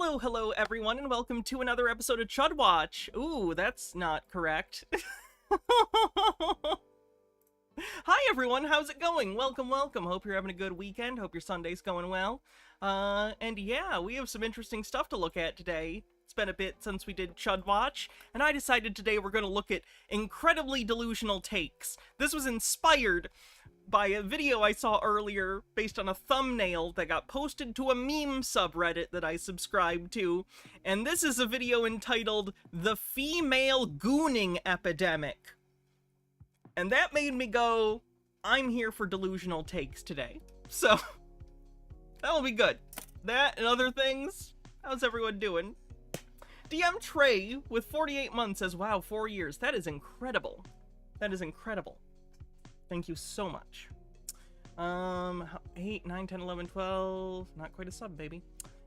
Hello everyone, and welcome to another episode of Chud Watch. Ooh, that's not correct. Hi everyone, how's it going? Welcome. Hope you're having a good weekend. Hope your Sunday's going well. And yeah, we have some interesting stuff to look at today. It's been a bit since we did Chud Watch, and I decided today we're going to look at incredibly delusional takes. This was inspired by a video I saw earlier based on a thumbnail that got posted to a meme subreddit that I subscribe to, and this is a video entitled "The Female Gooning Epidemic." And that made me go, I'm here for delusional takes today. So, that'll be good. That and other things. How's everyone doing? DM Trey with 48 months says, wow, 4 years. That is incredible. That is incredible. Thank you so much. 8, 9, 10, 11, 12. Not quite a sub, baby.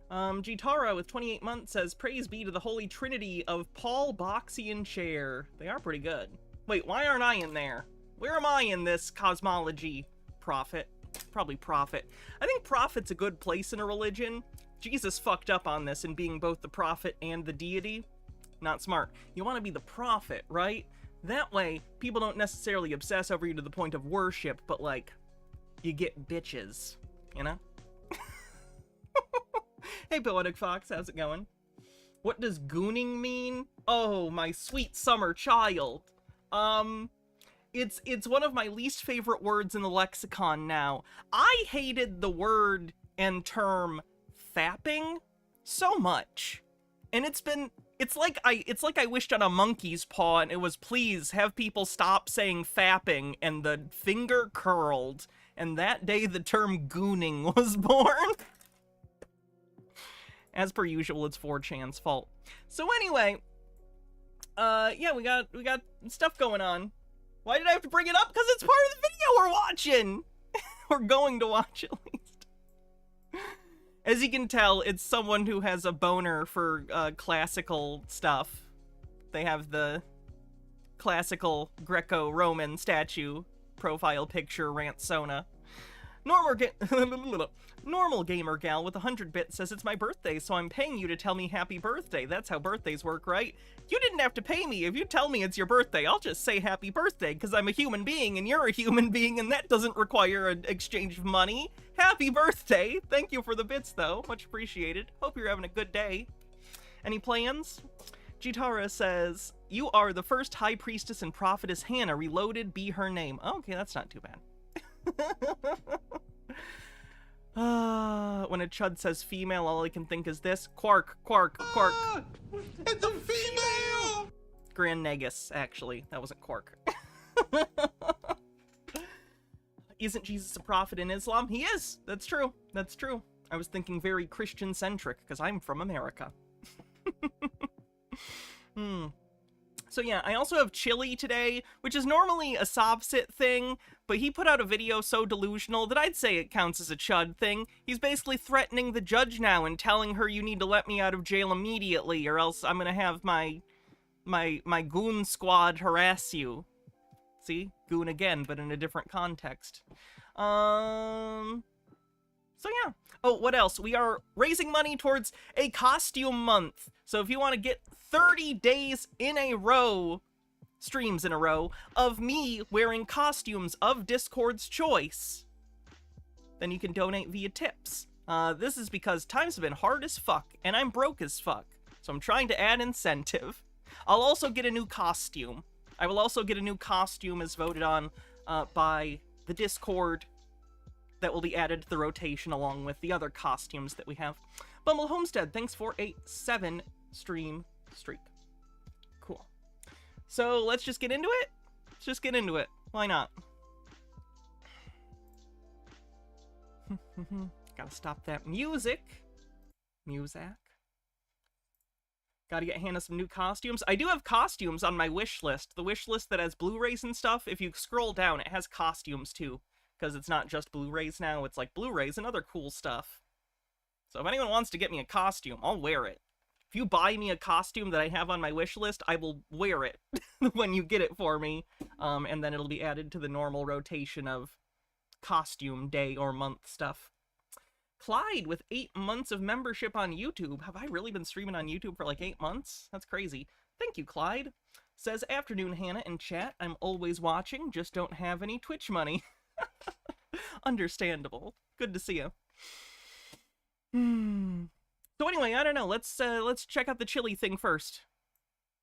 Gitara with 28 months says, praise be to the holy trinity of Paul, Boxy, and Chair. They are pretty good. Wait, why aren't I in there? Where am I in this cosmology? Prophet. Probably prophet. I think prophet's a good place in a religion. Jesus fucked up on this in being both the prophet and the deity. Not smart. You want to be the prophet, right? That way, people don't necessarily obsess over you to the point of worship, but like, you get bitches, you know? Hey, Poetic Fox, how's it going? What does gooning mean? Oh, my sweet summer child. It's one of my least favorite words in the lexicon now. I hated the word and term fapping so much. And it's like I wished on a monkey's paw and it was, please have people stop saying fapping, and the finger curled, and that day the term gooning was born. As per usual, it's 4chan's fault. So anyway, yeah, we got stuff going on. Why did I have to bring it up? Because it's part of the video we're watching. We're going to watch at least. As you can tell, it's someone who has a boner for classical stuff. They have the classical Greco-Roman statue profile picture Ransona. Normal gamer gal with 100 bits says, it's my birthday, so I'm paying you to tell me happy birthday. That's how birthdays work, right? You didn't have to pay me. If you tell me it's your birthday, I'll just say happy birthday, because I'm a human being, and you're a human being, and that doesn't require an exchange of money. Happy birthday. Thank you for the bits, though. Much appreciated. Hope you're having a good day. Any plans? Gitara says, you are the first high priestess and prophetess Hannah. Reloaded, be her name. Oh, okay, that's not too bad. When a chud says female, all I can think is this. Quark. It's a female! Grand Negus, actually. That wasn't Quark. Isn't Jesus a prophet in Islam? He is! That's true. That's true. I was thinking very Christian-centric, because I'm from America. So yeah, I also have Chili today, which is normally a Sobsit thing, but he put out a video so delusional that I'd say it counts as a Chud thing. He's basically threatening the judge now and telling her, you need to let me out of jail immediately, or else I'm gonna have my goon squad harass you. See? Goon again, but in a different context. So yeah. Oh, what else? We are raising money towards a costume month. So if you want to get 30 days in a row, streams in a row, of me wearing costumes of Discord's choice, then you can donate via tips. This is because times have been hard as fuck, and I'm broke as fuck. So I'm trying to add incentive. I'll also get a new costume. I will also get a new costume as voted on by the Discord that will be added to the rotation along with the other costumes that we have. Bumble Homestead, thanks for a 7 stream streak. Cool. So let's just get into it. Let's just get into it. Why not? Gotta stop that music. Gotta get Hannah some new costumes. I do have costumes on my wish list. The wish list that has Blu-rays and stuff. If you scroll down, it has costumes too. Because it's not just Blu-rays now, it's like Blu-rays and other cool stuff. So if anyone wants to get me a costume, I'll wear it. If you buy me a costume that I have on my wish list, I will wear it when you get it for me. And then it'll be added to the normal rotation of costume day or month stuff. Clyde with 8 months of membership on YouTube. Have I really been streaming on YouTube for like 8 months? That's crazy. Thank you, Clyde. Says, afternoon, Hannah and chat. I'm always watching, just don't have any Twitch money. Understandable. Good to see you. So anyway, I don't know. Let's check out the chili thing first,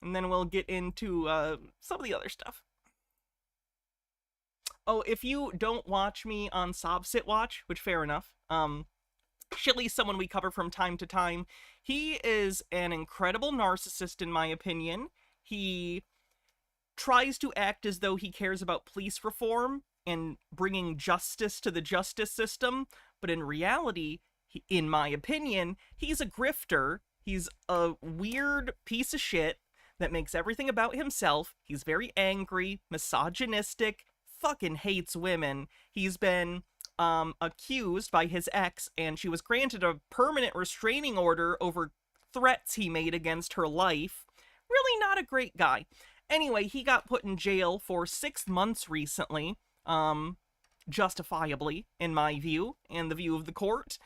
and then we'll get into some of the other stuff. Oh, if you don't watch me on Sit Watch, which fair enough, Chili's someone we cover from time to time. He is an incredible narcissist, in my opinion. He tries to act as though he cares about police reform and bringing justice to the justice system, but in reality, in my opinion, he's a grifter. He's a weird piece of shit that makes everything about himself. He's very angry, misogynistic, fucking hates women. He's been accused by his ex, and she was granted a permanent restraining order over threats he made against her life. Really not a great guy. Anyway, he got put in jail for 6 months recently, justifiably, in my view, and the view of the court.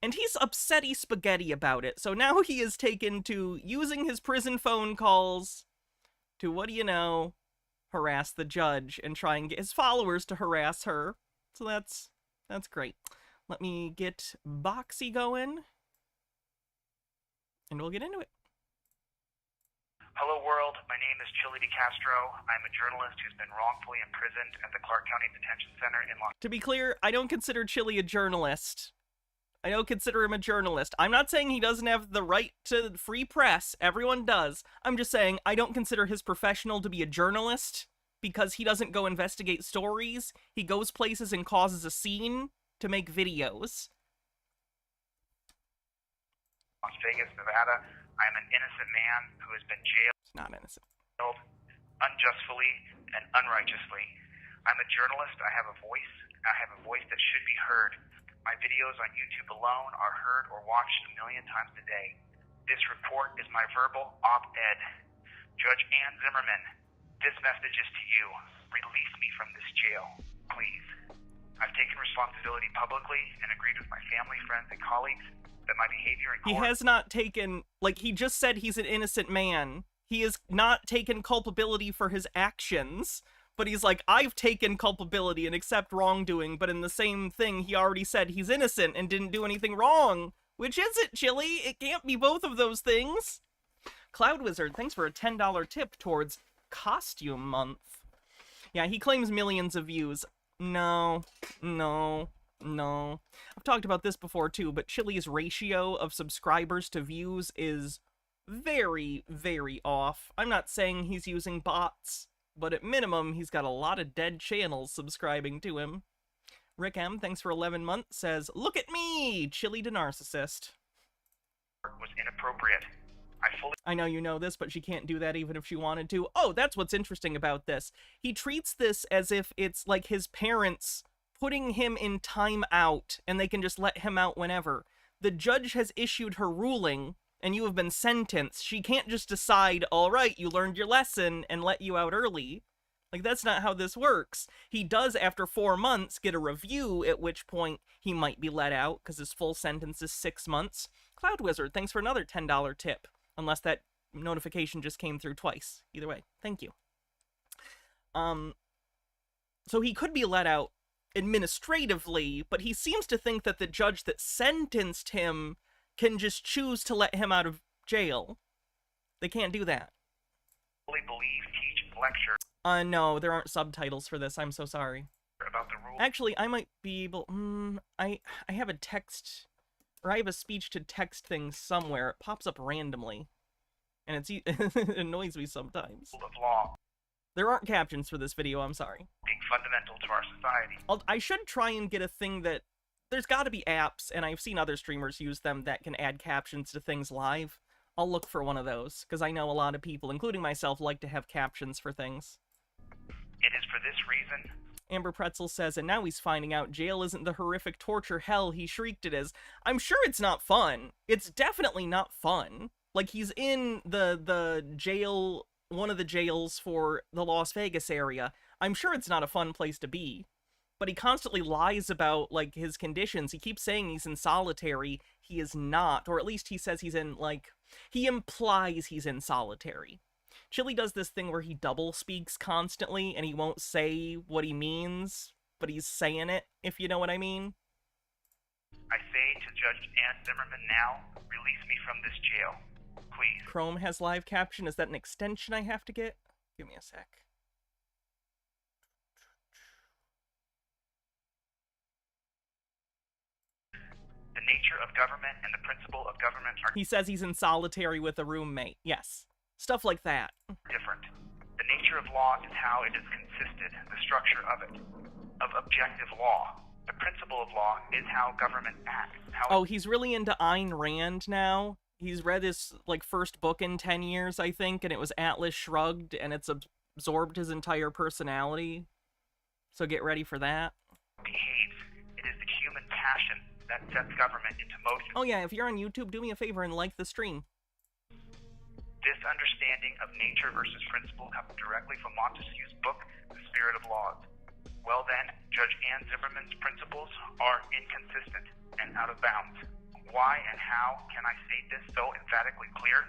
And he's upsetty spaghetti about it. So now he is taken to using his prison phone calls to, what do you know, harass the judge and try and get his followers to harass her. So that's great. Let me get Boxy going, and we'll get into it. Hello world, my name is Chud DeCastro. I'm a journalist who's been wrongfully imprisoned at the Clark County Detention Center in Los Angeles. To be clear, I don't consider Chili a journalist. I don't consider him a journalist. I'm not saying he doesn't have the right to free press. Everyone does. I'm just saying I don't consider his professional to be a journalist because he doesn't go investigate stories. He goes places and causes a scene to make videos. Las Vegas, Nevada. I am an innocent man who has been jailed. It's not innocent. Unjustly and unrighteously. I'm a journalist. I have a voice. I have a voice that should be heard. My videos on YouTube alone are heard or watched 1 million times a day. This report is my verbal op-ed. Judge Ann Zimmerman, this message is to you. Release me from this jail, please. I've taken responsibility publicly and agreed with my family, friends, and colleagues that my behavior in court... He has not taken... Like, he just said he's an innocent man. He has not taken culpability for his actions. But he's like, I've taken culpability and accept wrongdoing, but in the same thing, he already said he's innocent and didn't do anything wrong. Which is it, Chili? It can't be both of those things. Cloud Wizard, thanks for a $10 tip towards Costume Month. Yeah, he claims millions of views. No. I've talked about this before too, but Chili's ratio of subscribers to views is very, very off. I'm not saying he's using bots, but at minimum, he's got a lot of dead channels subscribing to him. Rick M, thanks for 11 months, says, look at me, Chili to narcissist. ...was inappropriate. I know you know this, but she can't do that even if she wanted to. Oh, that's what's interesting about this. He treats this as if it's like his parents putting him in time out, and they can just let him out whenever. The judge has issued her ruling, and you have been sentenced. She can't just decide, all right, you learned your lesson, and let you out early. Like, that's not how this works. He does, after 4 months, get a review, at which point he might be let out, because his full sentence is 6 months. Cloud Wizard, thanks for another $10 tip. Unless that notification just came through twice. Either way, thank you. So he could be let out administratively, but he seems to think that the judge that sentenced him can just choose to let him out of jail. They can't do that. ...fully believe, teach, lecture... No, there aren't subtitles for this. I'm so sorry. ...about the rules... Actually, I might be able... I have a text... Or I have a speech-to-text thing somewhere. It pops up randomly. And it annoys me sometimes. ...of law... There aren't captions for this video, I'm sorry. ...being fundamental to our society. I should try and get a thing that... There's gotta be apps, and I've seen other streamers use them that can add captions to things live. I'll look for one of those, because I know a lot of people, including myself, like to have captions for things. It is for this reason... Amber Pretzel says, and now he's finding out jail isn't the horrific torture hell he shrieked it as. I'm sure it's not fun. It's definitely not fun. Like, he's in the jail, one of the jails for the Las Vegas area. I'm sure it's not a fun place to be. but he constantly lies about, like, his conditions. He keeps saying he's in solitary. He is not, or at least he says he's in, like, he implies he's in solitary. Chili does this thing where he double speaks constantly, and he won't say what he means, but he's saying it, if you know what I mean. I say to Judge Ann Zimmerman now, release me from this jail. Please. Chrome has live caption. Is that an extension I have to get? Give me a sec. The nature of government and the principle of government are He says he's in solitary with a roommate. Yes. Stuff like that. different. The nature of law is how it is consisted, the structure of it, of objective law. The principle of law is how government acts. Oh, he's really into Ayn Rand now. He's read his, like, first book in 10 years, I think, and it was Atlas Shrugged, and it's absorbed his entire personality. So get ready for that. Behaves. It is the human passion that sets government into motion. Oh yeah, if you're on YouTube, do me a favor and like the stream. This understanding of nature versus principle comes directly from Montesquieu's book, The Spirit of Laws. Well then, Judge Ann Zimmerman's principles are inconsistent and out of bounds. Why and how can I state this so emphatically clear?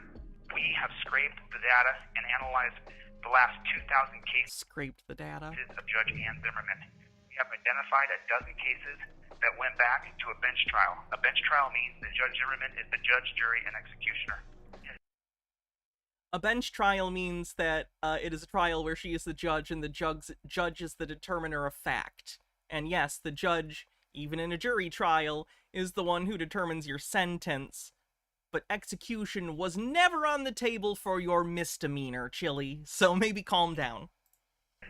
We have scraped the data and analyzed the last 2,000 cases Scraped the data. of Judge Ann Zimmerman. We have identified a dozen cases that went back to a bench trial. A bench trial means that Judge Zimmerman is the judge, jury, and executioner. A bench trial means that it is a trial where she is the judge and the judge is the determiner of fact. And yes, the judge, even in a jury trial, is the one who determines your sentence. But execution was never on the table for your misdemeanor, Chili, so maybe calm down.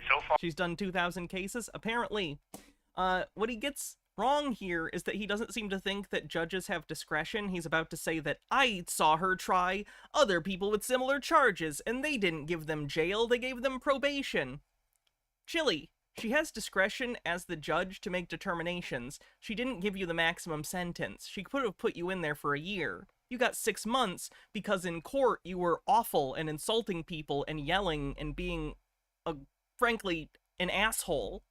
So far, She's done 2,000 cases, apparently. What he gets wrong here is that he doesn't seem to think that judges have discretion. He's about to say that I saw her try other people with similar charges, and they didn't give them jail, they gave them probation. Chili, she has discretion as the judge to make determinations. She didn't give you the maximum sentence. She could have put you in there for a year. You got 6 months because in court you were awful and insulting people and yelling and being, frankly, an asshole.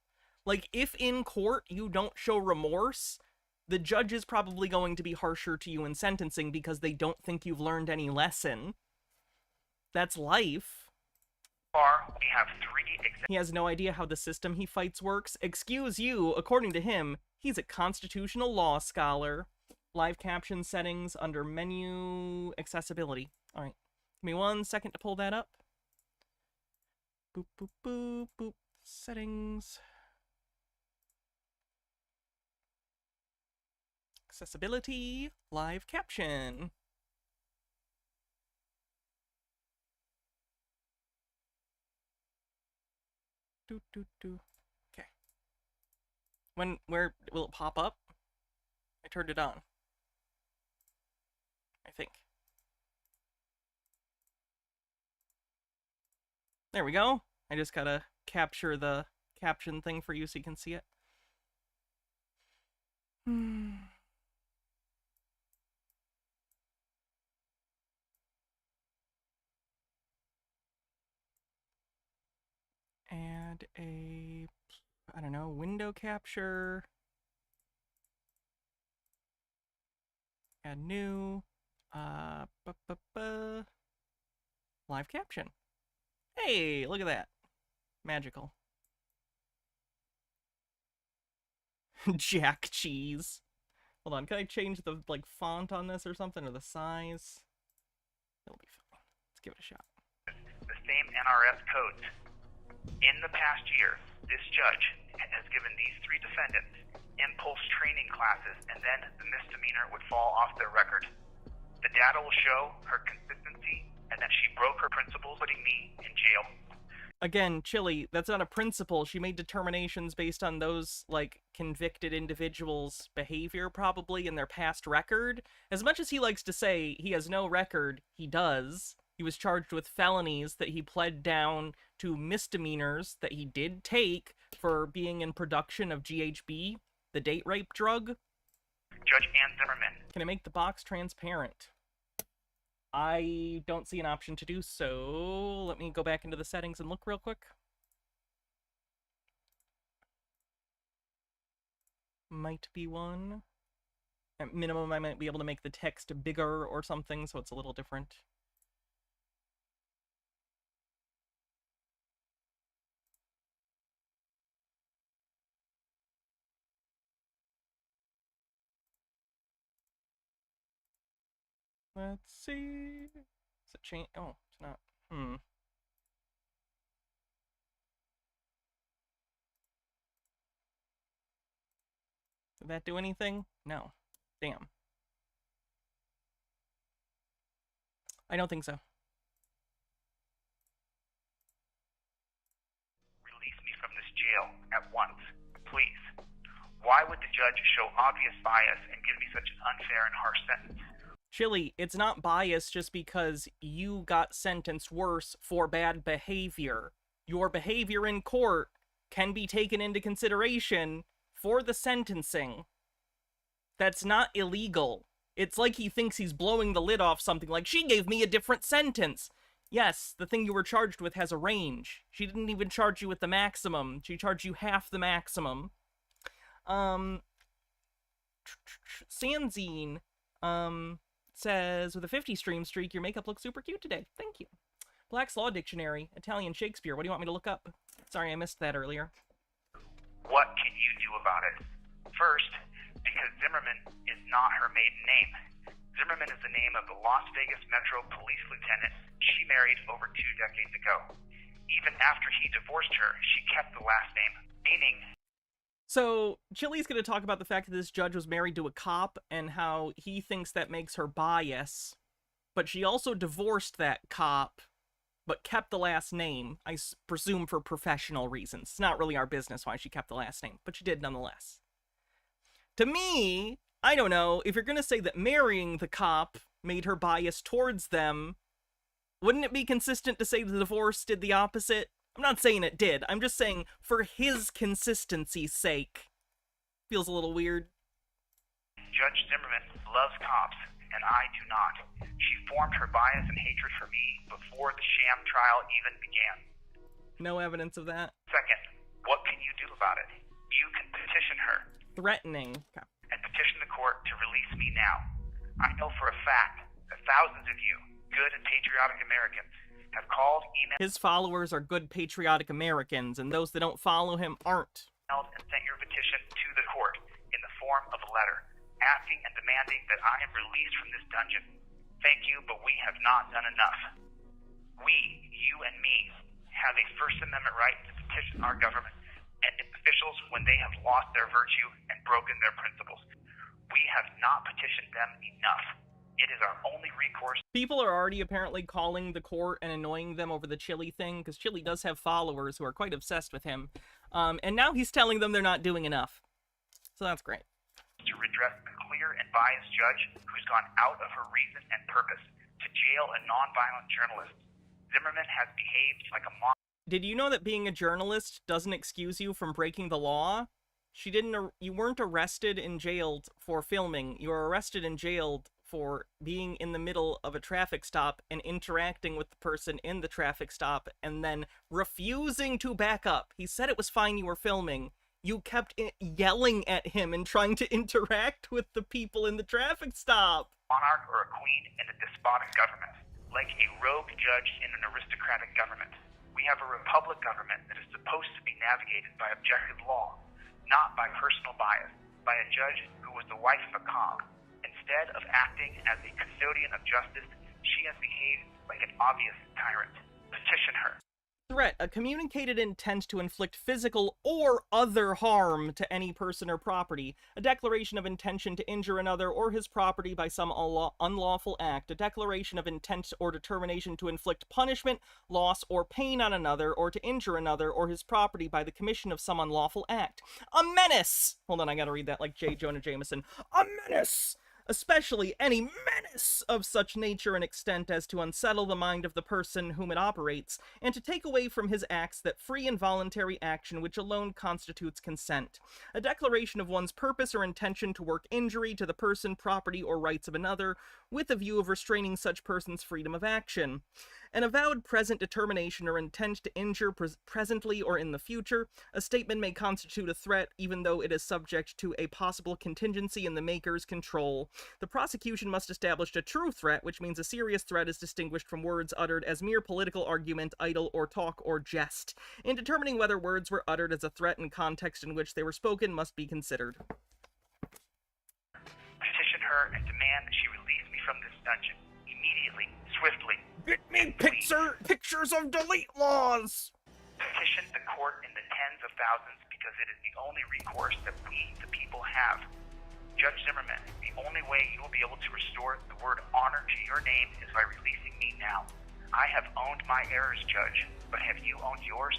Like, if in court you don't show remorse, the judge is probably going to be harsher to you in sentencing because they don't think you've learned any lesson. That's life. we have 3 examples. He has no idea how the system he fights works. Excuse you, according to him, he's a constitutional law scholar. Live caption settings under menu accessibility. Alright, give me 1 second to pull that up. Boop, boop, boop, boop. Settings. Accessibility, live caption. Okay. Where will it pop up? I turned it on, I think. There we go. I just gotta capture the caption thing for you so you can see it. Add a, I don't know, window capture. Add new. Live caption. Hey, look at that. Magical. Jack cheese. Hold on, can I change the, like, font on this or something, or the size? It'll be fine. Let's give it a shot. The same NRS codes. In the past year, this judge has given these 3 defendants impulse training classes, and then the misdemeanor would fall off their record. The data will show her consistency, and that she broke her principles, putting me in jail. Again, Chili, that's not a principle. She made determinations based on those, like, convicted individuals' behavior, probably, in their past record. As much as he likes to say he has no record, he does. He was charged with felonies that he pled down to misdemeanors that he did take for being in production of GHB, the date rape drug. Judge Ann Zimmerman. Can I make the box transparent? I don't see an option to do so. Let me go back into the settings and look real quick. might be one. At minimum, I might be able to make the text bigger or something, so it's a little different. Let's see. Is it change? Oh, it's not. Did that do anything? No. Damn. I don't think so. Release me from this jail at once, please. Why would the judge show obvious bias and give me such an unfair and harsh sentence? Chili, it's not bias just because you got sentenced worse for bad behavior. Your behavior in court can be taken into consideration for the sentencing. That's not illegal. It's like he thinks he's blowing the lid off something, like, she gave me a different sentence. Yes, the thing you were charged with has a range. She didn't even charge you with the maximum. She charged you half the maximum. Sanzine, says, with a 50 stream streak, your makeup looks super cute today. Thank you. Black's Law Dictionary, Italian Shakespeare. What do you want me to look up? Sorry, I missed that earlier. What can you do about it? First, because Zimmerman is not her maiden name. Zimmerman is the name of the Las Vegas Metro Police Lieutenant she married over 2 decades ago. Even after he divorced her, she kept the last name, meaning... So, Chili's going to talk about the fact that this judge was married to a cop and how he thinks that makes her bias, but she also divorced that cop, but kept the last name, I presume for professional reasons. It's not really our business why she kept the last name, but she did nonetheless. To me, I don't know, if you're going to say that marrying the cop made her biased towards them, wouldn't it be consistent to say the divorce did the opposite? I'm not saying it did. I'm just saying, for his consistency's sake. Feels a little weird. Judge Zimmerman loves cops, and I do not. She formed her bias and hatred for me before the sham trial even began. No evidence of that. Second, what can you do about it? You can petition her. Threatening. Okay. And petition the court to release me now. I know for a fact that thousands of you, good and patriotic Americans, have called, emailed... His followers are good patriotic Americans, and those that don't follow him aren't. ...and sent your petition to the court in the form of a letter, asking and demanding that I am released from this dungeon. Thank you, but we have not done enough. We, you and me, have a First Amendment right to petition our government and its officials when they have lost their virtue and broken their principles. We have not petitioned them enough. It is our only recourse. People are already apparently calling the court and annoying them over the Chili thing, because Chili does have followers who are quite obsessed with him. And now he's telling them they're not doing enough. So that's great. To redress the clear and biased judge who's gone out of her reason and purpose to jail a nonviolent journalist. Zimmerman has behaved like a monster. Did you know that being a journalist doesn't excuse you from breaking the law? You weren't arrested and jailed for filming. You were arrested and jailed for being in the middle of a traffic stop and interacting with the person in the traffic stop and then refusing to back up. He said it was fine you were filming. You kept yelling at him and trying to interact with the people in the traffic stop. Monarch or a queen in a despotic government, like a rogue judge in an aristocratic government. We have a republic government that is supposed to be navigated by objective law, not by personal bias, by a judge who was the wife of a cop. Instead of acting as a custodian of justice, she has behaved like an obvious tyrant. Petition her. Threat, a communicated intent to inflict physical or other harm to any person or property. A declaration of intention to injure another or his property by some unlawful act. A declaration of intent or determination to inflict punishment, loss, or pain on another or to injure another or his property by the commission of some unlawful act. A menace! Hold on, I gotta read that like J. Jonah Jameson. A menace! especially any menace of such nature and extent as to unsettle the mind of the person whom it operates, and to take away from his acts that free and voluntary action which alone constitutes consent, a declaration of one's purpose or intention to work injury to the person, property, or rights of another, with a view of restraining such person's freedom of action, an avowed present determination or intent to injure presently or in the future. A statement may constitute a threat even though it is subject to a possible contingency in the maker's control. The prosecution must establish a true threat, which means a serious threat is distinguished from words uttered as mere political argument, idle, or talk, or jest. In determining whether words were uttered as a threat and context in which they were spoken must be considered. Petition her and demand that she release me from this dungeon. Immediately. Swiftly. Get me pictures of delete laws! Petition the court in the tens of thousands because it is the only recourse that we, the people, have. Judge Zimmerman, the only way you will be able to restore the word honor to your name is by releasing me now. I have owned my errors, Judge, but have you owned yours?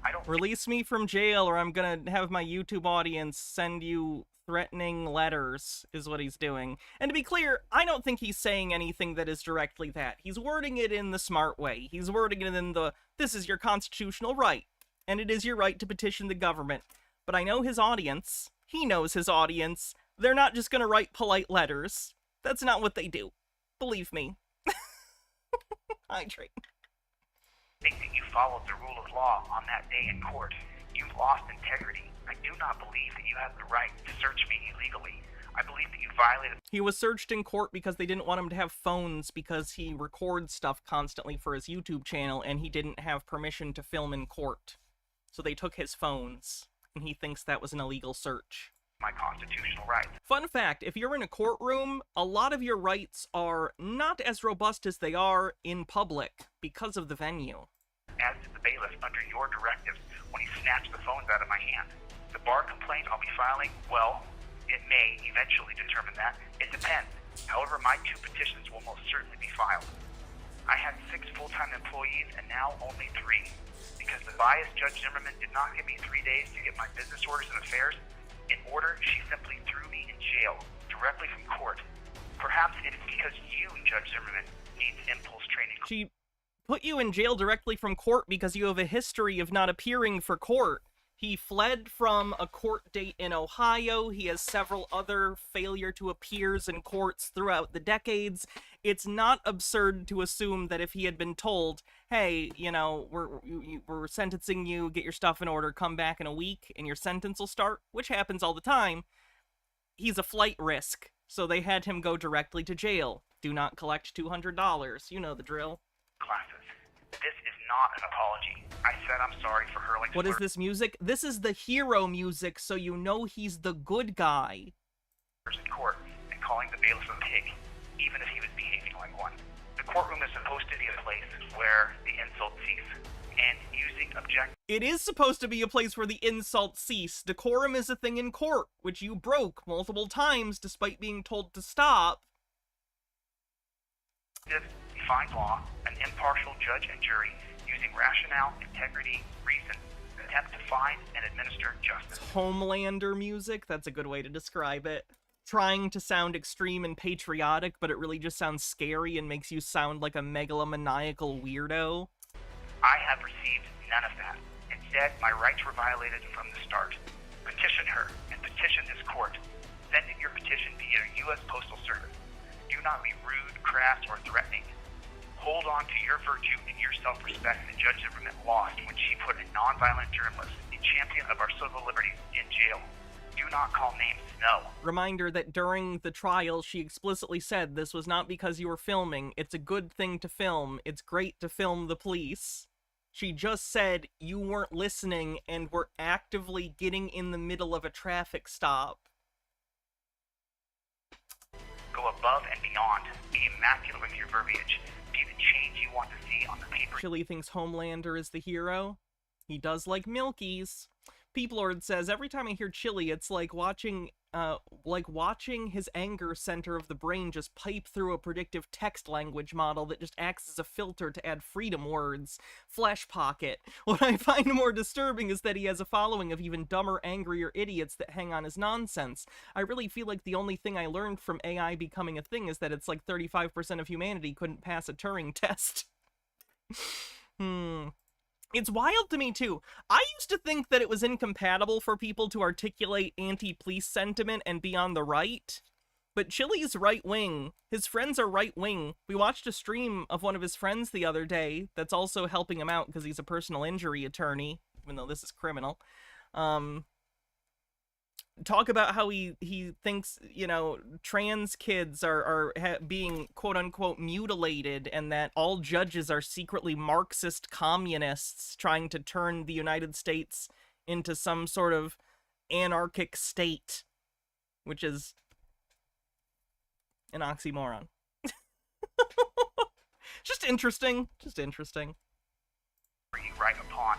I don't... Release me from jail or I'm gonna have my YouTube audience send you threatening letters, is what he's doing. And to be clear, I don't think he's saying anything that is directly that. He's wording it in the smart way. He's wording it in the, this is your constitutional right, and it is your right to petition the government. But I know his audience. He knows his audience. They're not just gonna write polite letters. That's not what they do. Believe me. I train. Think that you followed the rule of law on that day in court. You lost integrity. I do not believe that you have the right to search me illegally. I believe that you violated... He was searched in court because they didn't want him to have phones because he records stuff constantly for his YouTube channel and he didn't have permission to film in court. So they took his phones, and he thinks that was an illegal search. My constitutional rights. Fun fact, if you're in a courtroom, a lot of your rights are not as robust as they are in public because of the venue. As did the bailiff under your directives when he snatched the phones out of my hand. The bar complaint I'll be filing, well, it may eventually determine that. It depends. However, my 2 petitions will most certainly be filed. I had 6 full-time employees and now only 3. Because the biased Judge Zimmerman did not give me 3 days to get my business orders and affairs in order, she simply threw me in jail, directly from court. Perhaps it is because you, Judge Zimmerman, needs impulse training. She put you in jail directly from court because you have a history of not appearing for court. He fled from a court date in Ohio. He has several other failure to appears in courts throughout the decades. It's not absurd to assume that if he had been told, hey, you know, we're sentencing you, get your stuff in order, come back in a week, and your sentence will start, which happens all the time, he's a flight risk. So they had him go directly to jail. Do not collect $200. You know the drill. Classes. This is not an apology. I said I'm sorry for hurling... What is this music? This is the hero music, so you know he's the good guy. ...in court and calling the bailiff a pig, even if he was behaving like one. The courtroom is supposed to be a place where the insults cease, and using objective... It is supposed to be a place where the insults cease. Decorum is a thing in court, which you broke multiple times despite being told to stop. Defined law, an impartial judge and jury, using rationale, integrity, reason, attempt to find and administer justice. Homelander music, that's a good way to describe it. Trying to sound extreme and patriotic, but it really just sounds scary and makes you sound like a megalomaniacal weirdo. I have received none of that. Instead, my rights were violated from the start. Petition her and petition this court. Send in your petition via U.S. Postal Service. Do not be rude, crass, or threatening. Hold on to your virtue and your self-respect that Judge Zimmerman lost when she put a nonviolent journalist, a champion of our civil liberties, in jail. Do not call names, no. Reminder that during the trial, she explicitly said this was not because you were filming. It's a good thing to film. It's great to film the police. She just said you weren't listening and were actively getting in the middle of a traffic stop. Go above and beyond. Be immaculate with your verbiage. Be the change you want to see on the paper. Chili thinks Homelander is the hero. He does like Milkies. Peoplord says, every time I hear Chili, it's like watching like watching his anger center of the brain just pipe through a predictive text language model that just acts as a filter to add freedom words. Flesh pocket. What I find more disturbing is that he has a following of even dumber, angrier idiots that hang on his nonsense. I really feel like the only thing I learned from AI becoming a thing is that it's like 35% of humanity couldn't pass a Turing test. It's wild to me, too. I used to think that it was incompatible for people to articulate anti-police sentiment and be on the right. But Chili's right-wing. His friends are right-wing. We watched a stream of one of his friends the other day that's also helping him out because he's a personal injury attorney, even though this is criminal. Talk about how he thinks, you know, trans kids are being quote-unquote mutilated, and that all judges are secretly Marxist communists trying to turn the United States into some sort of anarchic state, which is an oxymoron. Just interesting. You right upon.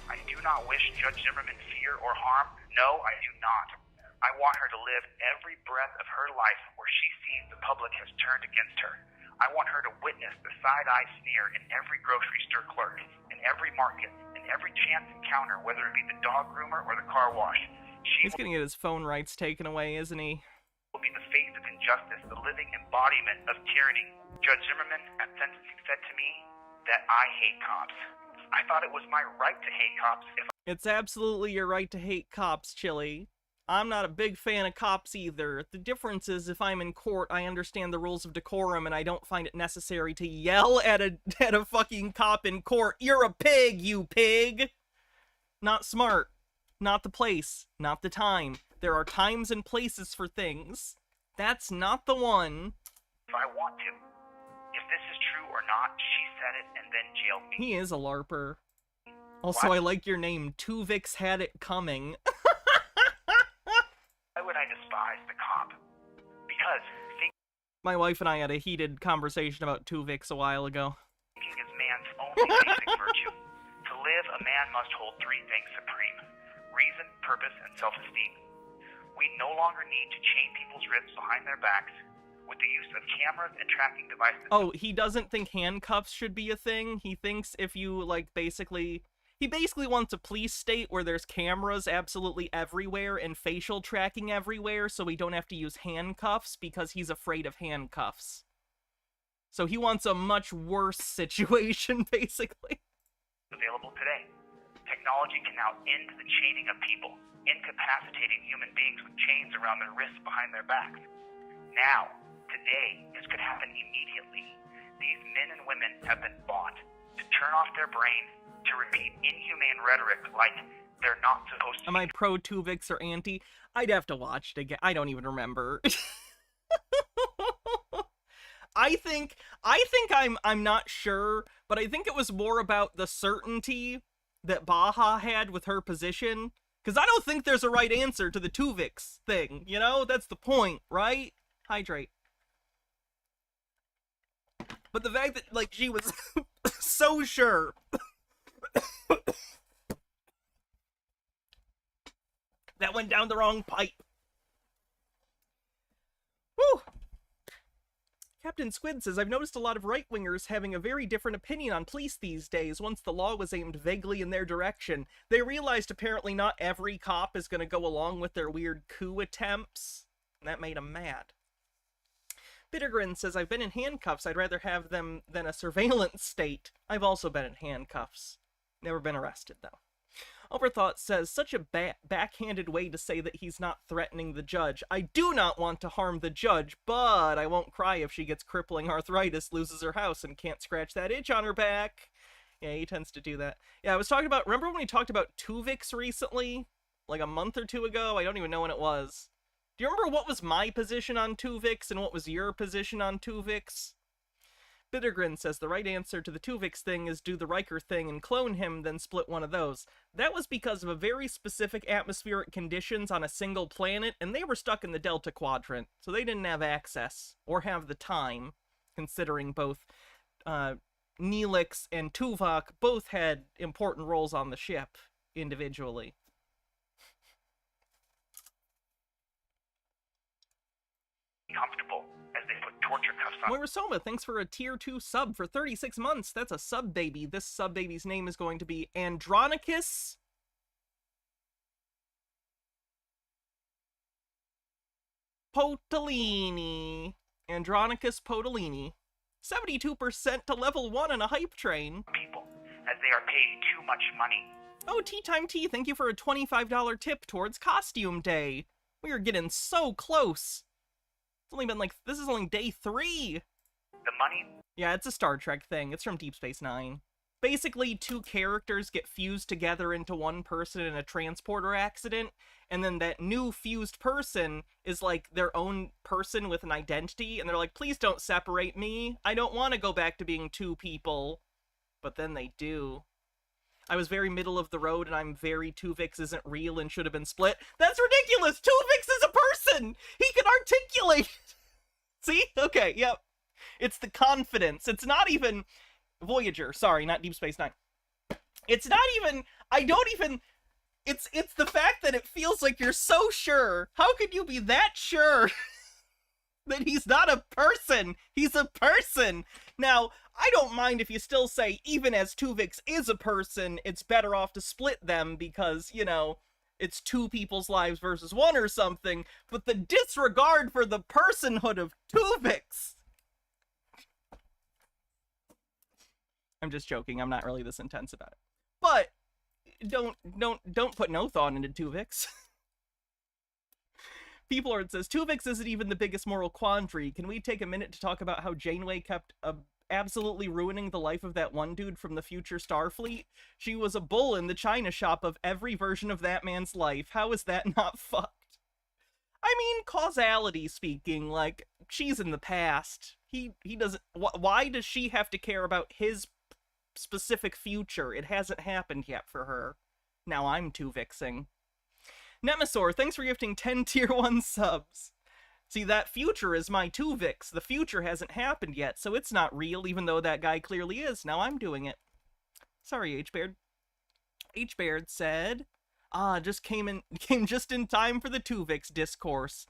I do not wish Judge Zimmerman fear or harm. No, I do not. I want her to live every breath of her life where she sees the public has turned against her. I want her to witness the side-eye sneer in every grocery store clerk, in every market, in every chance encounter, whether it be the dog groomer or the car wash. He's gonna get his phone rights taken away, isn't he? Will be the face of injustice, the living embodiment of tyranny. Judge Zimmerman at sentencing said to me that I hate cops. I thought it was my right to hate cops if It's absolutely your right to hate cops, Chili. I'm not a big fan of cops either. The difference is if I'm in court, I understand the rules of decorum and I don't find it necessary to yell at a fucking cop in court. You're a pig, you pig! Not smart. Not the place. Not the time. There are times and places for things. That's not the one. If I want to. If this is true or not, she said it and then jailed me. He is a LARPer. Also, What? I like your name. Tuvix had it coming. Why would I despise the cop? Because My wife and I had a heated conversation about Tuvix a while ago. thinking is man's only basic virtue. To live, a man must hold three things supreme: reason, purpose, and self-esteem. We no longer need to chain people's wrists behind their backs. With the use of cameras and tracking devices... Oh, he doesn't think handcuffs should be a thing. He thinks if you, like, he basically wants a police state where there's cameras absolutely everywhere and facial tracking everywhere, so we don't have to use handcuffs because he's afraid of handcuffs. So he wants a much worse situation, basically. available today. Technology can now end the chaining of people, incapacitating human beings with chains around their wrists behind their backs. Now, today, this could happen immediately. These men and women have been bought to turn off their brains, to repeat inhumane rhetoric like they're not supposed to. Am I pro Tuvix or anti? I'd have to watch it again. I don't even remember. I think I'm not sure, but I think it was more about the certainty that Baja had with her position. Because I don't think there's a right answer to the Tuvix thing, you know? That's the point, right? Hydrate. But the fact that, like, she was so sure. That went down the wrong pipe. Whew. Captain Squid says, I've noticed a lot of right-wingers having a very different opinion on police these days. Once the law was aimed vaguely in their direction, they realized apparently not every cop is going to go along with their weird coup attempts. And that made them mad. Bittergrin says, I've been in handcuffs. I'd rather have them than a surveillance state. I've also been in handcuffs. Never been arrested, though. Overthought says, such a backhanded way to say that he's not threatening the judge. I do not want to harm the judge, but I won't cry if she gets crippling arthritis, loses her house, and can't scratch that itch on her back. Yeah, he tends to do that. Yeah, I was talking about, remember when we talked about Tuvix recently? Like a month or two ago? I don't even know when it was. Do you remember what was my position on Tuvix and what was your position on Tuvix? Bittergrin says the right answer to the Tuvix thing is do the Riker thing and clone him, then split one of those. That was because of a very specific atmospheric conditions on a single planet, and they were stuck in the Delta Quadrant, so they didn't have access, or have the time, considering both Neelix and Tuvok both had important roles on the ship, individually. on. Moira Soma, thanks for a tier 2 sub for 36 months. That's a sub baby. This sub baby's name is going to be Andronicus Potolini. Andronicus Potolini. 72% to level 1 in a hype train. People, as they are paid too much money. Oh, Tea Time Tea, thank you for a $25 tip towards Costume Day. We are getting so close. It's only been like, this is only day 3. The money? Yeah, it's a Star Trek thing. It's from Deep Space Nine. Basically, 2 characters get fused together into one person in a transporter accident, and then that new fused person is like their own person with an identity, and they're like, please don't separate me. I don't want to go back to being 2 people. But then they do. I was very middle of the road, and I'm very Tuvix isn't real and should have been split. That's ridiculous! Tuvix is a person! He can articulate! See? Okay, yep. It's the confidence. It's not even Voyager. Sorry, not Deep Space Nine. It's not even... I don't even... It's the fact that it feels like you're so sure. How could you be that sure that he's not a person? He's a person! Now, I don't mind if you still say, even as Tuvix is a person, it's better off to split them because, you know, it's 2 people's lives versus 1 or something, but the disregard for the personhood of Tuvix! I'm just joking, I'm not really this intense about it. But, don't put no thought into Tuvix. Peoplord says, Tuvix isn't even the biggest moral quandary. Can we take a minute to talk about how Janeway kept absolutely ruining the life of that one dude from the future Starfleet? She was a bull in the china shop of every version of that man's life. How is that not fucked? I mean, causality speaking, like, she's in the past. He doesn't... Why does she have to care about his specific future? It hasn't happened yet for her. Now I'm Tuvixing. Nemesaur, thanks for gifting 10 tier 1 subs. See, that future is my Tuvix. The future hasn't happened yet, so it's not real, even though that guy clearly is. Now I'm doing it. Sorry, H-Baird. H-Baird said, just came just in time for the Tuvix discourse.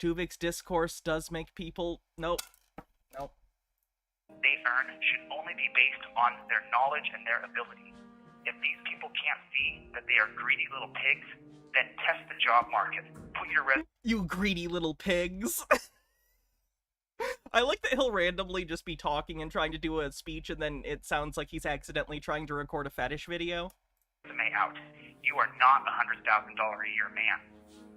Tuvix discourse does make people... Nope. They earn should only be based on their knowledge and their ability. If these people can't see that they are greedy little pigs, then test the job market. Put your You greedy little pigs. I like that he'll randomly just be talking and trying to do a speech, and then it sounds like he's accidentally trying to record a fetish video. resume out. You are not a $100,000 a year man.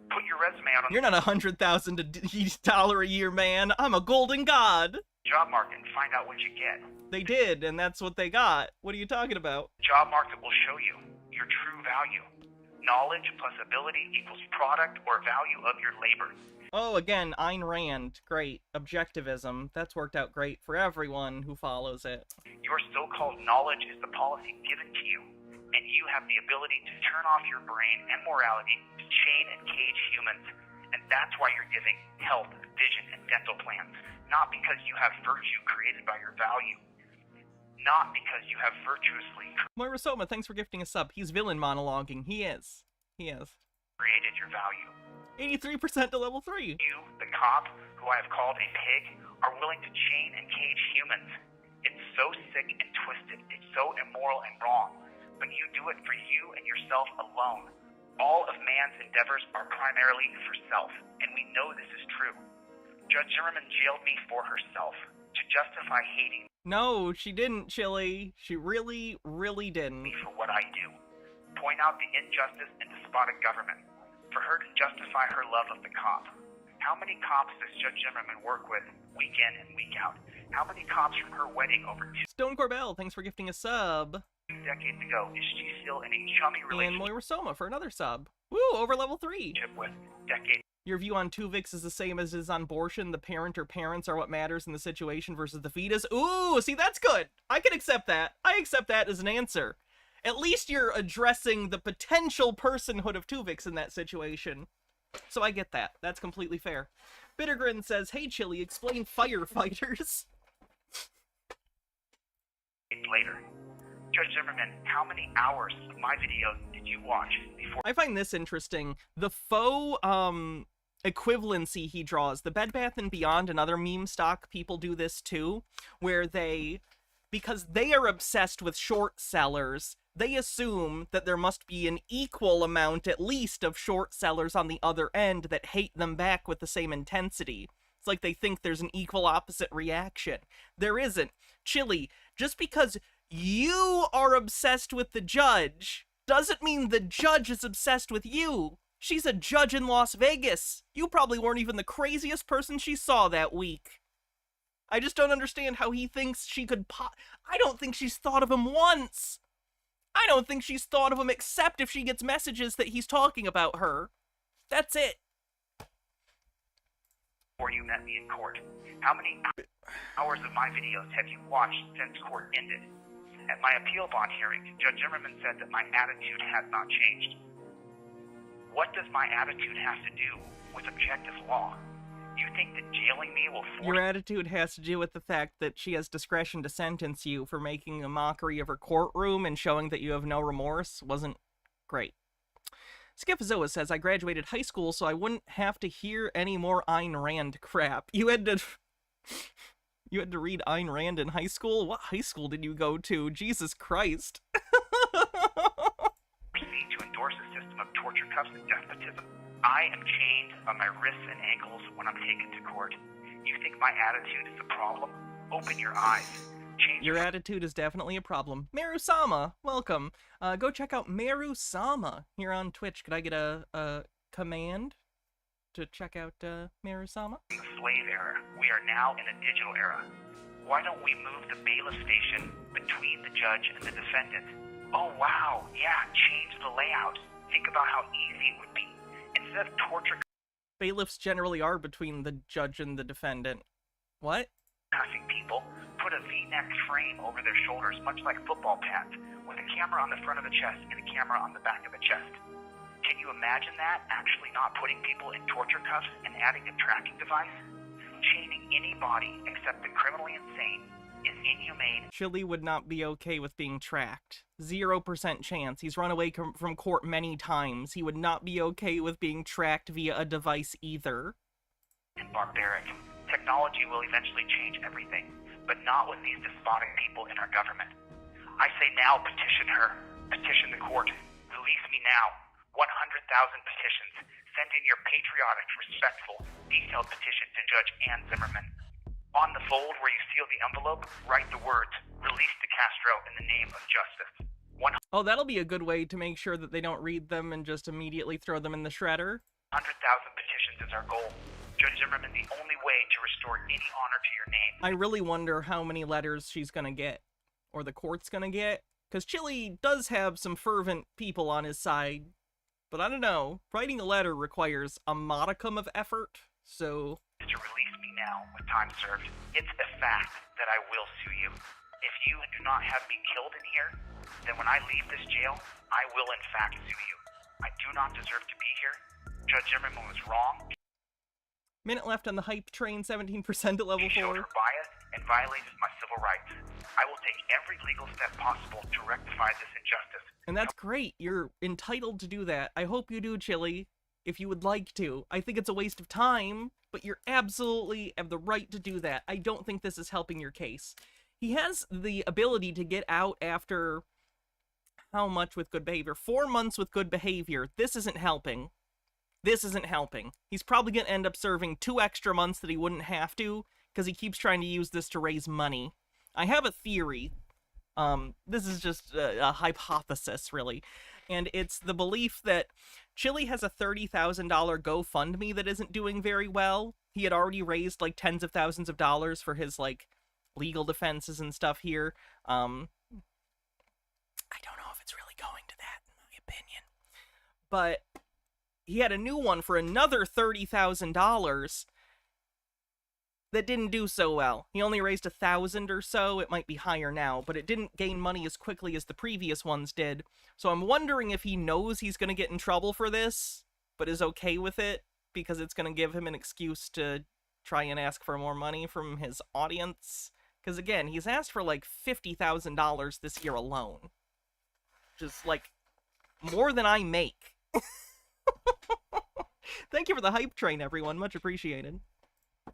Put your resume out on You're not $100,000 a year man. I'm a golden god. job market and find out what you get. They did, and that's what they got. What are you talking about? Job market will show you your true value. Knowledge plus ability equals product or value of your labor. Oh, again, Ayn Rand. Great. Objectivism. That's worked out great for everyone who follows it. Your so-called knowledge is the policy given to you, and you have the ability to turn off your brain and morality to chain and cage humans. And that's why you're giving health, vision, and dental plans. Not because you have virtue created by your value. Not because you have virtuously Moira Soma, thanks for gifting a sub. He's villain monologuing. He is. created your value. 83% to level 3. You, the cop, who I have called a pig, are willing to chain and cage humans. It's so sick and twisted. It's so immoral and wrong. But you do it for you and yourself alone. All of man's endeavors are primarily for self, and we know this is true. Judge Zimmerman jailed me for herself, to justify hating No, she didn't, Chili. She really, really didn't. me for what I do. Point out the injustice and despotic government. For her to justify her love of the cop. How many cops does Judge Zimmerman work with week in and week out? How many cops from her wedding over Stone Corbell, thanks for gifting a sub. 2 decades ago is she still in a chummy And relationship Moira Soma for another sub. Woo, over level 3. with decades Your view on Tuvix is the same as is on abortion. The parent or parents are what matters in the situation versus the fetus. Ooh, see, that's good. I can accept that. I accept that as an answer. At least you're addressing the potential personhood of Tuvix in that situation. So I get that. That's completely fair. Bittergrin says, hey, Chili, explain firefighters. later. Judge Zimmerman, how many hours of my videos did you watch before I find this interesting. The faux, equivalency he draws. The Bed Bath & Beyond and other meme stock people do this too, where because they are obsessed with short sellers, they assume that there must be an equal amount at least of short sellers on the other end that hate them back with the same intensity. It's like they think there's an equal opposite reaction. There isn't. Chili, just because you are obsessed with the judge doesn't mean the judge is obsessed with you. She's a judge in Las Vegas. You probably weren't even the craziest person she saw that week. I just don't understand how he thinks she could I don't think she's thought of him once. I don't think she's thought of him except if she gets messages that he's talking about her. That's it. Before you met me in court, how many hours of my videos have you watched since court ended? At my appeal bond hearing, Judge Zimmerman said that my attitude has not changed. What does my attitude have to do with objective law? You think that jailing me will force... Your attitude has to do with the fact that she has discretion to sentence you for making a mockery of her courtroom and showing that you have no remorse. Wasn't great. Skifazoa says, I graduated high school so I wouldn't have to hear any more Ayn Rand crap. You had to read Ayn Rand in high school? What high school did you go to? Jesus Christ. ...me to endorse a system of torture, cuffs, and despotism. I am chained on my wrists and ankles when I'm taken to court. You think my attitude is the problem? Open your eyes. Change your attitude is definitely a problem. Meru-sama, welcome. Go check out Meru-sama here on Twitch. Could I get a command to check out Meru-sama? The slave era. We are now in a digital era. Why don't we move the bailiff station between the judge and the defendant? Oh, wow. Yeah, change the layout. Think about how easy it would be. Instead of torture... Bailiffs generally are between the judge and the defendant. What? ...cuffing people, put a V-neck frame over their shoulders, much like football pads, with a camera on the front of the chest and a camera on the back of the chest. Can you imagine that? Actually not putting people in torture cuffs and adding a tracking device? Chaining anybody except the criminally insane is inhumane. Chili would not be okay with being tracked. 0% chance. He's run away from court many times. He would not be okay with being tracked via a device either. And barbaric. Technology will eventually change everything, but not with these despotic people in our government. I say now, petition her. Petition the court. Release me now. 100,000 petitions. Send in your patriotic, respectful, detailed petition to Judge Ann Zimmerman. On the fold where you seal the envelope, write the words, release DeCastro in the name of justice. Oh, that'll be a good way to make sure that they don't read them and just immediately throw them in the shredder. 100,000 petitions is our goal. Judge Zimmerman, the only way to restore any honor to your name. I really wonder how many letters she's gonna get, or the court's gonna get, because Chili does have some fervent people on his side, but I don't know, writing a letter requires a modicum of effort, so... ...to release me now with time served. It's a fact that I will sue you. If you do not have me killed in here, then when I leave this jail, I will in fact sue you. I do not deserve to be here. Judge Zimmerman was wrong. Minute left on the hype train, 17% at level 4. She showed her bias and violated my civil rights. I will take every legal step possible to rectify this injustice. And that's great. You're entitled to do that. I hope you do, Chili, if you would like to. I think it's a waste of time, but you're absolutely have the right to do that. I don't think this is helping your case. He has the ability to get out after how much with good behavior? 4 months with good behavior. This isn't helping. This isn't helping. He's probably going to end up serving 2 extra months that he wouldn't have to, because he keeps trying to use this to raise money. I have a theory. This is just a hypothesis, really. And it's the belief that Chili has a $30,000 GoFundMe that isn't doing very well. He had already raised, like, tens of thousands of dollars for his, like, legal defenses and stuff here. I don't know if it's really going to that, in my opinion. But he had a new one for another $30,000 that didn't do so well. He only raised 1,000 or so. It might be higher now, but it didn't gain money as quickly as the previous ones did. So I'm wondering if he knows he's going to get in trouble for this, but is okay with it, because it's going to give him an excuse to try and ask for more money from his audience. Because again, he's asked for like $50,000 this year alone. Just like more than I make. Thank you for the hype train, everyone. Much appreciated.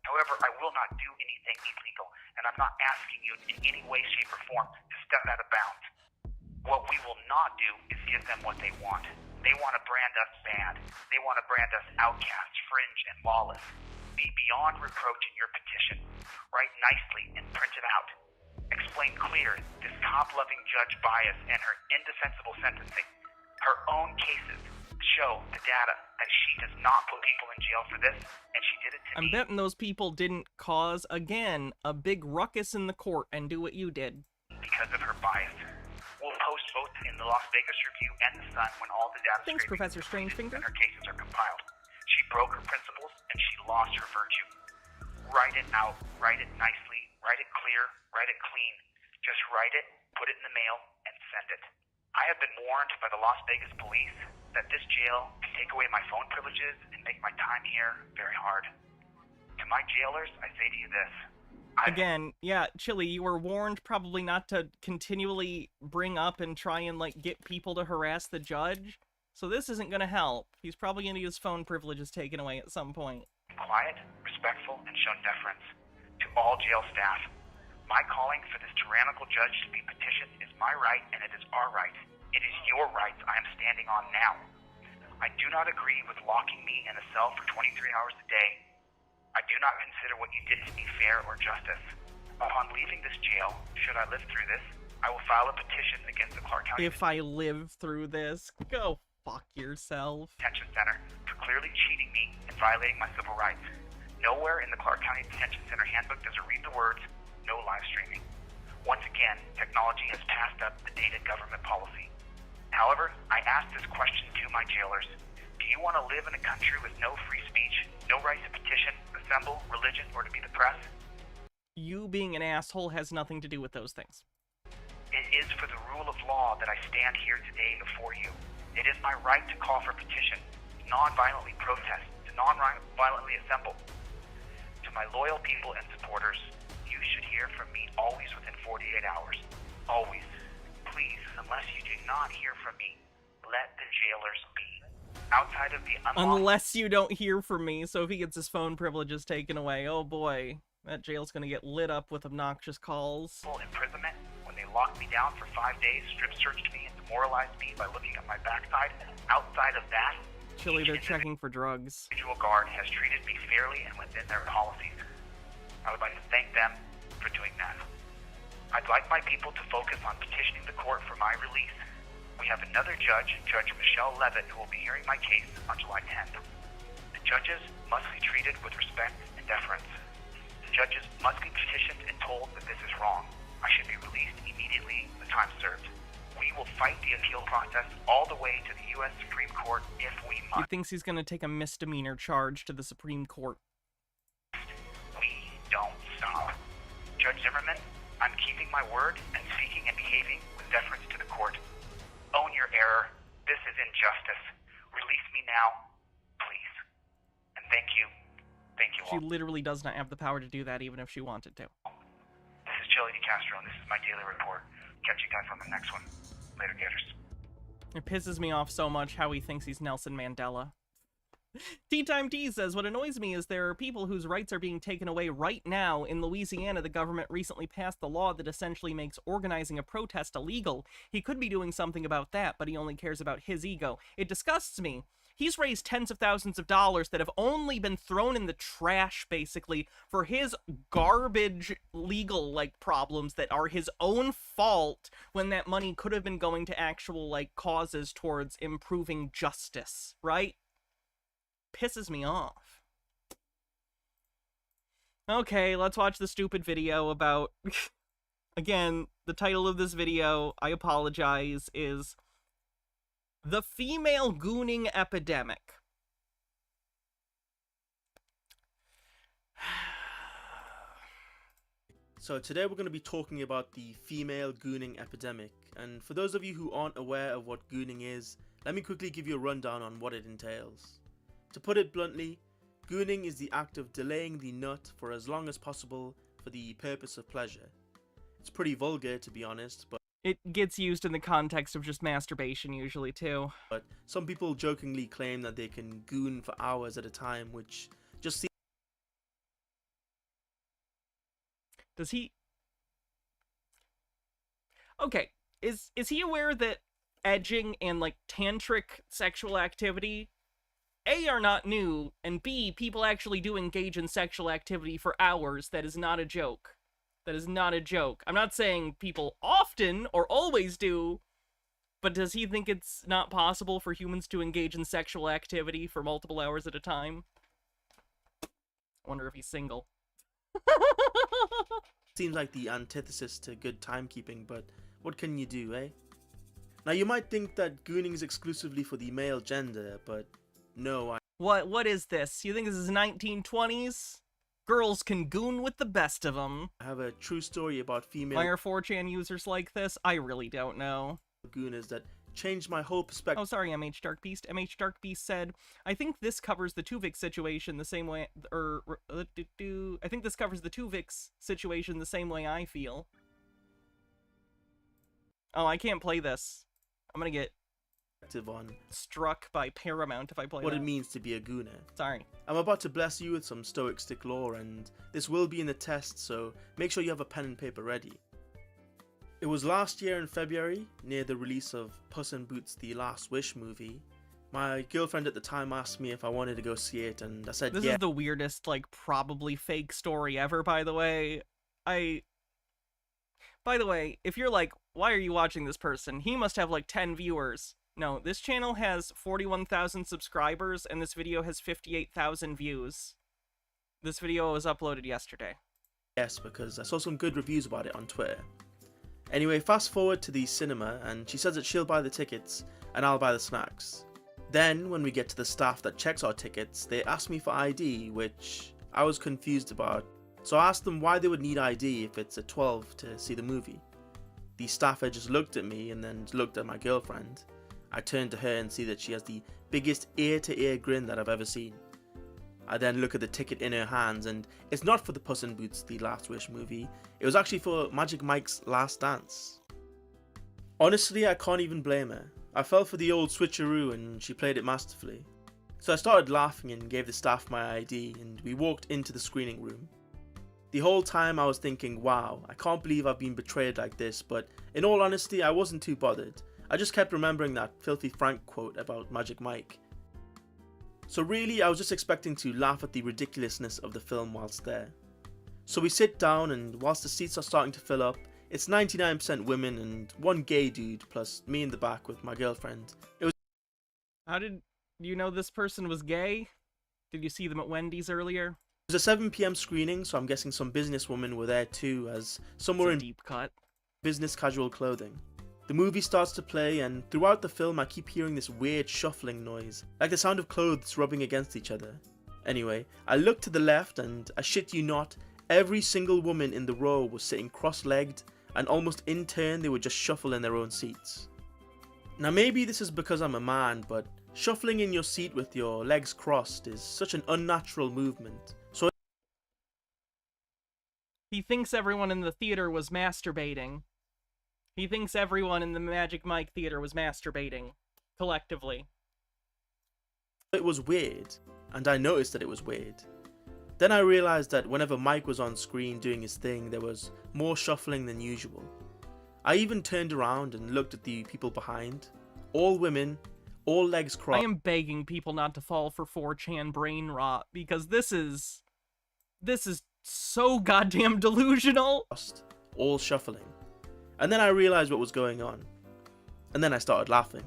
However, I will not do anything illegal, and I'm not asking you in any way, shape, or form to step out of bounds. What we will not do is give them what they want. They want to brand us bad. They want to brand us outcast, fringe, and lawless. Be beyond reproach in your petition. Write nicely and print it out. Explain clear this cop-loving judge bias and her indefensible sentencing. Her own cases show the data that she does not put people in jail for this, and she did it to I'm me. betting those people didn't cause, again, a big ruckus in the court and do what you did. Because of her bias. We'll post both in the Las Vegas Review and the Sun when all the data Thanks, scraping Professor is completed Strangefinger. and her cases are compiled. She broke her principles and she lost her virtue. Write it out, write it nicely, write it clear, write it clean. Just write it, put it in the mail, and send it. I have been warned by the Las Vegas police that this jail can take away my phone privileges and make my time here very hard. To my jailers, I say to you this. Again, yeah, Chili, you were warned probably not to continually bring up and try and, like, get people to harass the judge. So this isn't gonna help. He's probably gonna get his phone privileges taken away at some point. Quiet, respectful, and shown deference to all jail staff. My calling for this tyrannical judge to be petitioned is my right, and it is our right. It is your rights I am standing on now. I do not agree with locking me in a cell for 23 hours a day. I do not consider what you did to me fair or justice. Upon leaving this jail, should I live through this, I will file a petition against the Clark County If I live through this, go fuck yourself. Detention Center for clearly cheating me and violating my civil rights. Nowhere in the Clark County Detention Center handbook does it read the words, no live streaming. Once again, technology has passed up the dated government policy. However, I ask this question to my jailers. Do you want to live in a country with no free speech, no right to petition, assemble, religion, or to be the press? You being an asshole has nothing to do with those things. It is for the rule of law that I stand here today before you. It is my right to call for petition, to non-violently protest, to non-violently assemble. To my loyal people and supporters, you should hear from me always within 48 hours. Always. Please, unless you do not hear from me, let the jailers be. Outside of the Unless you don't hear from me, so if he gets his phone privileges taken away, oh boy, that jail's gonna get lit up with obnoxious calls. Imprisonment, when they locked me down for 5 days, strip searched me and demoralized me by looking at my backside. Outside of that, Chili, they're checking for drugs. individual guard has treated me fairly and within their policies. I would like to thank them for doing that. I'd like my people to focus on petitioning the court for my release. We have another judge, Judge Michelle Levitt, who will be hearing my case on July 10th. The judges must be treated with respect and deference. The judges must be petitioned and told that this is wrong. I should be released immediately, the time served. We will fight the appeal process all the way to the U.S. Supreme Court if we He must. thinks he's gonna take a misdemeanor charge to the Supreme Court. We don't stop. Judge Zimmerman, I'm keeping my word and speaking and behaving with deference to the court. Own your error. This is injustice. Release me now, please. And thank you. Thank you She all. literally does not have the power to do that even if she wanted to. This is Chili DeCastro, and this is my daily report. Catch you guys on the next one. Later, gators. It pisses me off so much how he thinks he's Nelson Mandela. Tea Time Tea says, what annoys me is there are people whose rights are being taken away right now. In Louisiana, the government recently passed the law that essentially makes organizing a protest illegal. He could be doing something about that, but he only cares about his ego. It disgusts me. He's raised tens of thousands of dollars that have only been thrown in the trash, basically, for his garbage legal, like, problems that are his own fault when that money could have been going to actual, like, causes towards improving justice, right? Pisses me off. Okay, let's watch the stupid video about... Again, the title of this video, I apologize, is... The Female Gooning Epidemic. So today we're going to be talking about the female gooning epidemic, and for those of you who aren't aware of what gooning is, let me quickly give you a rundown on what it entails. To put it bluntly, gooning is the act of delaying the nut for as long as possible for the purpose of pleasure. It's pretty vulgar, to be honest, but It gets used in the context of just masturbation usually, too. but some people jokingly claim that they can goon for hours at a time, which just seems Does he... Okay, is he aware that edging and, like, tantric sexual activity, A, are not new, and B, people actually do engage in sexual activity for hours? That is not a joke. That is not a joke. I'm not saying people often or always do, but does he think it's not possible for humans to engage in sexual activity for multiple hours at a time? I wonder if he's single. like the antithesis to good timekeeping, but what can you do, eh? Now you might think that gooning is exclusively for the male gender, but no, What is this? You think this is 1920s? Girls can goon with the best of them. I have a true story about female Why are 4chan users like this? I really don't know. gooners that changed my whole perspective. Oh, sorry, MH Dark Beast. MH Dark Beast said, I think this covers the Tuvix situation the same way, I think this covers the Tuvix situation the same way I feel. Oh, I can't play this. I'm gonna get On struck by Paramount if I play what that. it means to be a gooner. Sorry. I'm about to bless you with some stoic stick lore, and this will be in the test, so make sure you have a pen and paper ready. It was last year in February, near the release of Puss in Boots: The Last Wish movie. My girlfriend at the time asked me if I wanted to go see it, and I said This yeah. is the weirdest, like, probably fake story ever, by the way. By the way, if you're like, why are you watching this person? He must have like 10 viewers. No, this channel has 41,000 subscribers, and this video has 58,000 views. This video was uploaded yesterday. Yes, because I saw some good reviews about it on Twitter. Anyway, fast forward to the cinema, and she says that she'll buy the tickets, and I'll buy the snacks. Then, when we get to the staff that checks our tickets, they ask me for ID, which I was confused about. So I asked them why they would need ID if it's at 12 to see the movie. The staffer just looked at me and then looked at my girlfriend. I turned to her and see that she has the biggest ear-to-ear grin that I've ever seen. I then look at the ticket in her hands, and it's not for the Puss in Boots: The Last Wish movie, it was actually for Magic Mike's Last Dance. Honestly, I can't even blame her. I fell for the old switcheroo and she played it masterfully. So I started laughing and gave the staff my ID, and we walked into the screening room. The whole time I was thinking, wow, I can't believe I've been betrayed like this, but in all honesty, I wasn't too bothered. I just kept remembering that Filthy Frank quote about Magic Mike. So really, I was just expecting to laugh at the ridiculousness of the film whilst there. So we sit down, and whilst the seats are starting to fill up, it's 99% women and one gay dude plus me in the back with my girlfriend. It was How did you know this person was gay? Did you see them at Wendy's earlier? a 7 PM screening, so I'm guessing some businesswomen were there too, as some were in Deep cut. business casual clothing. The movie starts to play, and throughout the film I keep hearing this weird shuffling noise, like the sound of clothes rubbing against each other. Anyway, I look to the left, and I shit you not, every single woman in the row was sitting cross-legged, and almost in turn they would just shuffle in their own seats. Now maybe this is because I'm a man, but shuffling in your seat with your legs crossed is such an unnatural movement. So He thinks everyone in the theater was masturbating. He thinks everyone in the Magic Mike theater was masturbating. Collectively. it was weird, and I noticed that it was weird. Then I realized that whenever Mike was on screen doing his thing, there was more shuffling than usual. I even turned around and looked at the people behind. All women, all legs I crossed. am begging people not to fall for 4chan brain rot, because this is so goddamn delusional. All shuffling. And then I realized what was going on. And then I started laughing.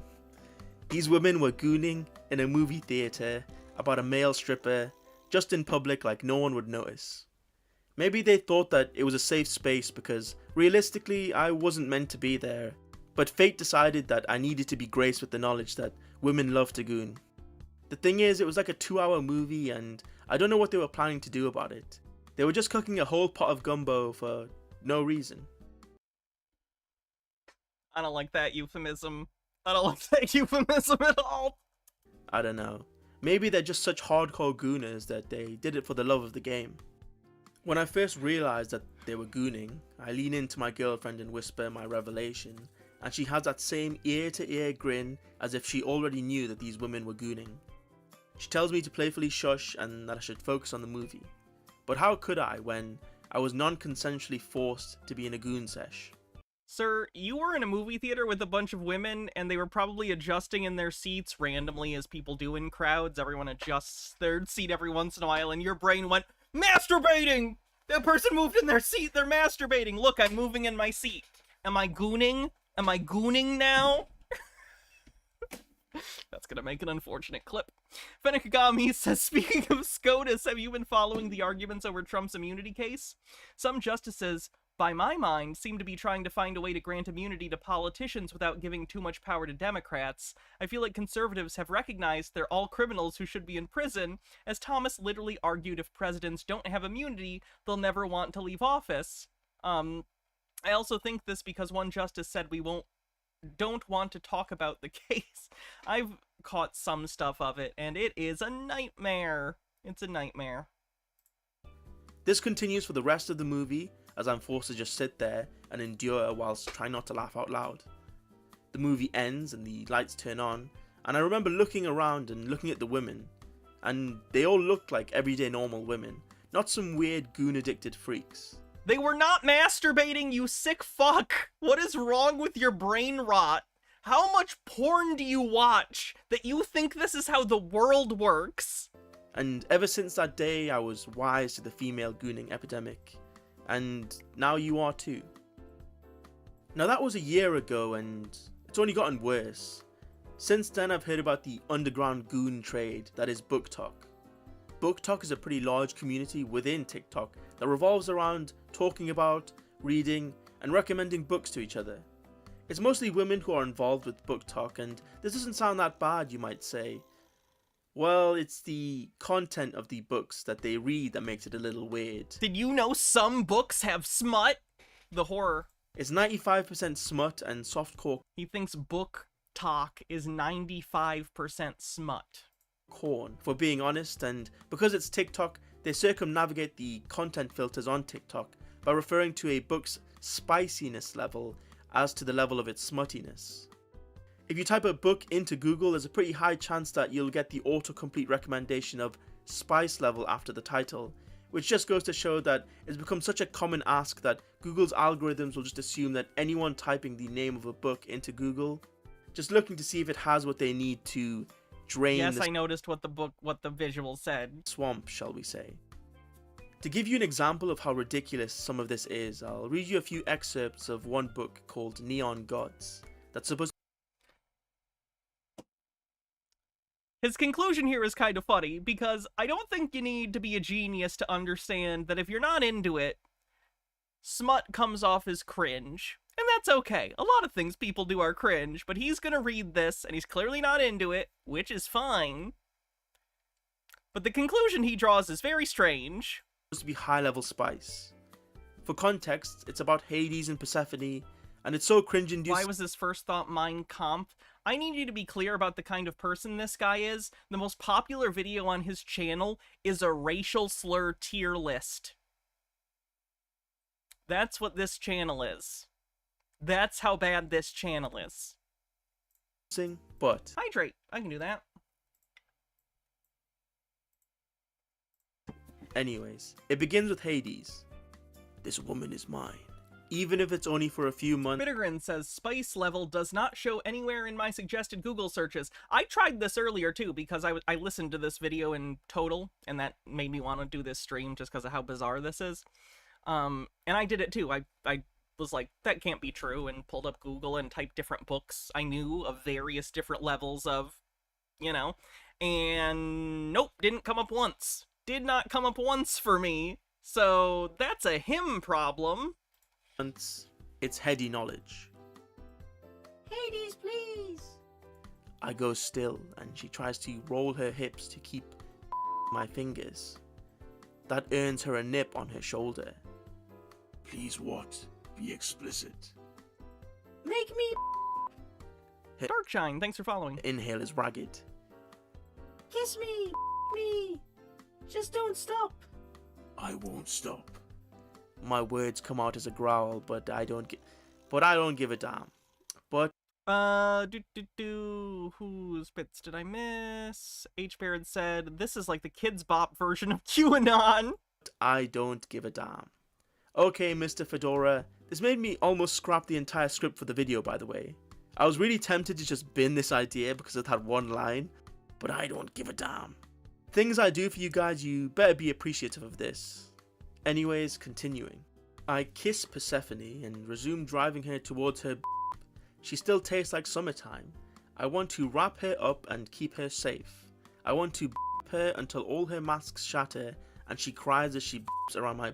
These women were gooning in a movie theater about a male stripper, just in public like no one would notice. Maybe they thought that it was a safe space because realistically I wasn't meant to be there, but fate decided that I needed to be graced with the knowledge that women love to goon. The thing is, it was like a 2-hour movie and I don't know what they were planning to do about it. They were just cooking a whole pot of gumbo for no reason. I don't like that euphemism. I don't like that euphemism at all. I don't know. Maybe they're just such hardcore gooners that they did it for the love of the game. When I first realised that they were gooning, I lean into my girlfriend and whisper my revelation, and she has that same ear-to-ear grin as if she already knew that these women were gooning. She tells me to playfully shush and that I should focus on the movie. But how could I when I was non-consensually forced to be in a goon sesh? Sir, you were in a movie theater with a bunch of women, and they were probably adjusting in their seats randomly as people do in crowds. Everyone adjusts their seat every once in a while, and your brain went, masturbating! That person moved in their seat, they're masturbating! Look, I'm moving in my seat. Am I gooning? Am I gooning now? That's gonna make an unfortunate clip. Fenekagami says, speaking of SCOTUS, have you been following the arguments over Trump's immunity case? Some justices, by my mind, seem to be trying to find a way to grant immunity to politicians without giving too much power to Democrats. I feel like conservatives have recognized they're all criminals who should be in prison, as Thomas literally argued if presidents don't have immunity, they'll never want to leave office. I also think this because one justice said we don't want to talk about the case. I've caught some stuff of it, and it is a nightmare. It's a nightmare. This continues for the rest of the movie, as I'm forced to just sit there and endure whilst trying not to laugh out loud. The movie ends and the lights turn on, and I remember looking around and looking at the women, and they all looked like everyday normal women, not some weird goon-addicted freaks. They were not masturbating, you sick fuck! What is wrong with your brain rot? How much porn do you watch that you think this is how the world works? And ever since that day, I was wise to the female gooning epidemic. And now you are too. Now that was a year ago, and it's only gotten worse. Since then, I've heard about the underground goon trade that is BookTok. BookTok is a pretty large community within TikTok that revolves around talking about, reading, and recommending books to each other. It's mostly women who are involved with BookTok, and this doesn't sound that bad, you might say. Well, it's the content of the books that they read that makes it a little weird. Did you know some books have smut? The horror. It's 95% smut and softcore He thinks book talk is 95% smut. corn, for being honest, and because it's TikTok, they circumnavigate the content filters on TikTok by referring to a book's spiciness level as to the level of its smuttiness. If you type a book into Google, there's a pretty high chance that you'll get the autocomplete recommendation of spice level after the title, which just goes to show that it's become such a common ask that Google's algorithms will just assume that anyone typing the name of a book into Google, just looking to see if it has what they need to drain Yes, the I noticed what the visual said. swamp, shall we say. To give you an example of how ridiculous some of this is, I'll read you a few excerpts of one book called Neon Gods that's supposed His conclusion here is kind of funny, because I don't think you need to be a genius to understand that if you're not into it, smut comes off as cringe. And that's okay. A lot of things people do are cringe, but he's gonna read this, and he's clearly not into it, which is fine. But the conclusion he draws is very strange. to be high-level spice. For context, it's about Hades and Persephone, and it's so cringe-inducing. Why was his first thought Mein Kampf? I need you to be clear about the kind of person this guy is. The most popular video on his channel is a racial slur tier list. That's what this channel is. That's how bad this channel is. But Hydrate. I can do that. anyways, it begins with Hades. This woman is mine. Even if it's only for a few months. Bittergrin says, spice level does not show anywhere in my suggested Google searches. I tried this earlier too, because I listened to this video in total, and that made me want to do this stream just because of how bizarre this is. And I did it too. I was like, that can't be true, and pulled up Google and typed different books I knew of various different levels of, you know, and nope, didn't come up once. Did not come up once for me. So that's a him problem. It's heady knowledge. Hades, please! I go still, and she tries to roll her hips to keep my fingers. That earns her a nip on her shoulder. Please what? Be explicit. Make me Darkshine, thanks for following. Inhale is ragged. kiss me. Just don't stop. I won't stop. My words come out as a growl, but I don't give a damn. But Whose bits did I miss? H. Baird said, this is like the Kids Bop version of QAnon. I don't give a damn. Okay, Mr. Fedora, this made me almost scrap the entire script for the video, by the way. I was really tempted to just bin this idea because of that one line, but I don't give a damn. Things I do for you guys, you better be appreciative of this. Anyways, continuing. I kiss Persephone and resume driving her towards her. She still tastes like summertime. I want to wrap her up and keep her safe. I want to her until all her masks shatter and she cries as she around my.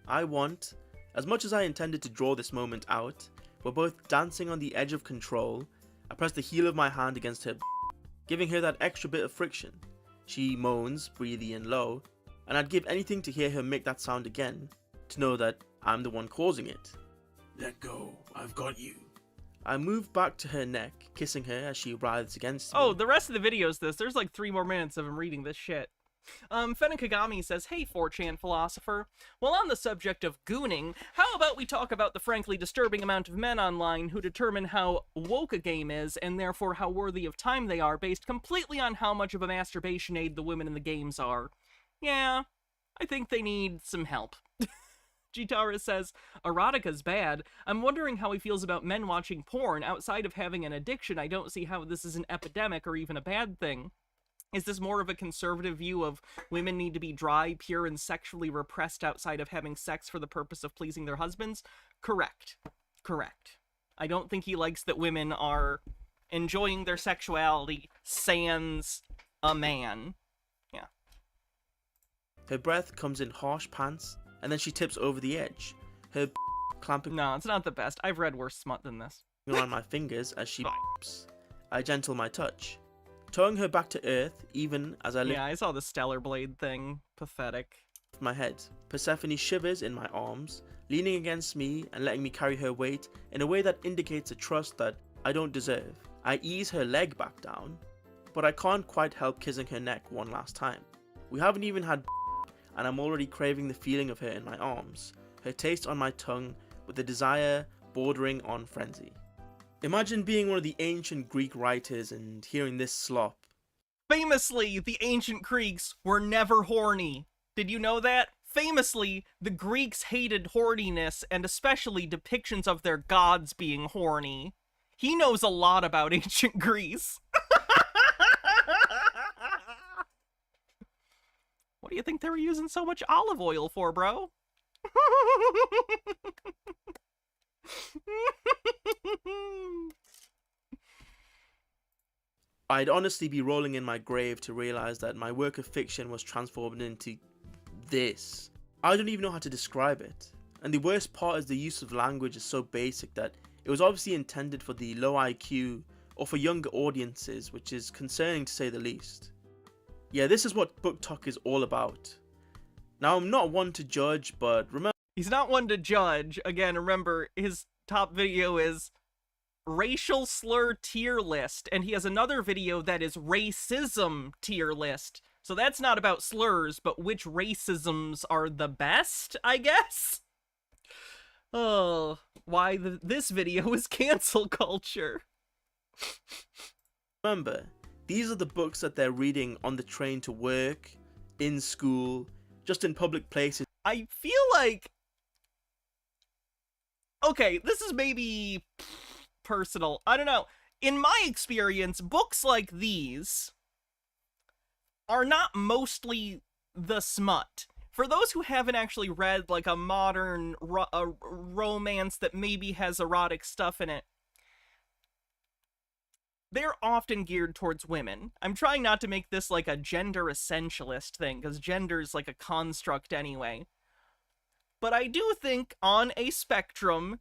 I want, as much as I intended to draw this moment out, we're both dancing on the edge of control. I press the heel of my hand against her, giving her that extra bit of friction. She moans, breathy and low, and I'd give anything to hear her make that sound again, to know that I'm the one causing it. Let go. I've got you. I move back to her neck, kissing her as she writhes against me. Oh, the rest of the video is this. There's like 3 more minutes of him reading this shit. Fenakagami says, hey 4chan philosopher, while on the subject of gooning, how about we talk about the frankly disturbing amount of men online who determine how woke a game is and therefore how worthy of time they are based completely on how much of a masturbation aid the women in the games are. Yeah, I think they need some help. Gitara says, erotica's bad. I'm wondering how he feels about men watching porn. Outside of having an addiction, I don't see how this is an epidemic or even a bad thing. Is this more of a conservative view of women need to be dry, pure, and sexually repressed outside of having sex for the purpose of pleasing their husbands? Correct. Correct. I don't think he likes that women are enjoying their sexuality sans a man. Yeah. Her breath comes in harsh pants, and then she tips over the edge. Her clamping No, it's not the best. I've read worse smut than this. around my fingers as she I gentle my touch, towing her back to earth even as I lift Yeah, I saw the Stellar Blade thing. Pathetic. my head. Persephone shivers in my arms, leaning against me and letting me carry her weight in a way that indicates a trust that I don't deserve. I ease her leg back down, but I can't quite help kissing her neck one last time. We haven't even had and I'm already craving the feeling of her in my arms, her taste on my tongue with a desire bordering on frenzy. Imagine being one of the ancient Greek writers and hearing this slop. Famously, the ancient Greeks were never horny. Did you know that? Famously, the Greeks hated horniness and especially depictions of their gods being horny. He knows a lot about ancient Greece. What do you think they were using so much olive oil for, bro? I'd honestly be rolling in my grave to realize that my work of fiction was transformed into this. I don't even know how to describe it. And the worst part is the use of language is so basic that it was obviously intended for the low IQ or for younger audiences, which is concerning to say the least. Yeah, this is what Book Talk is all about. Now, I'm not one to judge, but remember... He's not one to judge. Again, remember, his top video is racial slur tier list, and he has another video that is racism tier list. So that's not about slurs, but which racisms are the best, I guess? Oh, why this video is cancel culture. Remember, these are the books that they're reading on the train to work, in school, just in public places. I feel like... Okay, this is maybe personal. I don't know. In my experience, books like these are not mostly the smut. For those who haven't actually read like a modern romance that maybe has erotic stuff in it, they're often geared towards women. I'm trying not to make this like a gender essentialist thing, because gender's like a construct anyway. But I do think on a spectrum,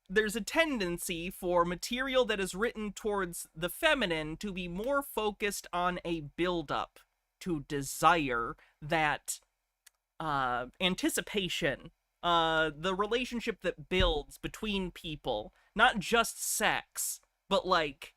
there's a tendency for material that is written towards the feminine to be more focused on a build-up to desire, that anticipation, the relationship that builds between people, not just sex, but like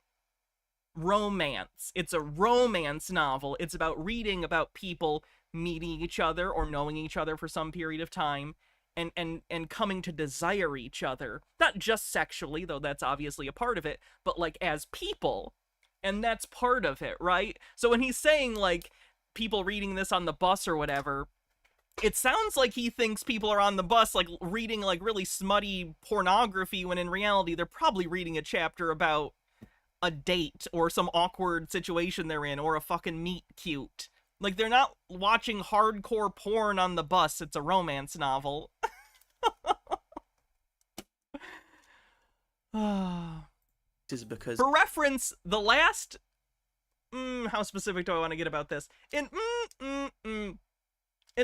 romance. It's a romance novel. It's about reading about people meeting each other or knowing each other for some period of time and coming to desire each other. Not just sexually, though that's obviously a part of it, but like as people. And that's part of it, right? So when he's saying like people reading this on the bus or whatever, it sounds like he thinks people are on the bus like reading like really smutty pornography when in reality they're probably reading a chapter about a date or some awkward situation they're in or a fucking meet cute. Like they're not watching hardcore porn on the bus. It's a romance novel. Is because For reference, the last how specific do I want to get about this? In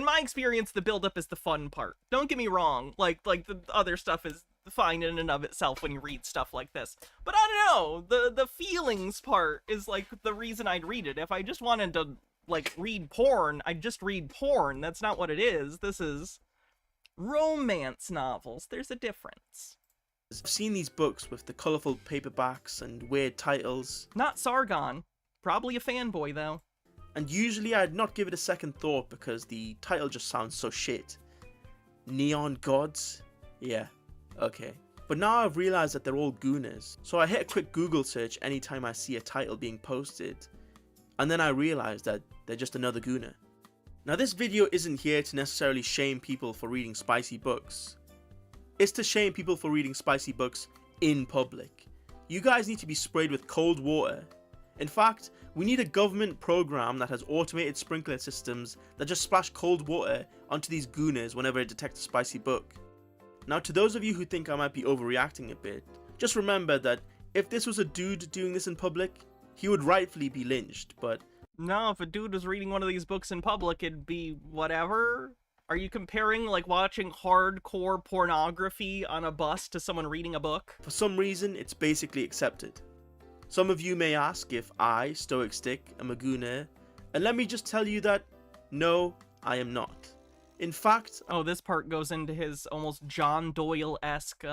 my experience, the build-up is the fun part. Don't get me wrong. Like the other stuff is fine in and of itself when you read stuff like this. But I don't know. The feelings part is like the reason I'd read it. If I just wanted to like read porn, I'd just read porn. That's not what it is. This is romance novels. There's a difference. I've seen these books with the colourful paperbacks and weird titles. Not Sargon. Probably a fanboy though. And usually I'd not give it a second thought because the title just sounds so shit. Neon Gods? Yeah, okay. But now I've realised that they're all gooners. So I hit a quick Google search anytime I see a title being posted. And then I realised that they're just another gooner. Now this video isn't here to necessarily shame people for reading spicy books. It's to shame people for reading spicy books in public. You guys need to be sprayed with cold water. In fact, we need a government program that has automated sprinkler systems that just splash cold water onto these gooners whenever it detects a spicy book. Now to those of you who think I might be overreacting a bit, just remember that if this was a dude doing this in public, he would rightfully be lynched, but... No, if a dude was reading one of these books in public, it'd be whatever. Are you comparing, like, watching hardcore pornography on a bus to someone reading a book? For some reason, it's basically accepted. Some of you may ask if I, Stoic Stick, am a gooner, and let me just tell you that, no, I am not. In fact... Oh, this part goes into his almost John Doyle-esque,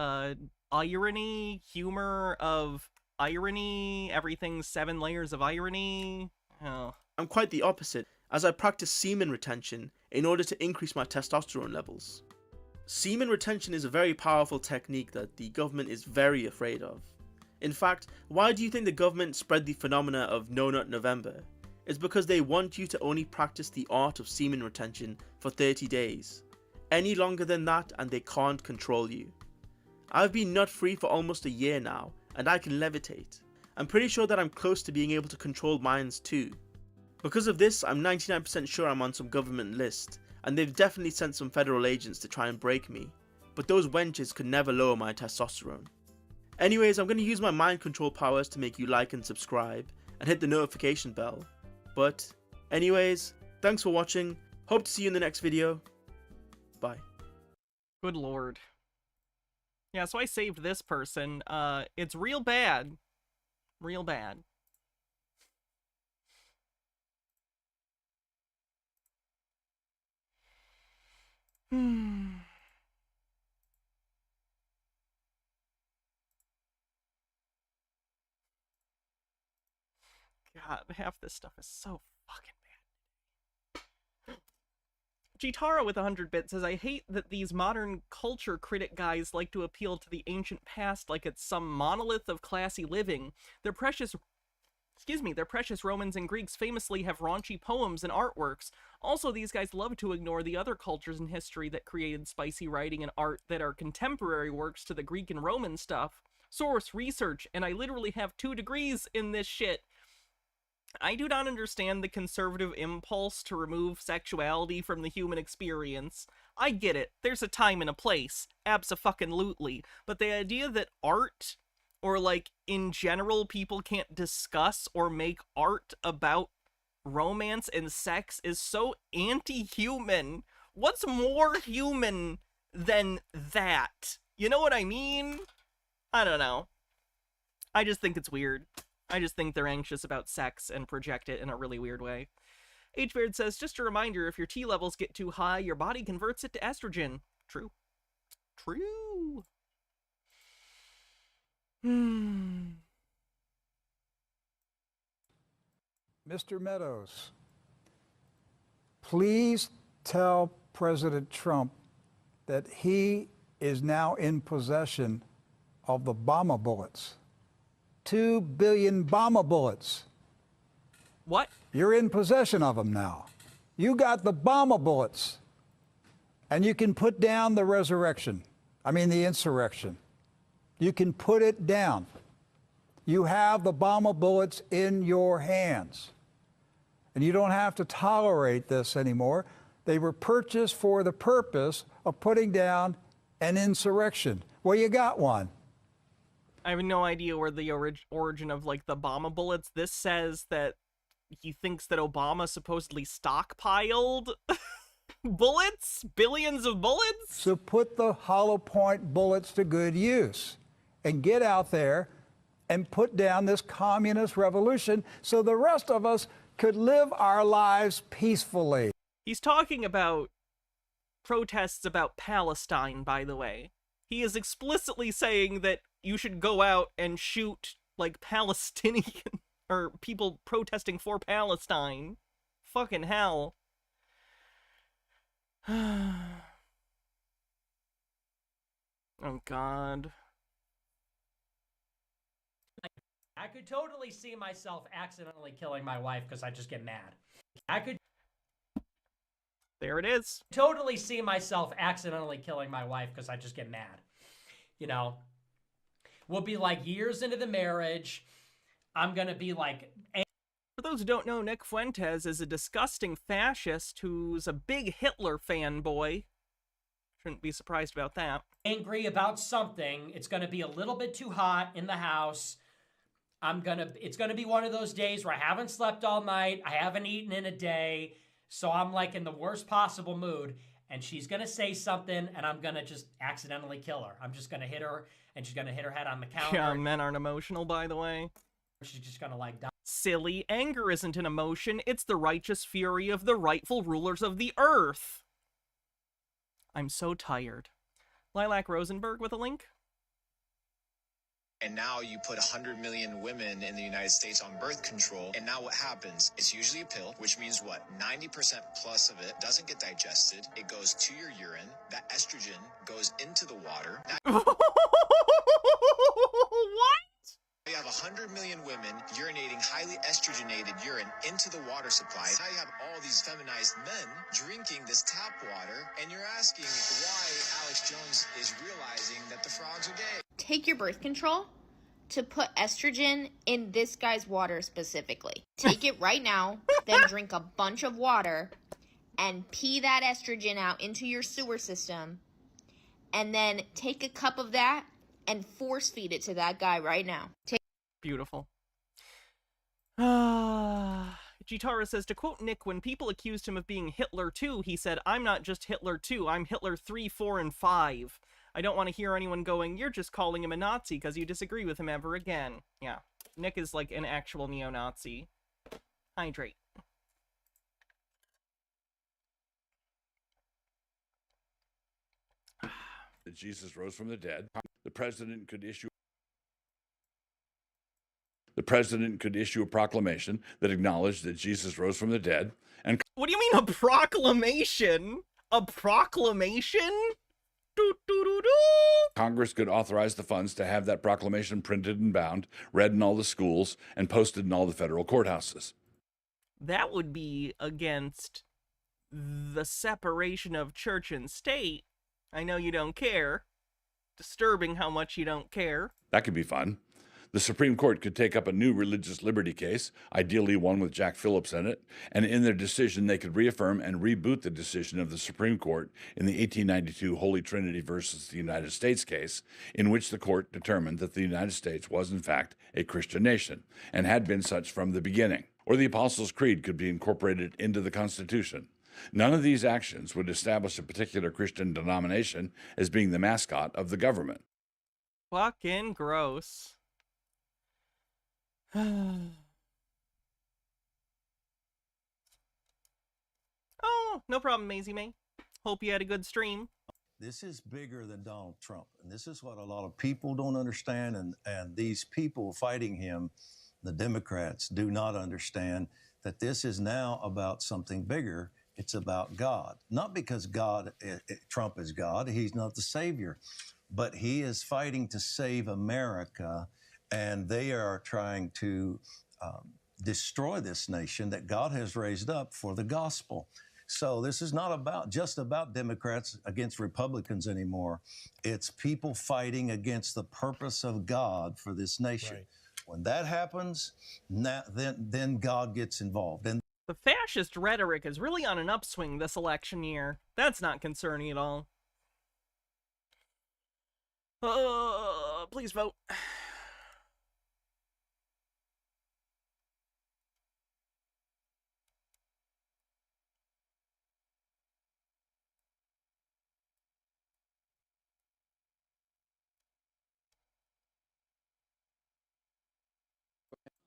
irony, humor of irony, everything's 7 layers of irony. Oh. I'm quite the opposite, as I practice semen retention in order to increase my testosterone levels. Semen retention is a very powerful technique that the government is very afraid of. In fact, why do you think the government spread the phenomena of No Nut November? It's because they want you to only practice the art of semen retention for 30 days. Any longer than that and they can't control you. I've been nut free for almost a year now, and I can levitate. I'm pretty sure that I'm close to being able to control minds too. Because of this, I'm 99% sure I'm on some government list, and they've definitely sent some federal agents to try and break me. But those wenches could never lower my testosterone. Anyways, I'm going to use my mind control powers to make you like and subscribe, and hit the notification bell. But, anyways, thanks for watching, hope to see you in the next video, bye. Good lord. Yeah, so I saved this person. It's real bad. Real bad. God, half this stuff is so fucking bad. Jitara with 100 bits says, I hate that these modern culture critic guys like to appeal to the ancient past like it's some monolith of classy living. Their precious Romans and Greeks famously have raunchy poems and artworks. Also, these guys love to ignore the other cultures in history that created spicy writing and art that are contemporary works to the Greek and Roman stuff. Source, research, and I literally have 2 degrees in this shit. I do not understand the conservative impulse to remove sexuality from the human experience. I get it. There's a time and a place. Abso-fucking-lutely. But the idea that art, or like, in general, people can't discuss or make art about romance and sex is so anti-human. What's more human than that? You know what I mean? I don't know. I just think it's weird. I just think they're anxious about sex and project it in a really weird way. H-Beard says, just a reminder, if your T levels get too high, your body converts it to estrogen. True. True. Mr. Meadows, please tell President Trump that he is now in possession of the bomber bullets. 2 billion bomber bullets. What? You're in possession of them now. You got the bomber bullets. And you can put down the the insurrection. You can put it down. You have the bomber bullets in your hands. And you don't have to tolerate this anymore. They were purchased for the purpose of putting down an insurrection. Well, you got one. I have no idea where the origin of, like, the bomber bullets. This says that he thinks that Obama supposedly stockpiled bullets? Billions of bullets? So put the hollow point bullets to good use and get out there and put down this communist revolution so the rest of us could live our lives peacefully. He's talking about protests about Palestine, by the way. He is explicitly saying that you should go out and shoot, like, Palestinian or people protesting for Palestine. Fucking hell. Oh, God. I could totally see myself accidentally killing my wife because I just get mad. I could There it is. totally see myself accidentally killing my wife because I just get mad. You know, we'll be like years into the marriage. I'm going to be like... For those who don't know, Nick Fuentes is a disgusting fascist who's a big Hitler fanboy. Shouldn't be surprised about that. Angry about something. It's going to be a little bit too hot in the house. It's going to be one of those days where I haven't slept all night. I haven't eaten in a day. So I'm like in the worst possible mood. And she's going to say something and I'm going to just accidentally kill her. I'm just going to hit her and she's going to hit her head on the counter. Yeah, men aren't emotional, by the way. She's just going to like die. Silly, anger isn't an emotion. It's the righteous fury of the rightful rulers of the earth. I'm so tired. Lilac Rosenberg with a link. And now you put 100 million women in the United States on birth control. And now what happens? It's usually a pill, which means what? 90% plus of it doesn't get digested. It goes to your urine. That estrogen goes into the water. Now What? you have 100 million women urinating highly estrogenated urine into the water supply. Now you have all these feminized men drinking this tap water. And you're asking why Alex Jones is realizing that the frogs are gay. Take your birth control to put estrogen in this guy's water specifically. Take it right now, then drink a bunch of water and pee that estrogen out into your sewer system, and then take a cup of that and force feed it to that guy right now. Beautiful. Gitara says, to quote Nick, when people accused him of being Hitler 2, he said, I'm not just Hitler 2, I'm Hitler 3, 4, and 5. I don't want to hear anyone going, you're just calling him a Nazi because you disagree with him ever again. Yeah, Nick is like an actual neo-Nazi. Hydrate. That Jesus rose from the dead. The president could issue a proclamation that acknowledged that Jesus rose from the dead. And What do you mean a proclamation? A proclamation? Congress could authorize the funds to have that proclamation printed and bound, read in all the schools, and posted in all the federal courthouses. That would be against the separation of church and state. I know you don't care. Disturbing how much you don't care. That could be fun. The Supreme Court could take up a new religious liberty case, ideally one with Jack Phillips in it, and in their decision they could reaffirm and reboot the decision of the Supreme Court in the 1892 Holy Trinity versus the United States case, in which the court determined that the United States was in fact a Christian nation, and had been such from the beginning. Or the Apostles' Creed could be incorporated into the Constitution. None of these actions would establish a particular Christian denomination as being the mascot of the government. Fucking gross. Oh, no problem, Maisie May. Hope you had a good stream. This is bigger than Donald Trump. And this is what a lot of people don't understand. And these people fighting him, the Democrats, do not understand that this is now about something bigger. It's about God. Not because Trump is God, he's not the savior, but he is fighting to save America, and they are trying to destroy this nation that God has raised up for the gospel. So this is not just about Democrats against Republicans anymore. It's people fighting against the purpose of God for this nation. Right. When that happens, then God gets involved. And the fascist rhetoric is really on an upswing this election year. That's not concerning at all. Please vote.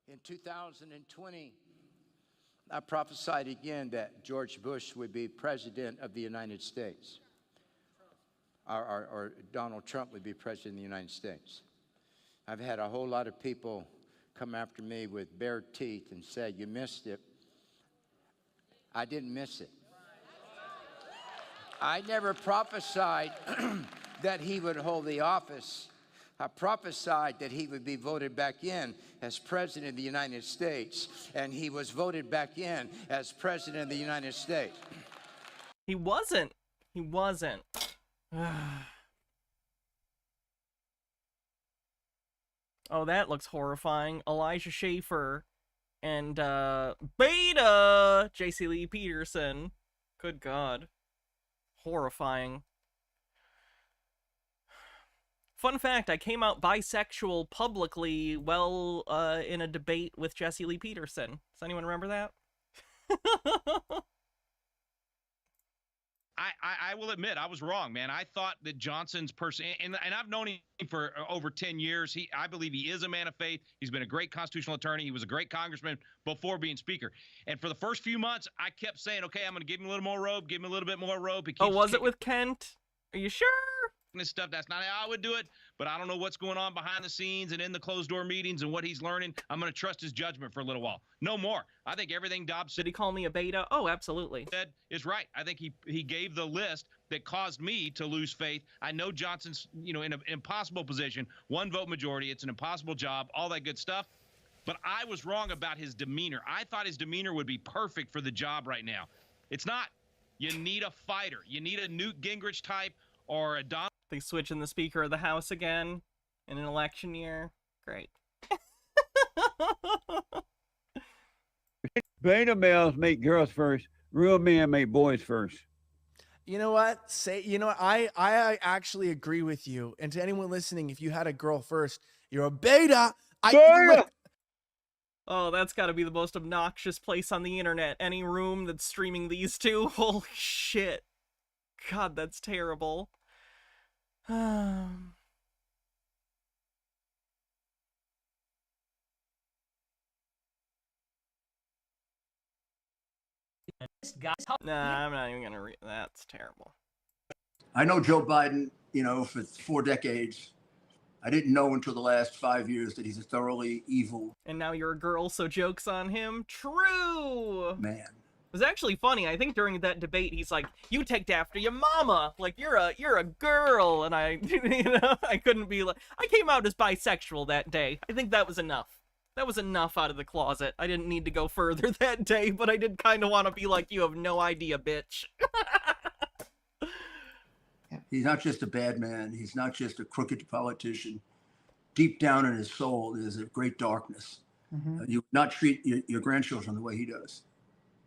In 2020, I prophesied again that George Bush would be president of the United States. Or Donald Trump would be president of the United States. I've had a whole lot of people come after me with bare teeth and say, you missed it. I didn't miss it. I never prophesied that he would hold the office. I prophesied that he would be voted back in as president of the United States, and he was voted back in as president of the United States. He wasn't. He wasn't. Oh, that looks horrifying. Elijah Schaffer and Beta J.C. Lee Peterson. Good God. Horrifying. Fun fact, I came out bisexual publicly while in a debate with Jesse Lee Peterson. Does anyone remember that? I will admit I was wrong, man. I thought that Johnson's person, and I've known him for over 10 years. I believe he is a man of faith. He's been a great constitutional attorney. He was a great congressman before being speaker. And for the first few months, I kept saying, okay, I'm going to give him a little more rope, give him a little bit more rope. Oh, was it with Kent? Are you sure? This stuff, that's not how I would do it, but I don't know what's going on behind the scenes and in the closed door meetings and what he's learning. I'm going to trust his judgment for a little while. No more. I think everything Dobbs said. Did he call me a beta? Oh, absolutely. Said is right. I think he gave the list that caused me to lose faith. I know Johnson's, in an impossible position, 1 vote majority. It's an impossible job, all that good stuff. But I was wrong about his demeanor. I thought his demeanor would be perfect for the job right now. It's not. You need a fighter. You need a Newt Gingrich type or a Donald. They switching the Speaker of the House again in an election year. Great. Beta males make girls first. Real men make boys first. You know what? I actually agree with you. And to anyone listening, if you had a girl first, you're a beta. Beta! Oh, that's got to be the most obnoxious place on the internet. Any room that's streaming these two. Holy shit. God, that's terrible. Nah, I'm not even gonna read. That's terrible. I know Joe Biden, for 4 decades. I didn't know until the last 5 years that he's a thoroughly evil. And now you're a girl, so joke's on him. True. Man. It was actually funny. I think during that debate, he's like, "You take after your mama. Like you're a girl." And I, I couldn't be like. I came out as bisexual that day. I think that was enough. That was enough out of the closet. I didn't need to go further that day, but I did kind of want to be like, "You have no idea, bitch." He's not just a bad man. He's not just a crooked politician. Deep down in his soul, there's a great darkness. Mm-hmm. You would not treat your grandchildren the way he does.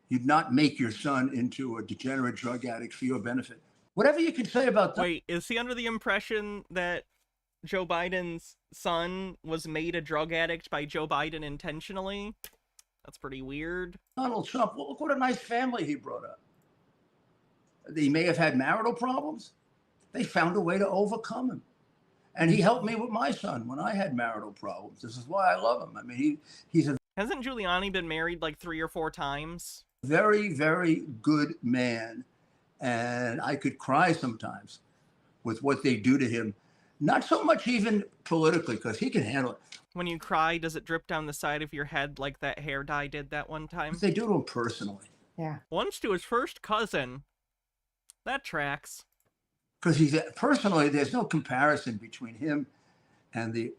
You'd not make your son into a degenerate drug addict for your benefit. Whatever you can say about that. Wait, is he under the impression that Joe Biden's son was made a drug addict by Joe Biden intentionally? That's pretty weird. Donald Trump, well, look what a nice family he brought up. He may have had marital problems. They found a way to overcome him. And he helped me with my son when I had marital problems. This is why I love him. I mean, he's a... Hasn't Giuliani been married like 3 or 4 times? Very, very good man. And I could cry sometimes with what they do to him. Not so much even politically, because he can handle it. When you cry, does it drip down the side of your head like that hair dye did that one time? But they do to him personally. Yeah. Once to his first cousin. That tracks. Because he's personally, there's no comparison between him and the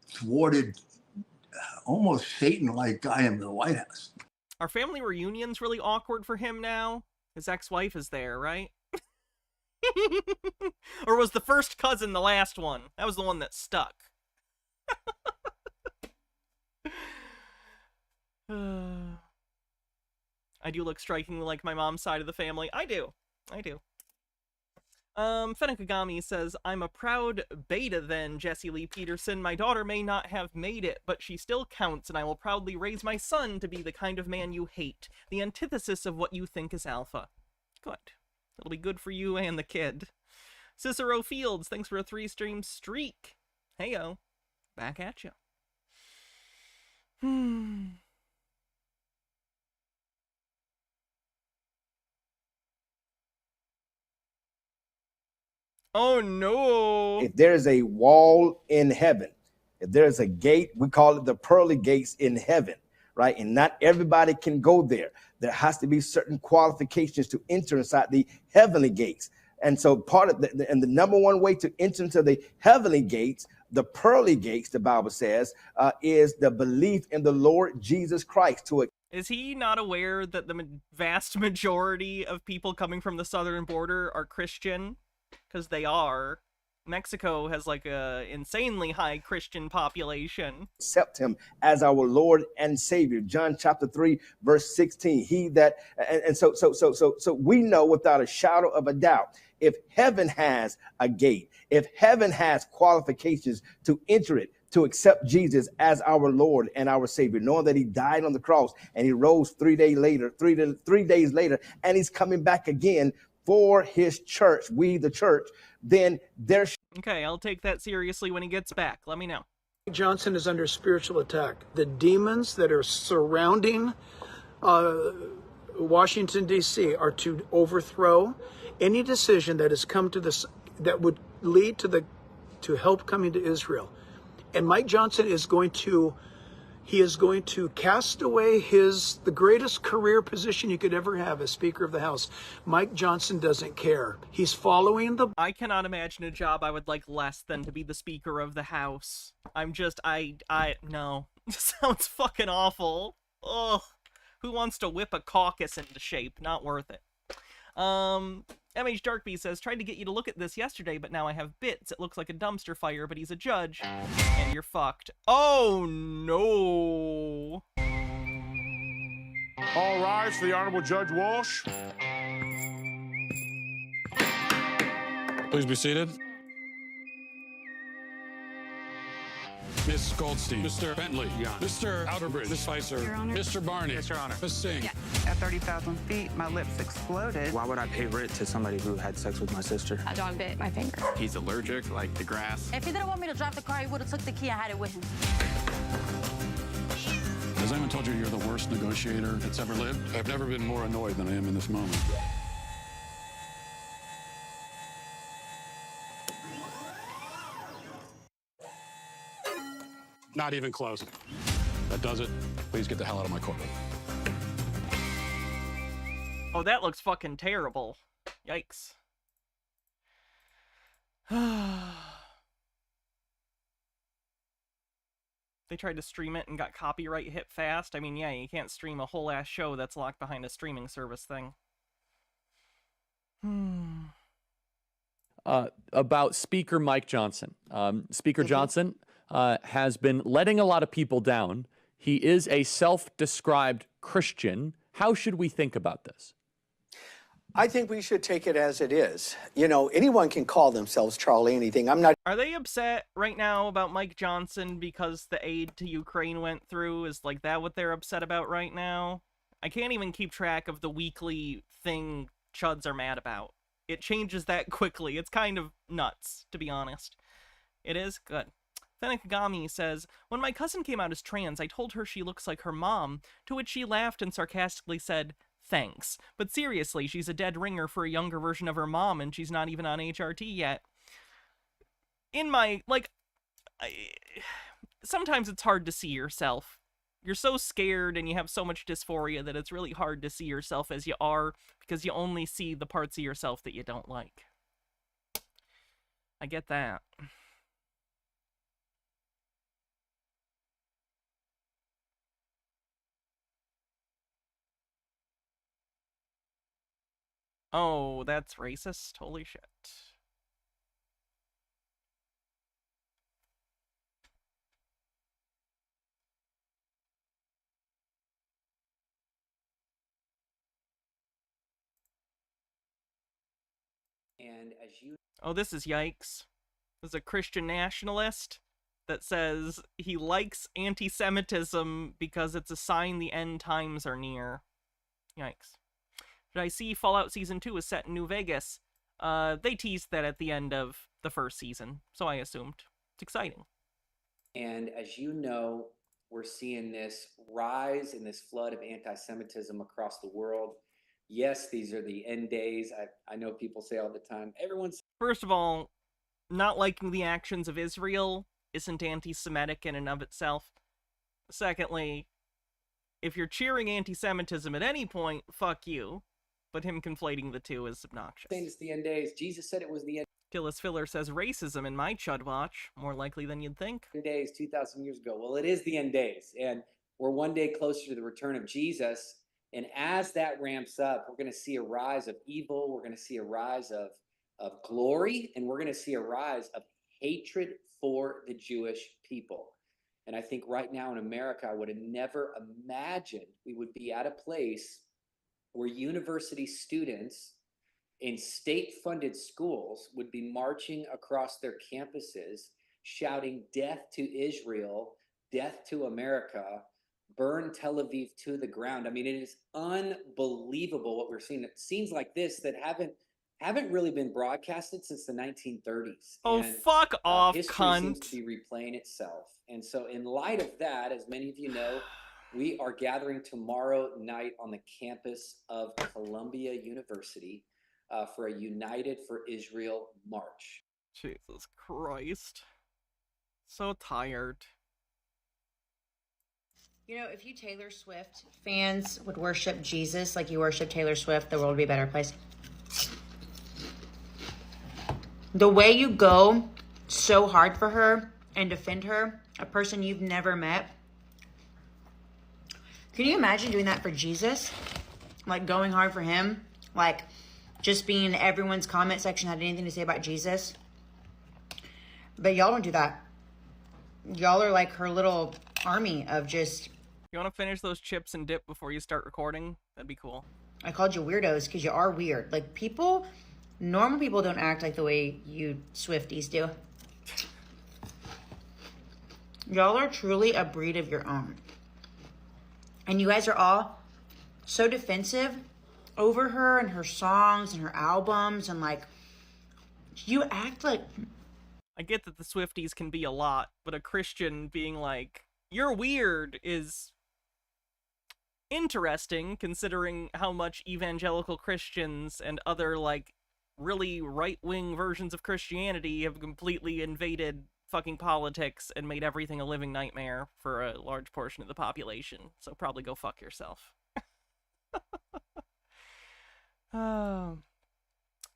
thwarted, almost Satan-like guy in the White House. Are family reunions really awkward for him now? His ex-wife is there, right? Or was the first cousin the last one? That was the one that stuck. I do look strikingly like my mom's side of the family. I do. Fenekagami says, I'm a proud beta then, Jesse Lee Peterson. My daughter may not have made it, but she still counts, and I will proudly raise my son to be the kind of man you hate. The antithesis of what you think is alpha. Good. It'll be good for you and the kid. Cicero Fields, thanks for a 3-stream streak. Heyo. Back at you. Oh no. If there is a wall in heaven, if there is a gate, we call it the pearly gates in heaven, right? And not everybody can go there. There has to be certain qualifications to enter inside the heavenly gates. And so part of the number one way to enter into the heavenly gates, the pearly gates, the Bible says, is the belief in the Lord Jesus Christ. Is he not aware that the vast majority of people coming from the southern border are Christian? Because they are. Mexico has like a insanely high Christian population. Accept him as our Lord and Savior. John chapter 3, verse 16. He that, and so we know without a shadow of a doubt, if heaven has a gate, if heaven has qualifications to enter it, to accept Jesus as our Lord and our Savior, knowing that he died on the cross and he rose 3 days later, three days later, and he's coming back again for his church, we the church, then there's... Okay, I'll take that seriously when he gets back. Let me know. Johnson is under spiritual attack. The demons that are surrounding Washington, D.C. are to overthrow any decision that has come to this, that would lead to help coming to Israel. And Mike Johnson is going to cast away the greatest career position you could ever have as Speaker of the House. Mike Johnson doesn't care. He's following the... I cannot imagine a job I would like less than to be the Speaker of the House. No. Sounds fucking awful. Ugh. Who wants to whip a caucus into shape? Not worth it. MH Darkbee says, tried to get you to look at this yesterday, but now I have bits. It looks like a dumpster fire, but he's a judge. And you're fucked. Oh, no. All rise for the Honorable Judge Walsh. Please be seated. Ms. Goldstein, Mr. Bentley, Mr. Outerbridge, Ms. Spicer, Your Honor. Mr. Barney, Yes, Your Honor. Ms. Singh. Yeah. At 30,000 feet, my lips exploded. Why would I pay rent to somebody who had sex with my sister? A dog bit my finger. He's allergic, like the grass. If he didn't want me to drive the car, he would have took the key and had it with him. Has anyone told you you're the worst negotiator that's ever lived? I've never been more annoyed than I am in this moment. Not even close. That does it. Please get the hell out of my courtroom. Oh, that looks fucking terrible. Yikes. They tried to stream it and got copyright hit fast. I mean, yeah, you can't stream a whole ass show that's locked behind a streaming service thing. About Speaker Mike Johnson. Speaker Johnson has been letting a lot of people down. He is a self-described Christian. How should we think about this? I think we should take it as it is. You know, anyone can call themselves Charlie anything. I'm not... Are they upset right now about Mike Johnson because the aid to Ukraine went through? Is like that what they're upset about right now? I can't even keep track of the weekly thing Chuds are mad about. It changes that quickly. It's kind of nuts, to be honest. It is? Good. Fenekagami says, when my cousin came out as trans, I told her she looks like her mom, to which she laughed and sarcastically said, thanks. But seriously, she's a dead ringer for a younger version of her mom, and she's not even on HRT yet. in my, like, sometimes it's hard to see yourself. You're so scared and you have so much dysphoria that it's really hard to see yourself as you are because you only see the parts of yourself that you don't like. I get that. Oh, that's racist? Holy shit. And as you Oh, this is yikes. There's a Christian nationalist that says he likes anti-Semitism because it's a sign the end times are near. Yikes. Should I see Fallout Season 2 is set in New Vegas? They teased that at the end of the first season, so I assumed. It's exciting. And as you know, we're seeing this rise in this flood of anti-Semitism across the world. Yes, these are the end days. I know people say all the time, everyone's... First of all, not liking the actions of Israel isn't anti-Semitic in and of itself. Secondly, if you're cheering anti-Semitism at any point, fuck you. But him conflating the two is obnoxious. saying it's the end days. Jesus said it was the end Gillis Filler says racism in my Chud watch, more likely than you'd think. days 2,000 years ago. Well, it is the end days, and we're one day closer to the return of Jesus. And as that ramps up, we're going to see a rise of evil. We're going to see a rise of glory, and we're going to see a rise of hatred for the Jewish people. And I think right now in America, I would have never imagined we would be at a place where university students in state-funded schools would be marching across their campuses, shouting death to Israel, death to America, burn Tel Aviv to the ground. I mean, it is unbelievable what we're seeing. Scenes like this that haven't really been broadcasted since the 1930s. Oh, And, fuck off, history cunt. seems to be replaying itself. And so in light of that, as many of you know, we are gathering tomorrow night on the campus of Columbia University for a United for Israel march. Jesus Christ. So tired. You know, if you Taylor Swift fans would worship Jesus like you worship Taylor Swift, the world would be a better place. The way you go so hard for her and defend her, a person you've never met. Can you imagine doing that for Jesus? Like going hard for him? Like just being in everyone's comment section had anything to say about Jesus? But y'all don't do that. Y'all are like her little army of just... You want to finish those chips and dip before you start recording? That'd be cool. I called you weirdos because you are weird. Like people, normal people don't act like the way you Swifties do. Y'all are truly a breed of your own. And you guys are all so defensive over her and her songs and her albums and like, you act like... I get that the Swifties can be a lot, but a Christian being like, you're weird is interesting considering how much evangelical Christians and other like really right-wing versions of Christianity have completely invaded fucking politics and made everything a living nightmare for a large portion of the population. So probably go fuck yourself.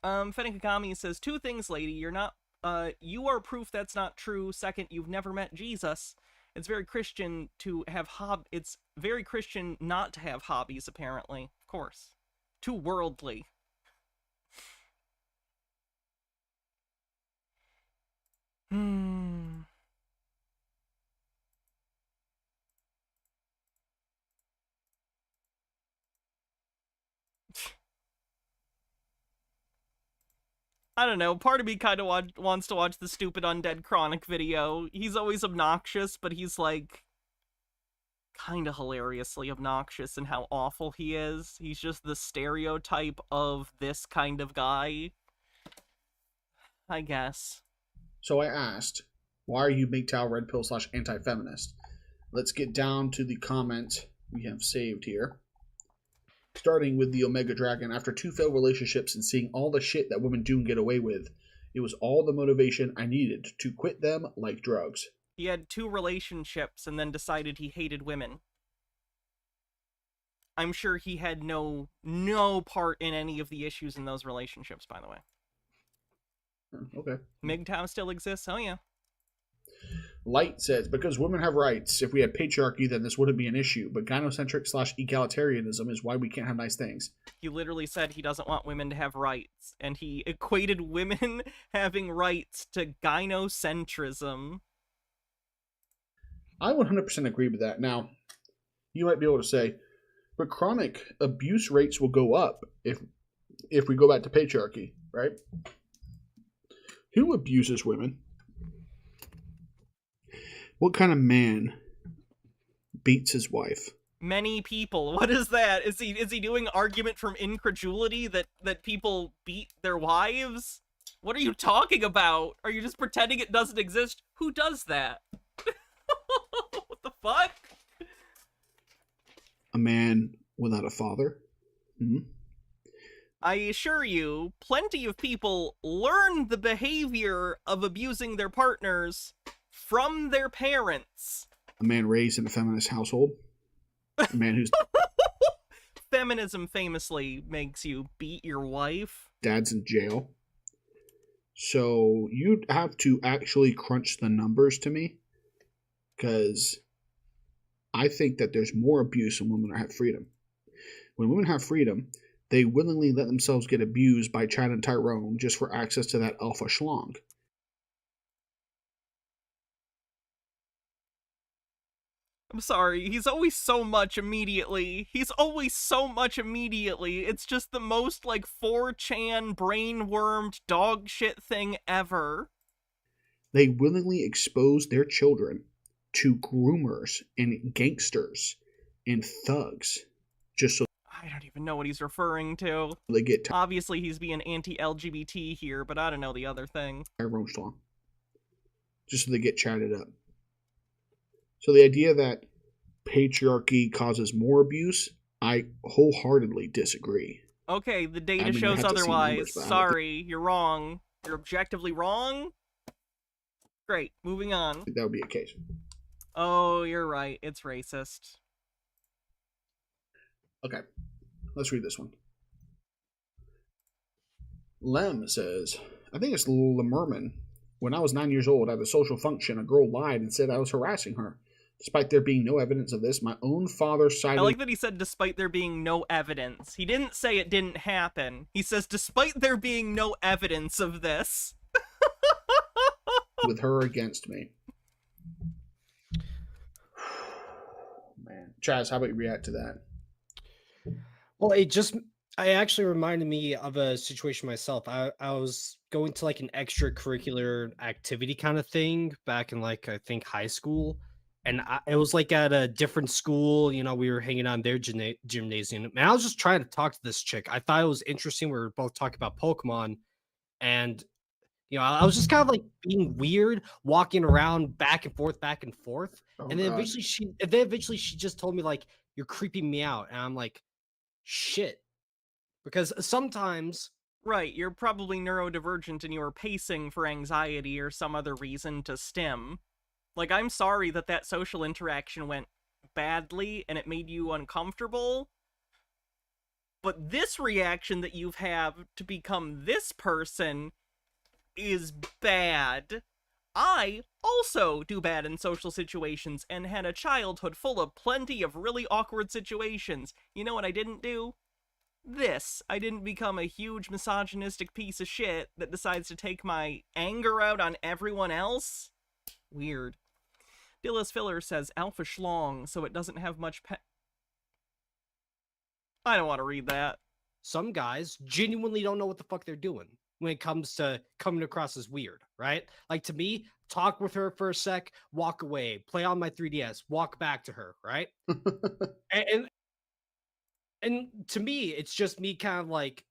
Fennikagami says, 2 things, lady. You are proof that's not true. Second, you've never met Jesus. It's very Christian to have it's very Christian not to have hobbies, apparently. Of course. Too worldly. I don't know, part of me kind of wants to watch the stupid Undead Chronic video. He's always obnoxious, but he's like kind of hilariously obnoxious in how awful he is. He's just the stereotype of this kind of guy, I guess. So I asked, why are you MGTOW red pill / anti-feminist? Let's get down to the comment we have saved here. Starting with the Omega Dragon, after 2 failed relationships and seeing all the shit that women do and get away with, It was all the motivation I needed to quit them like drugs. He had 2 relationships and then decided he hated women. I'm sure he had no part in any of the issues in those relationships, by the way. Okay. MGTOW still exists? Oh, yeah. Light says, because women have rights. If we had patriarchy, then this wouldn't be an issue. But gynocentric/egalitarianism is why we can't have nice things. He literally said he doesn't want women to have rights, and he equated women having rights to gynocentrism. I 100% agree with that. Now, you might be able to say, but chronic abuse rates will go up if we go back to patriarchy, right? Who abuses women? What kind of man beats his wife? Many people. What is that? Is he doing argument from incredulity that people beat their wives? What are you talking about? Are you just pretending it doesn't exist? Who does that? What the fuck? A man without a father? Mm-hmm. I assure you, plenty of people learn the behavior of abusing their partners from their parents. A man raised in a feminist household? A man who's... Feminism famously makes you beat your wife. Dad's in jail. So you'd have to actually crunch the numbers to me, because I think that there's more abuse when women have freedom. When women have freedom, they willingly let themselves get abused by Chad and Tyrone just for access to that alpha schlong. I'm sorry, he's always so much immediately. He's always so much immediately. It's just the most, like, 4chan brain-wormed dog shit thing ever. They willingly expose their children to groomers and gangsters and thugs just so I don't even know what he's referring to. they get Obviously, he's being anti-LGBT here, but I don't know the other thing. Tyrone schlong. Just so they get chatted up. So the idea that patriarchy causes more abuse, I wholeheartedly disagree. Okay, the data I mean, I shows have to see otherwise. numbers, but I don't Sorry, you're wrong. You're objectively wrong? Great, moving on. think that would be a case. Oh, you're right. It's racist. Okay, let's read this one. Lem says, I think it's Lemmerman. When I was 9 years old at a social function, a girl lied and said I was harassing her. Despite there being no evidence of this, my own father sided... I like that he said despite there being no evidence. He didn't say it didn't happen. He says despite there being no evidence of this. with her against me. Man. Chaz, how about you react to that? Well, I actually reminded me of a situation myself. I was going to like an extracurricular activity kind of thing back in like, I think high school. And it was like at a different school, you know, we were hanging out in their gymnasium. And I was just trying to talk to this chick. I thought it was interesting. We were both talking about Pokemon. And, you know, I was just kind of like being weird, walking around back and forth. Oh, and then eventually she just told me like, you're creeping me out. And I'm like, shit. Because sometimes... Right, you're probably neurodivergent and you were pacing for anxiety or some other reason to stim. Like, I'm sorry that social interaction went badly and it made you uncomfortable. But this reaction that you've had to become this person is bad. I also do bad in social situations and had a childhood full of plenty of really awkward situations. You know what I didn't do? This. I didn't become a huge misogynistic piece of shit that decides to take my anger out on everyone else. Weird. Dillis Filler says alpha schlong, so it doesn't have much I don't want to read that. Some guys genuinely don't know what the fuck they're doing when it comes to coming across as weird, right? Like to me, talk with her for a sec, walk away, play on my 3DS, walk back to her, right? And to me, it's just me kind of like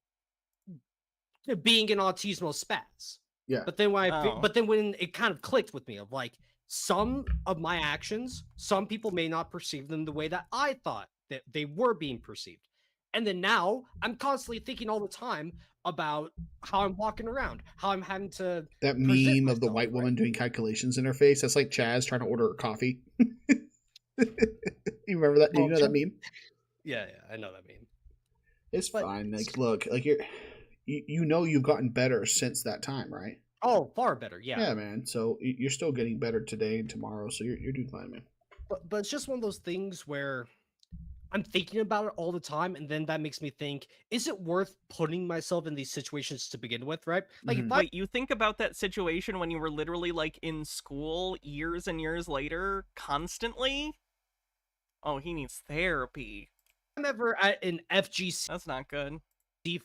being an autismo spaz. Yeah. But then when it kind of clicked with me of like some of my actions, some people may not perceive them the way that I thought that they were being perceived. And then now I'm constantly thinking all the time about how I'm walking around, how I'm having to That present meme of the myself, white woman doing calculations in her face. That's like Chaz trying to order a coffee. You remember that? Do you know that meme? Yeah, I know that meme. It's fine. Like, look, like you know you've gotten better since that time, right? Oh, far better. Yeah. Yeah, man. So you're still getting better today and tomorrow. So you're doing fine, man. But it's just one of those things where I'm thinking about it all the time, and then that makes me think: is it worth putting myself in these situations to begin with? Right? Like, if I Wait, you think about that situation when you were literally like in school years and years later, constantly? Oh, he needs therapy. I'm ever at an FGC, that's not good.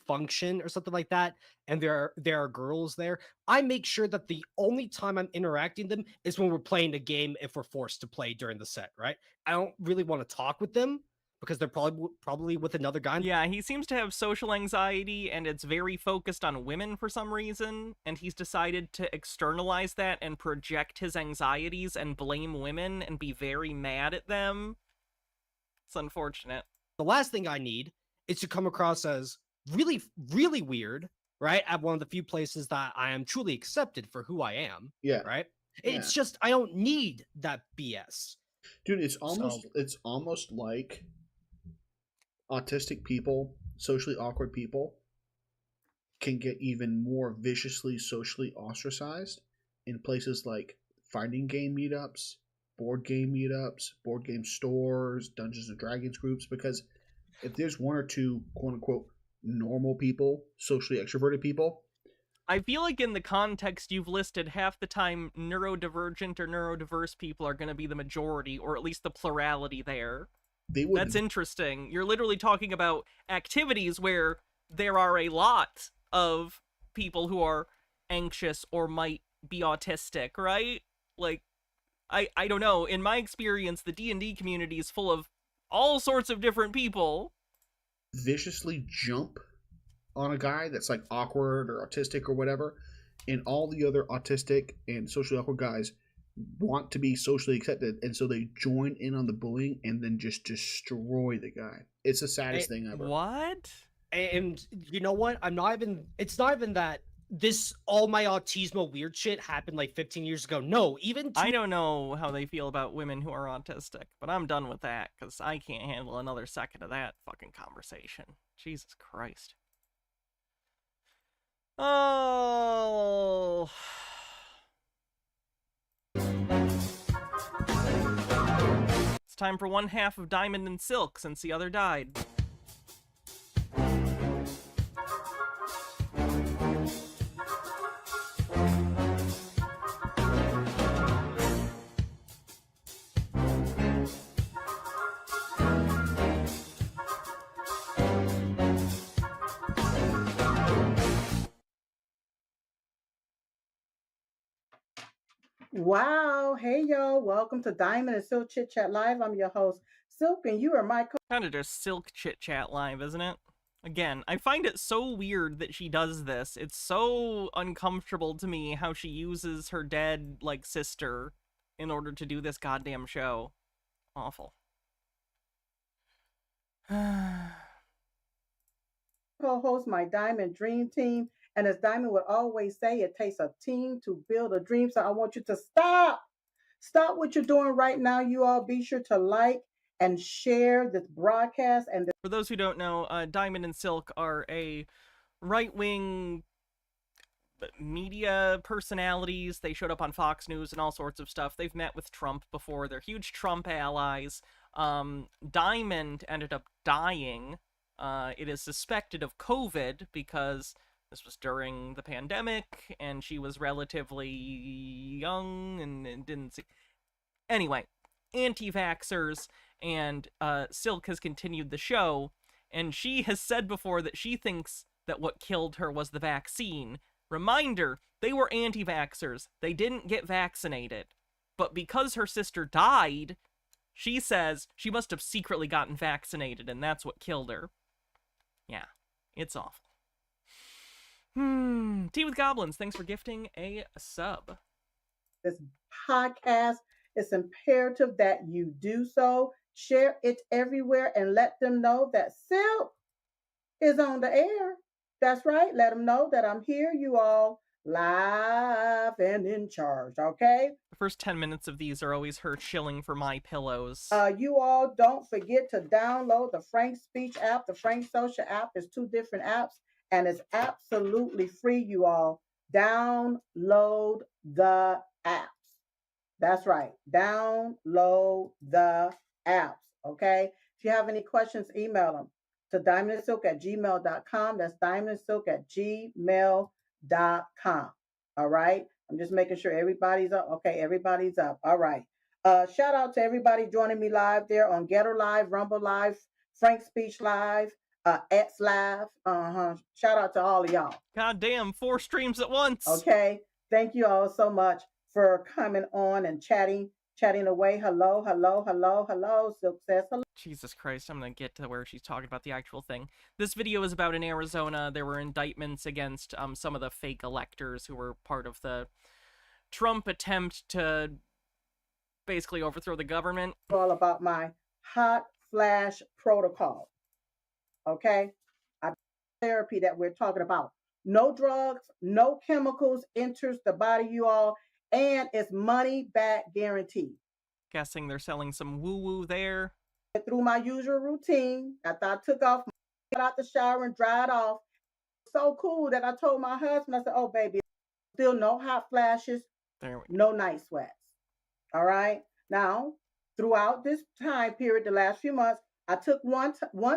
Function or something like that, and there are girls there, I make sure that the only time I'm interacting them is when we're playing a game, if we're forced to play during the set, right? I don't really want to talk with them because they're probably with another guy. Yeah, he seems to have social anxiety, and it's very focused on women for some reason, and he's decided to externalize that and project his anxieties and blame women and be very mad at them. It's unfortunate. The last thing I need is to come across as really, really weird, right? At one of the few places that I am truly accepted for who I am. Yeah. Right? Yeah. It's just, I don't need that BS. Dude, it's almost like autistic people, socially awkward people, can get even more viciously socially ostracized in places like fighting game meetups, board game stores, Dungeons and Dragons groups, because if there's one or two quote unquote normal people, socially extroverted people, I feel like in the context you've listed, half the time neurodivergent or neurodiverse people are going to be the majority, or at least the plurality there. That's interesting. You're literally talking about activities where there are a lot of people who are anxious or might be autistic, right? Like, I don't know. In my experience, the D&D community is full of all sorts of different people. Viciously jump on a guy that's like awkward or autistic or whatever, and all the other autistic and socially awkward guys want to be socially accepted, and so they join in on the bullying and then just destroy the guy. It's the saddest thing ever. What? And you know what? It's not even that all my autismo weird shit happened like 15 years ago. No, I don't know how they feel about women who are autistic, but I'm done with that because I can't handle another second of that fucking conversation. Jesus Christ. Oh. It's time for one half of Diamond and Silk since the other died. Wow. Hey, y'all. Welcome to Diamond and Silk Chit Chat Live. I'm your host, Silk, and you are my Kind of just Silk Chit Chat Live, isn't it? Again, I find it so weird that she does this. It's so uncomfortable to me how she uses her dead, like, sister in order to do this goddamn show. Awful. co-host, my Diamond Dream Team. And as Diamond would always say, it takes a team to build a dream. So I want you to stop. Stop what you're doing right now. You all be sure to like and share this broadcast. And for those who don't know, Diamond and Silk are a right-wing media personalities. They showed up on Fox News and all sorts of stuff. They've met with Trump before. They're huge Trump allies. Diamond ended up dying. It is suspected of COVID because this was during the pandemic, and she was relatively young and didn't see... Anyway, anti-vaxxers, and Silk has continued the show, and she has said before that she thinks that what killed her was the vaccine. Reminder, they were anti-vaxxers. They didn't get vaccinated. But because her sister died, she says she must have secretly gotten vaccinated, and that's what killed her. Yeah, it's awful. Tea with Goblins, thanks for gifting a sub. This podcast, it's imperative that you do so. Share it everywhere and let them know that Silk is on the air. That's right. Let them know that I'm here, you all, live and in charge, okay? The first 10 minutes of these are always her shilling for my pillows. You all don't forget to download the Frank Speech app. The Frank Social app is 2 different apps, and it's absolutely free, you all. Download the apps. That's right. Download the apps, okay? If you have any questions, email them to diamondandsilk@gmail.com. That's diamondandsilk@gmail.com. All right? I'm just making sure everybody's up. Okay, everybody's up. All right. Shout out to everybody joining me live there on Getter Live, Rumble Live, Frank Speech Live, X Live. Shout out to all of y'all. God damn, 4 streams at once. Okay. Thank you all so much for coming on and chatting away. Hello, hello, hello, hello. Silk says hello. Jesus Christ, I'm gonna get to where she's talking about the actual thing. This video is about in Arizona, there were indictments against some of the fake electors who were part of the Trump attempt to basically overthrow the government. All about my hot flash protocol. Okay? Therapy that we're talking about. No drugs, no chemicals enters the body, you all, and it's money back guaranteed. Guessing they're selling some woo-woo there. Through my usual routine, after I took off, got out the shower and dried off. So cool that I told my husband, I said, oh, baby, still no hot flashes, no night sweats. All right? Now, throughout this time period, the last few months, I took one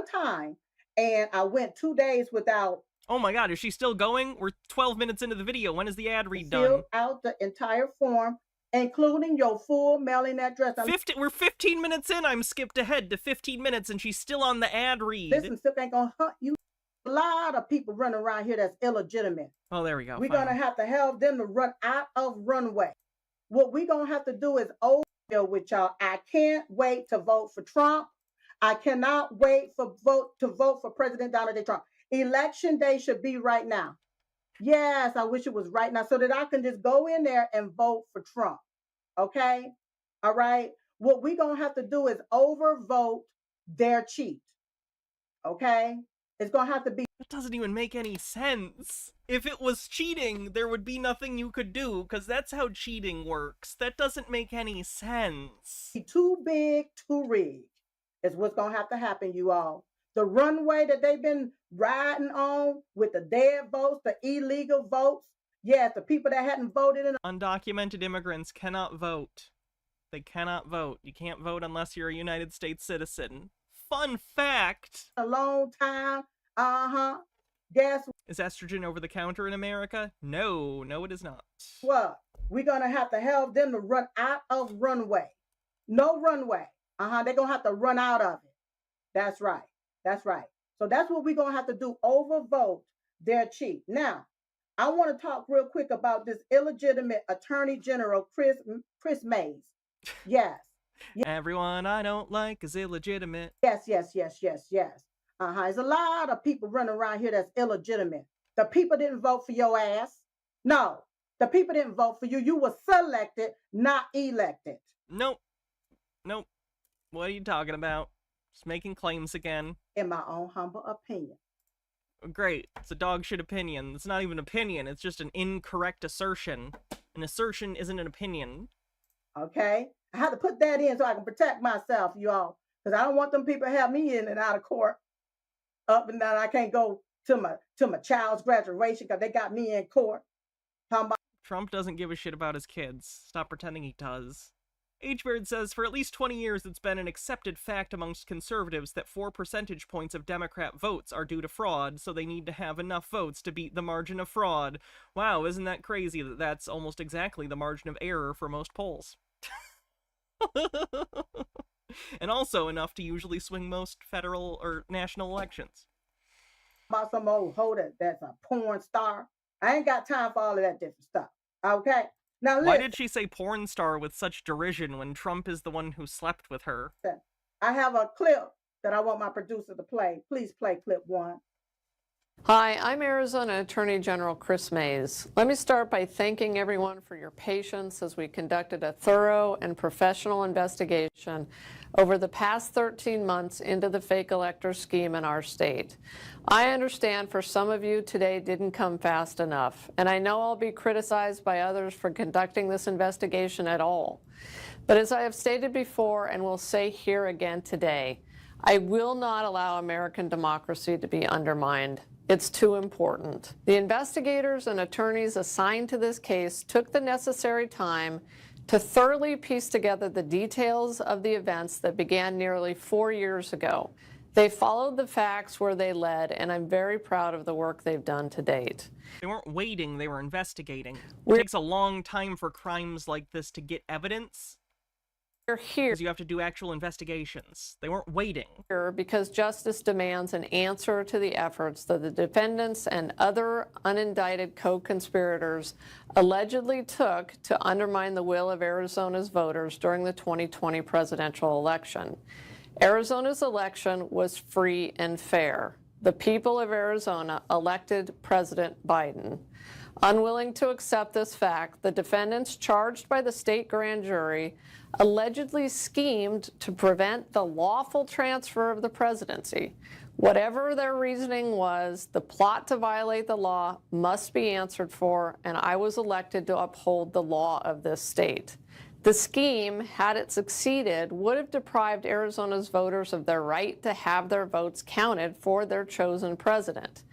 time, and I went 2 days without. Oh my God, is she still going? We're 12 minutes into the video. When is the ad read done? Filled out the entire form, including your full mailing address. We're 15 minutes in. I'm skipped ahead to 15 minutes, and she's still on the ad read. Listen, Silk ain't gonna hunt you. A lot of people running around here that's illegitimate. Oh, there we go. We're gonna have to help them to run out of runway. What we're gonna have to do is over with y'all. I can't wait to vote for Trump. I cannot wait to vote for President Donald J. Trump. Election day should be right now. Yes, I wish it was right now so that I can just go in there and vote for Trump. Okay? All right? What we're going to have to do is overvote their cheat. Okay? It's going to have to be. That doesn't even make any sense. If it was cheating, there would be nothing you could do, because that's how cheating works. That doesn't make any sense. Too big to rig is what's going to have to happen, you all. The runway that they've been riding on with the dead votes, the illegal votes. Yes, the people that hadn't voted in. Undocumented immigrants cannot vote. They cannot vote. You can't vote unless you're a United States citizen. Fun fact. A long time. Guess. Is estrogen over the counter in America? No, it is not. What? We're going to have to help them to run out of runway. No runway. They're going to have to run out of it. That's right. That's right. So that's what we're going to have to do, overvote their cheat. Now, I want to talk real quick about this illegitimate Attorney General, Chris Mays. Yes. Everyone I don't like is illegitimate. Yes. There's a lot of people running around here that's illegitimate. The people didn't vote for your ass. No, the people didn't vote for you. You were selected, not elected. Nope. What are you talking about? Just making claims again. In my own humble opinion. Great. It's a dog shit opinion. It's not even an opinion. It's just an incorrect assertion. An assertion isn't an opinion. Okay? I had to put that in so I can protect myself, you all. Because I don't want them people to have me in and out of court. Up and down. I can't go to my child's graduation because they got me in court. Trump doesn't give a shit about his kids. Stop pretending he does. H-Bird says, for at least 20 years it's been an accepted fact amongst conservatives that 4 percentage points of Democrat votes are due to fraud, so they need to have enough votes to beat the margin of fraud. Wow, isn't that crazy that that's almost exactly the margin of error for most polls? And also enough to usually swing most federal or national elections. About some old hoe that's a porn star. I ain't got time for all of that different stuff. Okay? Now, why did she say porn star with such derision when Trump is the one who slept with her? I have a clip that I want my producer to play. Please play clip 1. Hi, I'm Arizona Attorney General Chris Mays. Let me start by thanking everyone for your patience as we conducted a thorough and professional investigation over the past 13 months into the fake elector scheme in our state. I understand for some of you today didn't come fast enough, and I know I'll be criticized by others for conducting this investigation at all. But as I have stated before and will say here again today, I will not allow American democracy to be undermined. It's too important. The investigators and attorneys assigned to this case took the necessary time to thoroughly piece together the details of the events that began nearly 4 years ago. They followed the facts where they led, and I'm very proud of the work they've done to date. They weren't waiting, they were investigating. It takes a long time for crimes like this to get evidence. We're here because you have to do actual investigations. They weren't waiting. Because justice demands an answer to the efforts that the defendants and other unindicted co-conspirators allegedly took to undermine the will of Arizona's voters during the 2020 presidential election. Arizona's election was free and fair. The people of Arizona elected President Biden. Unwilling to accept this fact, the defendants charged by the state grand jury allegedly schemed to prevent the lawful transfer of the presidency. Whatever their reasoning was, the plot to violate the law must be answered for, and I was elected to uphold the law of this state. The scheme, had it succeeded, would have deprived Arizona's voters of their right to have their votes counted for their chosen president.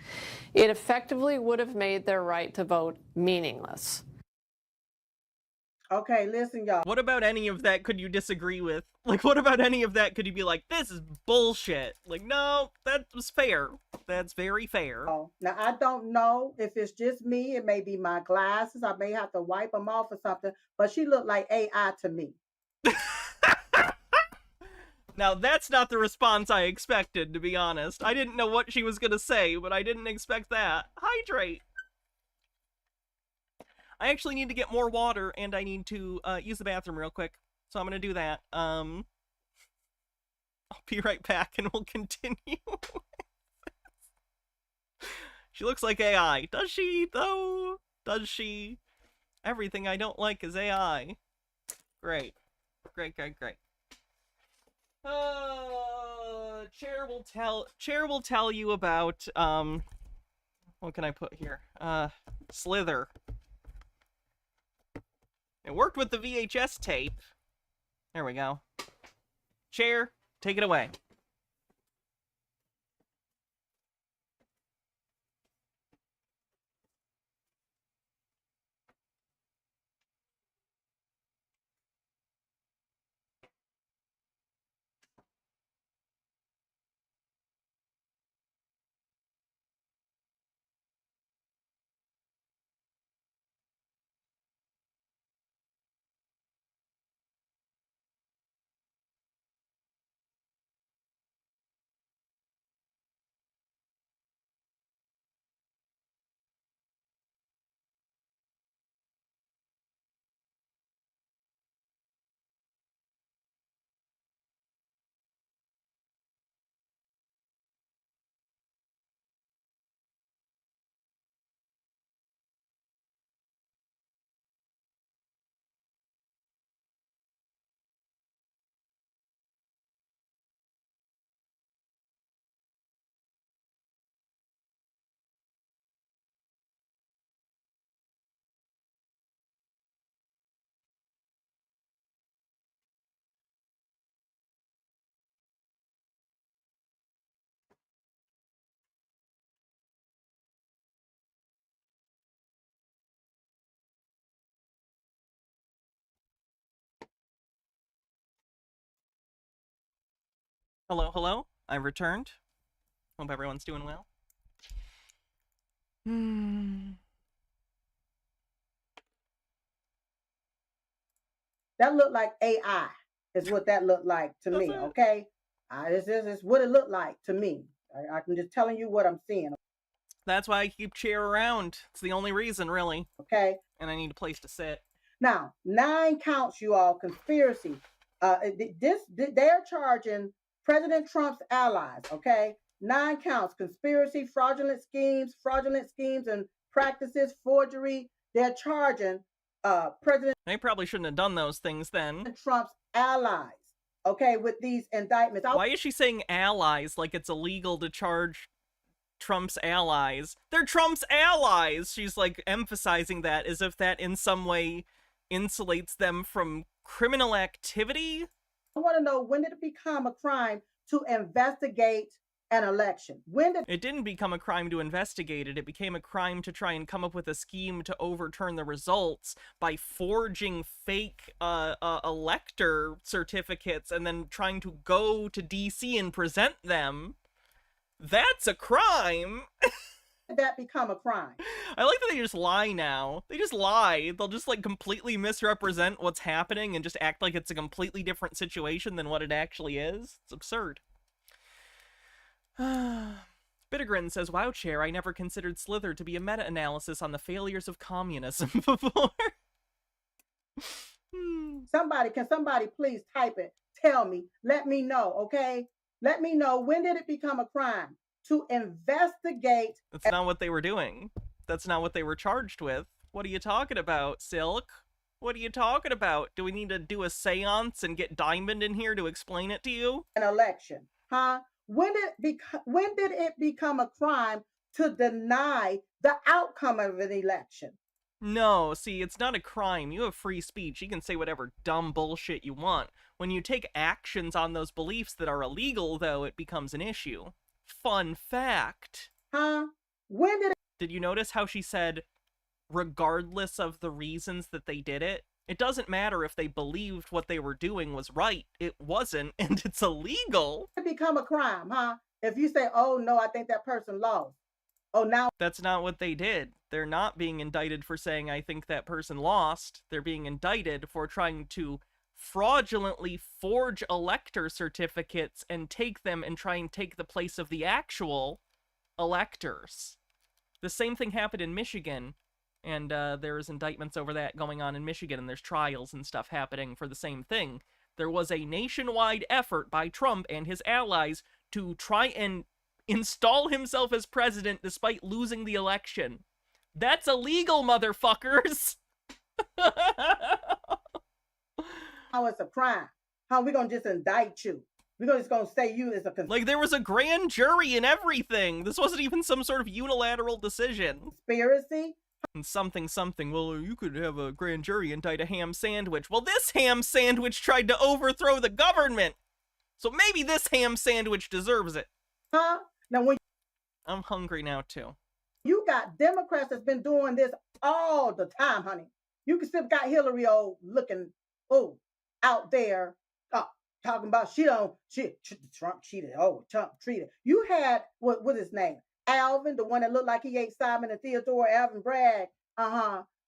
It effectively would have made their right to vote meaningless. Okay, listen, y'all. What about any of that could you disagree with? Like, what about any of that could you be like, this is bullshit? Like, no, that was fair. That's very fair. Now, I don't know if it's just me. It may be my glasses. I may have to wipe them off or something. But she looked like AI to me. Now, that's not the response I expected, to be honest. I didn't know what she was gonna say, but I didn't expect that. Hydrate! I actually need to get more water, and I need to use the bathroom real quick. So I'm gonna do that. I'll be right back, and we'll continue. She looks like AI. Does she, though? Does she? Everything I don't like is AI. Great. Great, great, great. Chair will tell you about, what can I put here? Slither. It worked with the VHS tape. There we go. Chair, take it away. Hello, hello. I've returned. Hope everyone's doing well. That looked like AI is what that looked like to me, okay? This is what it looked like to me. I'm just telling you what I'm seeing. That's why I keep Chair around. It's the only reason, really. Okay. And I need a place to sit. Now, 9 counts, you all, conspiracy. They're charging President Trump's allies, okay? 9 counts: conspiracy, fraudulent schemes and practices, forgery. They're charging President They probably shouldn't have done those things then. Trump's allies, okay, with these indictments. Why is she saying allies like it's illegal to charge Trump's allies? They're Trump's allies! She's like emphasizing that as if that in some way insulates them from criminal activity. I want to know, when did it become a crime to investigate an election? When did it didn't become a crime to investigate it? It became a crime to try and come up with a scheme to overturn the results by forging fake elector certificates and then trying to go to DC and present them. That's a crime. did that become a crime? I like that they just lie now. They just lie. They'll just like completely misrepresent what's happening and just act like it's a completely different situation than what it actually is. It's absurd. Bittergrin says, wow, Chair, I never considered Slither to be a meta-analysis on the failures of communism before. Can somebody please type it? Tell me. Let me know, okay? Let me know, when did it become a crime to investigate? That's not what they were doing. That's not what they were charged with. What are you talking about, Silk? What are you talking about? Do we need to do a seance and get Diamond in here to explain it to you? An election, huh? When did it become a crime to deny the outcome of an election? No, see, it's not a crime. You have free speech. You can say whatever dumb bullshit you want. When you take actions on those beliefs that are illegal, though, it becomes an issue. Fun fact. Huh? When did it... Did you notice how she said, regardless of the reasons that they did it? It doesn't matter if they believed what they were doing was right. It wasn't, and it's illegal. It become a crime, huh? If you say, oh, no, I think that person lost. Oh, now... That's not what they did. They're not being indicted for saying, I think that person lost. They're being indicted for trying to fraudulently forge elector certificates and take them and try and take the place of the actual electors. The same thing happened in Michigan. And there's indictments over that going on in Michigan, and there's trials and stuff happening for the same thing. There was a nationwide effort by Trump and his allies to try and install himself as president despite losing the election. That's illegal, motherfuckers! How it's a crime. How we gonna just indict you? We're just gonna say you is a... Like, there was a grand jury and everything! This wasn't even some sort of unilateral decision. Conspiracy? And something, well, you could have a grand jury indict a ham sandwich. Well, this ham sandwich tried to overthrow the government! So maybe this ham sandwich deserves it. Huh? Now when... I'm hungry now, too. You got Democrats that's been doing this all the time, honey. You can still got Hillary looking, out there, talking about Trump cheated. Oh, Trump treated. You had, what's his name? Alvin, the one that looked like he ate Simon and Theodore, Alvin Bragg.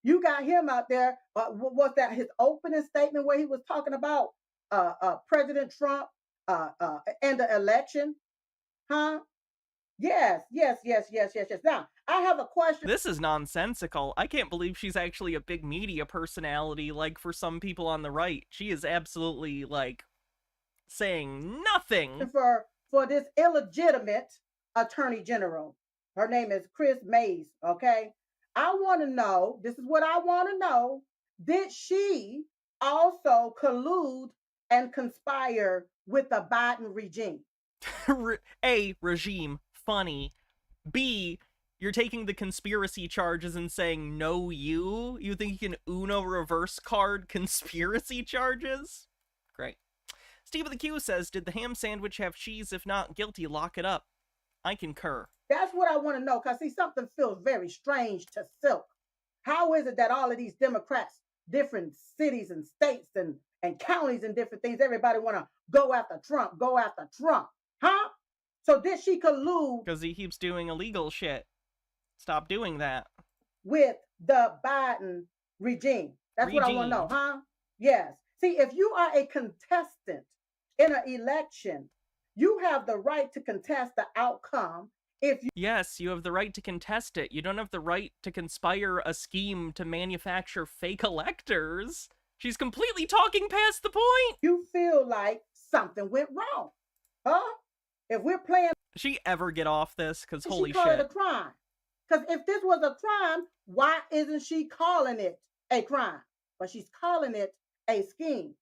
You got him out there. What's that? His opening statement where he was talking about President Trump and the election. Huh? Yes. Now, I have a question. This is nonsensical. I can't believe she's actually a big media personality, like for some people on the right. She is absolutely, like, saying nothing. For this illegitimate attorney general. Her name is Chris Mays, okay? I want to know, this is what I want to know, did she also collude and conspire with the Biden regime? A, regime, funny. B, you're taking the conspiracy charges and saying, no, you? You think you can Uno reverse card conspiracy charges? Great. Steve of the Q says, did the ham sandwich have cheese? If not guilty, lock it up. I concur. That's what I want to know, because see, something feels very strange to Silk. How is it that all of these Democrats, different cities and states and counties and different things, everybody want to go after Trump, huh? So did she collude? Because he keeps doing illegal shit. Stop doing that. With the Biden regime. That's what I want to know, huh? Yes. See, if you are a contestant in an election, you have the right to contest the outcome. Yes, you have the right to contest it. You don't have the right to conspire a scheme to manufacture fake electors. She's completely talking past the point. You feel like something went wrong, huh? If we're playing... Does she ever get off this? Because holy she call shit. it a crime. Because if this was a crime, why isn't she calling it a crime? But she's calling it a scheme.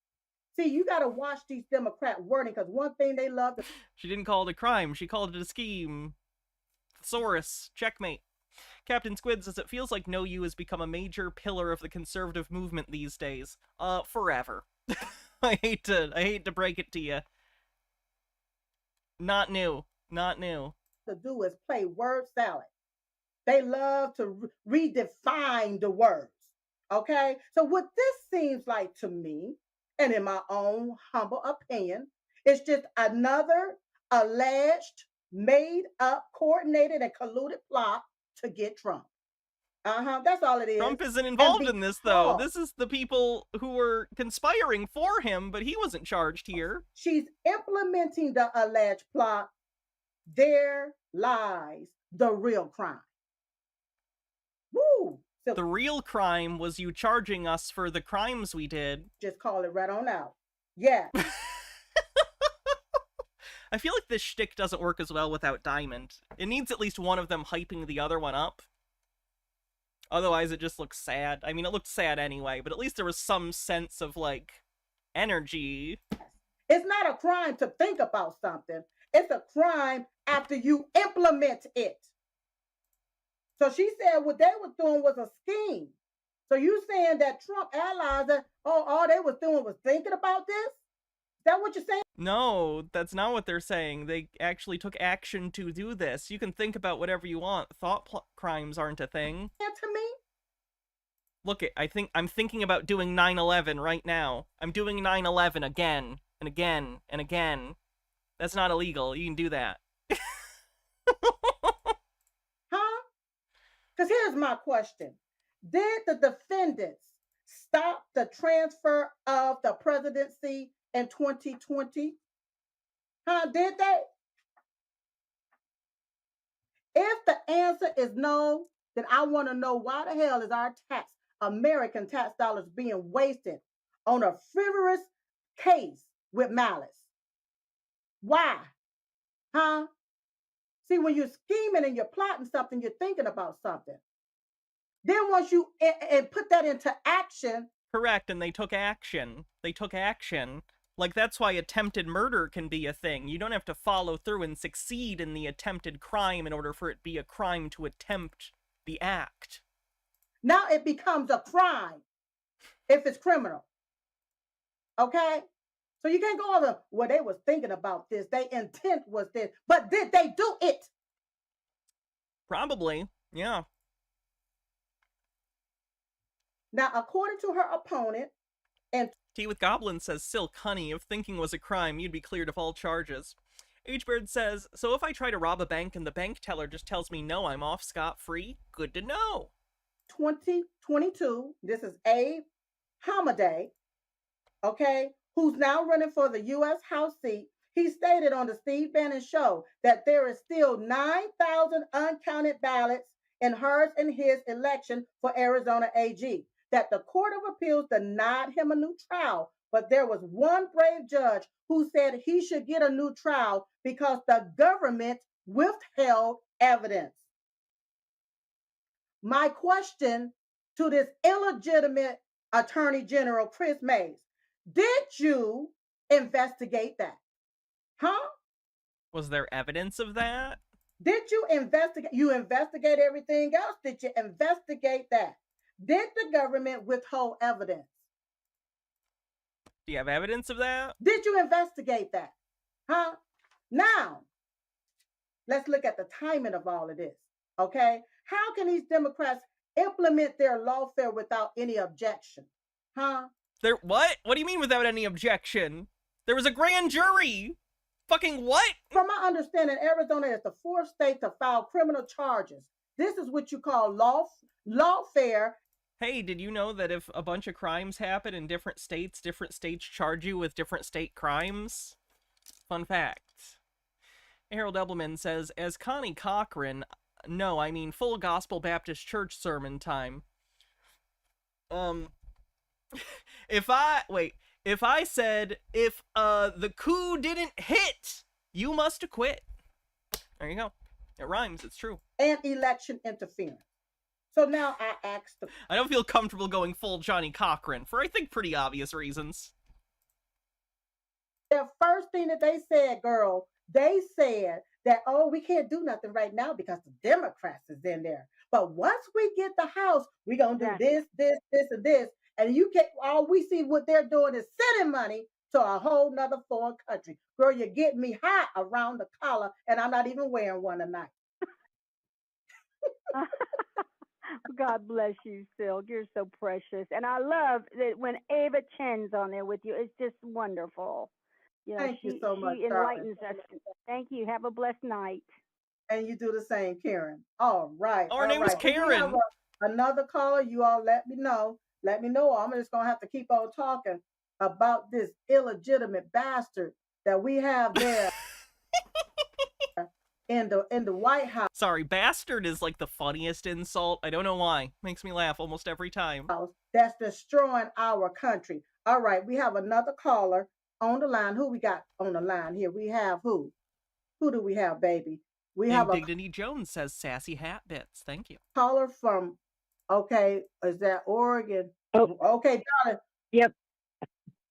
See, you got to watch these Democrat wording, because one thing they love to... She didn't call it a crime. She called it a scheme. Thesaurus. Checkmate. Captain Squid says, it feels like No You has become a major pillar of the conservative movement these days. Forever. I hate to break it to you. Not new. Not new. To do is play word salad. They love to redefine the words. Okay? So what this seems like to me, and in my own humble opinion, it's just another alleged, made up, coordinated, and colluded plot to get Trump. That's all it is. Trump isn't involved in this, though. This is the people who were conspiring for him, but he wasn't charged here. She's implementing the alleged plot. There lies the real crime. Woo! So the real crime was you charging us for the crimes we did. Just call it right on out. Yeah. I feel like this shtick doesn't work as well without Diamond. It needs at least one of them hyping the other one up. Otherwise, it just looks sad. I mean, it looked sad anyway, but at least there was some sense of, like, energy. It's not a crime to think about something. It's a crime after you implement it. So she said what they were doing was a scheme. So you saying that Trump allies, all they was doing was thinking about this? Is that what you're saying? No, that's not what they're saying. They actually took action to do this. You can think about whatever you want. Thought crimes aren't a thing. To me? Look, I'm thinking about doing 9/11 right now. I'm doing 9/11 again and again and again. That's not illegal. You can do that. Huh? Because here's my question. Did the defendants stop the transfer of the presidency in 2020? Did they? If the answer is no, then I want to know why the hell is our American tax dollars being wasted on a frivolous case with malice? Why? See, when you're scheming and you're plotting something, you're thinking about something. Then once you put that into action... Correct, and they took action. They took action. Like, that's why attempted murder can be a thing. You don't have to follow through and succeed in the attempted crime in order for it to be a crime to attempt the act. Now it becomes a crime if it's criminal. Okay? So you can't go over, well, they was thinking about this. Their intent was this. But did they do it? Probably, yeah. Now, according to her opponent, and Tea with Goblin says, Silk, honey, if thinking was a crime, you'd be cleared of all charges. H-Bird says, so if I try to rob a bank and the bank teller just tells me no, I'm off scot-free? Good to know. 2022, this is Abe Hamadeh, okay, who's now running for the U.S. House seat. He stated on the Steve Bannon show that there is still 9,000 uncounted ballots in hers and his election for Arizona AG, that the Court of Appeals denied him a new trial, but there was one brave judge who said he should get a new trial because the government withheld evidence. My question to this illegitimate Attorney General, Chris Mays, did you investigate that? Was there evidence of that? Did you investigate? You investigate everything else. Did you investigate that? Did the government withhold evidence? Do you have evidence of that? Did you investigate that? Now, let's look at the timing of all of this, okay? How can these Democrats implement their lawfare without any objection? What? What do you mean without any objection? There was a grand jury. Fucking what? From my understanding, Arizona is the fourth state to file criminal charges. This is what you call lawfare. Hey, did you know that if a bunch of crimes happen in different states charge you with different state crimes? Fun fact. Harold Ebbleman says, as Connie Cochran, no, I mean full Gospel Baptist Church sermon time. If I said, if the coup didn't hit, you must acquit. There you go. It rhymes. It's true. And election interference. So now I asked the I don't feel comfortable going full Johnny Cochran for, I think, pretty obvious reasons. The first thing that they said, girl, they said that, oh, we can't do nothing right now because the Democrats is in there. But once we get the House, we're going to do this, and this. And you can't, all we see what they're doing is sending money to a whole nother foreign country. Girl, you're getting me hot around the collar, and I'm not even wearing one tonight. God bless you, Silk. You're so precious. And I love that when Ava Chen's on there with you, it's just wonderful. You know, Thank you so much, she enlightens us. Thank you. Have a blessed night. And you do the same, Karen. All right. Oh, her name was Karen. We have another caller. You all let me know. Let me know. I'm just going to have to keep on talking about this illegitimate bastard that we have there in the White House. Sorry, bastard is like the funniest insult. I don't know why. Makes me laugh almost every time. That's destroying our country. All right, we have another caller on the line. Who we got on the line here? We have who? Who do we have, baby? We have Dignity Jones says sassy hat bits. Thank you. Caller from, okay, is that Oregon? Oh, okay, darling. Yep.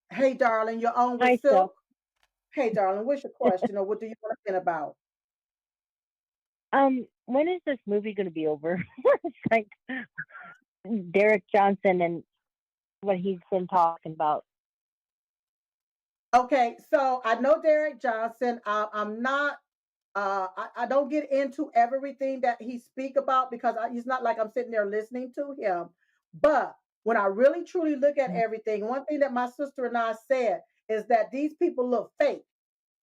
Hey, darling, you're on with Silk. Hey, darling, what's your question or what do you want to think about? When is this movie going to be over? It's like Derek Johnson and what he's been talking about. Okay, so I know Derek Johnson. I'm not. I don't get into everything that he speak about because he's not like I'm sitting there listening to him. But when I really truly look at everything, one thing that my sister and I said is that these people look fake.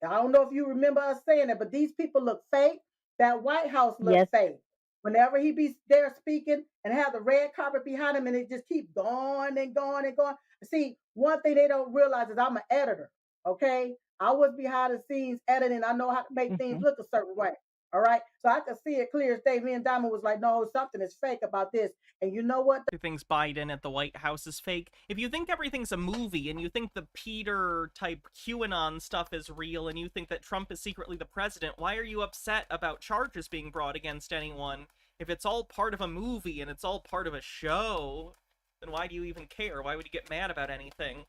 I don't know if you remember us saying it, but these people look fake. That White House looks fake. Whenever he be there speaking and have the red carpet behind him and it just keep going and going and going. See, one thing they don't realize is I'm an editor, okay? I was behind the scenes editing. I know how to make things look a certain way, all right? So I could see it clear as day. Me and Diamond was like, no, something is fake about this. And you know what? Who thinks Biden at the White House is fake? If you think everything's a movie and you think the Peter-type QAnon stuff is real and you think that Trump is secretly the president, why are you upset about charges being brought against anyone? If it's all part of a movie and it's all part of a show, then why do you even care? Why would you get mad about anything?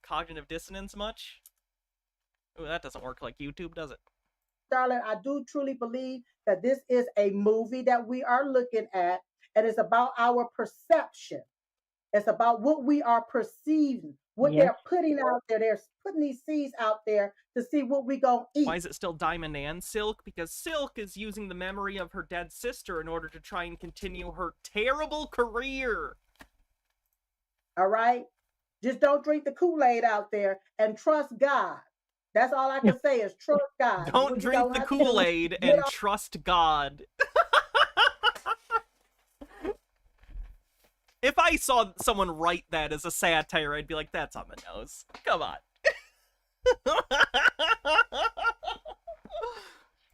Cognitive dissonance much? Ooh, that doesn't work like YouTube, does it? Darling, I do truly believe that this is a movie that we are looking at, and it's about our perception. It's about what we are perceiving, what they're putting out there. They're putting these seeds out there to see what we gonna eat. Why is it still Diamond and Silk? Because Silk is using the memory of her dead sister in order to try and continue her terrible career. All right? Just don't drink the Kool-Aid out there and trust God. That's all I can say is trust God. Don't drink the Kool-Aid and trust God. If I saw someone write that as a satire, I'd be like, that's on the nose. Come on.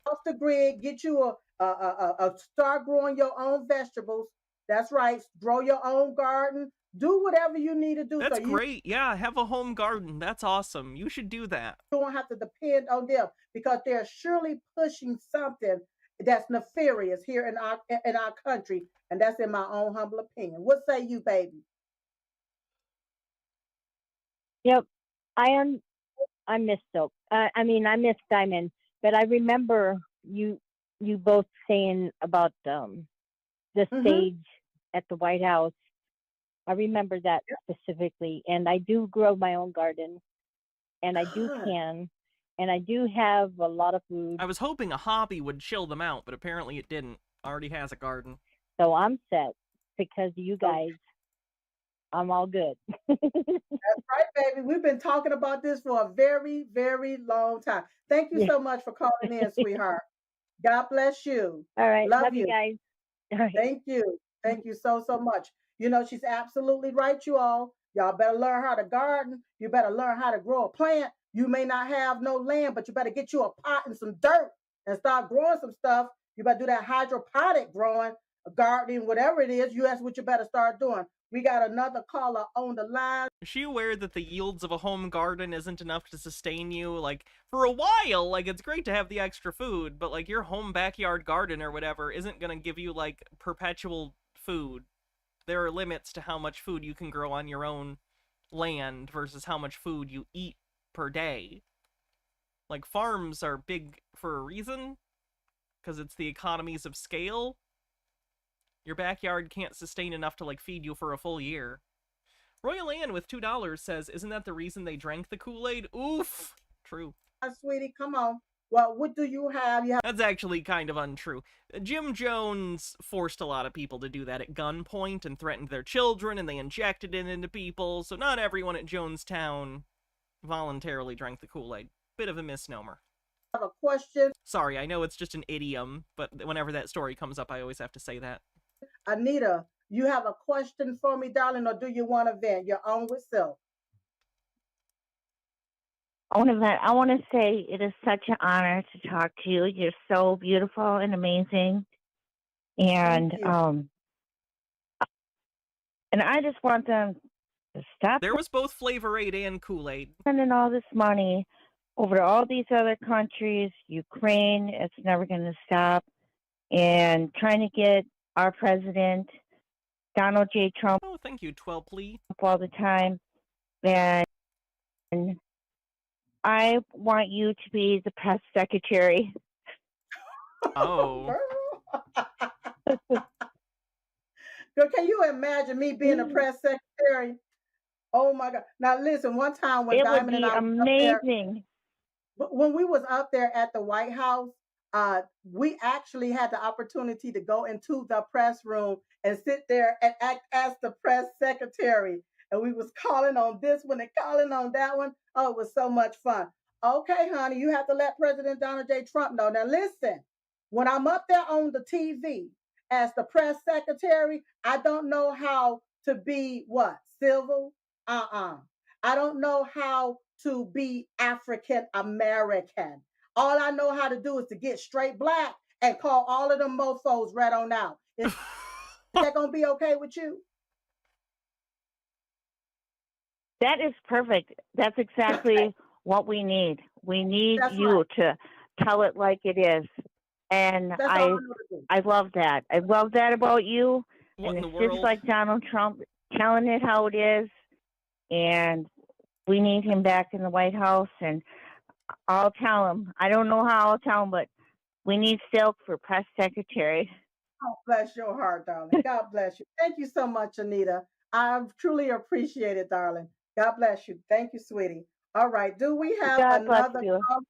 Off the grid, get you start growing your own vegetables. That's right. Grow your own garden. Do whatever you need to do. That's great. Yeah, have a home garden. That's awesome. You should do that. You don't have to depend on them because they're surely pushing something that's nefarious here in our country, and that's in my own humble opinion. What say you, baby? Yep, I miss Silk. I miss Diamond, but I remember you both saying about the stage at the White House. I remember that specifically, and I do grow my own garden, and I do can, and I do have a lot of food. I was hoping a hobby would chill them out, but apparently it didn't. Already has a garden. So I'm set because of you guys. I'm all good. That's right, baby. We've been talking about this for a very, very long time. Thank you so much for calling in, sweetheart. God bless you. All right. Love you guys. All right. Thank you. Thank you so, so much. You know, she's absolutely right, you all. Y'all better learn how to garden. You better learn how to grow a plant. You may not have no land, but you better get you a pot and some dirt and start growing some stuff. You better do that hydroponic growing. gardening, whatever it is, that's what you better start doing. We got another caller on the line. Is she aware that the yields of a home garden isn't enough to sustain you? Like, for a while, like, it's great to have the extra food, but, like, your home backyard garden or whatever isn't gonna give you, like, perpetual food. There are limits to how much food you can grow on your own land versus how much food you eat per day. Like, farms are big for a reason, because it's the economies of scale. Your backyard can't sustain enough to, like, feed you for a full year. Royal Ann with $2 says, isn't that the reason they drank the Kool-Aid? Oof! True. Sweetie, come on. Well, what do you have? That's actually kind of untrue. Jim Jones forced a lot of people to do that at gunpoint and threatened their children, and they injected it into people, so not everyone at Jonestown voluntarily drank the Kool-Aid. Bit of a misnomer. I have a question. Sorry, I know it's just an idiom, but whenever that story comes up, I always have to say that. Anita, you have a question for me, darling, or do you want to vent? You're on with Silk. I want to say it is such an honor to talk to you. You're so beautiful and amazing. And I just want them to stop. There was both Flavor Aid and Kool-Aid. Spending all this money over to all these other countries, Ukraine, it's never going to stop. And trying to get our president, Donald J. Trump. Oh, thank you, 12 plea. All the time. And I want you to be the press secretary. Oh. Girl, can you imagine me being a press secretary? Oh my God. Now listen, one time when it Diamond would be and I amazing. When we was up there at the White House, we actually had the opportunity to go into the press room and sit there and act as the press secretary. And we was calling on this one and calling on that one. Oh, it was so much fun. Okay, honey, you have to let President Donald J. Trump know. Now listen, when I'm up there on the TV as the press secretary, I don't know how to be what? Civil? I don't know how to be African American. All I know how to do is to get straight black and call all of them mofos right on out. Is that going to be okay with you? That is perfect. That's exactly what we need. We need you to tell it like it is. And I love that. I love that about you. What and in the it's just world? like Donald Trump telling it how it is. And we need him back in the White House. And I'll tell him. I don't know how I'll tell him, but we need Silk for press secretary. Oh, bless your heart, darling. God bless you. Thank you so much, Anita. I truly appreciate it, darling. God bless you. Thank you, sweetie. All right. Do we have another caller?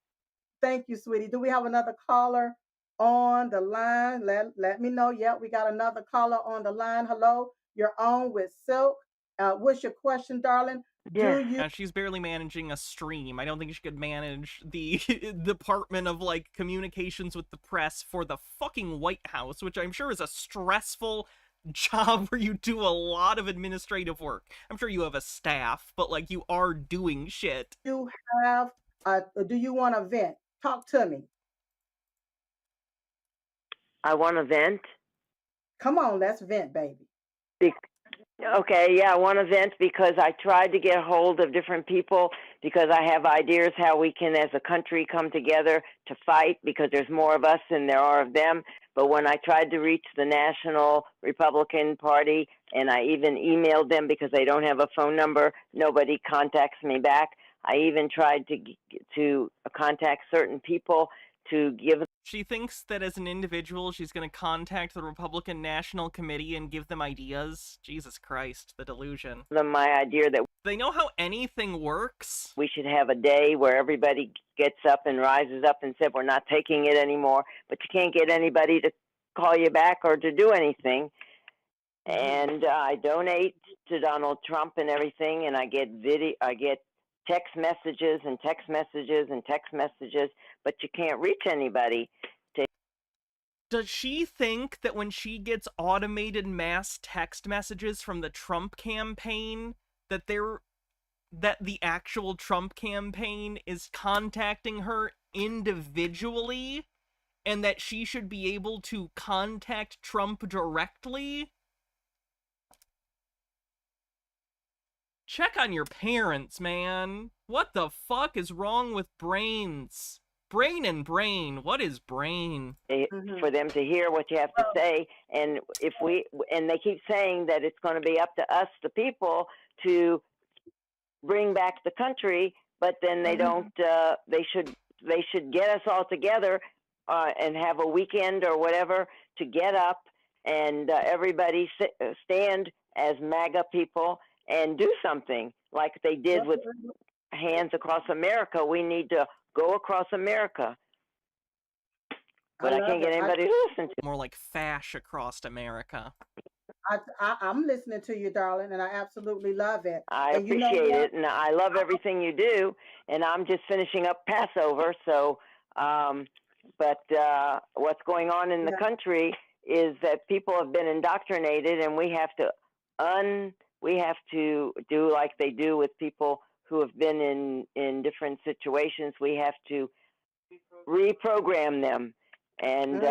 Thank you, sweetie. Do we have another caller on the line? Let me know. Yeah, we got another caller on the line. Hello, you're on with Silk. What's your question, darling? Yeah. Do you? She's barely managing a stream. I don't think she could manage the Department of, like, Communications with the Press for the fucking White House, which I'm sure is a stressful job where you do a lot of administrative work. I'm sure you have a staff, but, like, you are doing shit. You have, do you want to vent? Talk to me. I want to vent. Come on, let's vent, baby. Okay, yeah, I want to vent because I tried to get a hold of different people because I have ideas how we can, as a country, come together to fight because there's more of us than there are of them. But when I tried to reach the National Republican Party, and I even emailed them because they don't have a phone number, nobody contacts me back. I even tried to contact certain people to give. She thinks that as an individual, she's going to contact the Republican National Committee and give them ideas. Jesus Christ, the delusion. My idea that they know how anything works. We should have a day where everybody gets up and rises up and said, we're not taking it anymore, but you can't get anybody to call you back or to do anything. And I donate to Donald Trump and everything, and I get text messages and text messages and text messages, but you can't reach anybody. Does she think that when she gets automated mass text messages from the Trump campaign, that the actual Trump campaign is contacting her individually and that she should be able to contact Trump directly? Check on your parents, man. What the fuck is wrong with brains? Brain and brain. What is brain? For them to hear what you have to say, and they keep saying that it's going to be up to us, the people, to bring back the country, but then they don't. They should get us all together and have a weekend or whatever to get up and everybody stand as MAGA people and do something like they did with Hands Across America. We need to go across America. But I can't get anybody to listen to. More like fash across America. I'm listening to you, darling, and I absolutely love it. I And you know appreciate what? it, and I love everything you do. And I'm just finishing up Passover, so. But what's going on in the country is that people have been indoctrinated, and we have to do like they do with people who have been in different situations. We have to reprogram them, and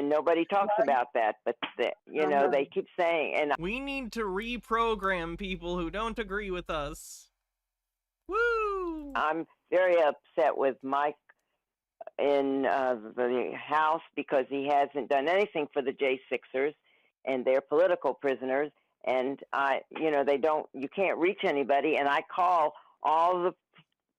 nobody talks about that. But they keep saying, and we need to reprogram people who don't agree with us. Woo! I'm very upset with Mike in the House because he hasn't done anything for the J6ers and their political prisoners. And you can't reach anybody. And I call all the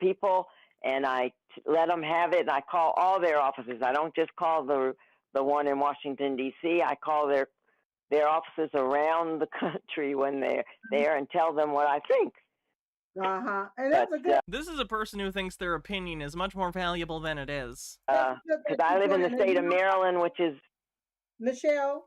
people and I let them have it. And I call all their offices. I don't just call the one in Washington, D.C. I call their offices around the country when they're there and tell them what I think. And that's a good. This is a person who thinks their opinion is much more valuable than it is. Because I live in the state of Maryland, which is Michelle.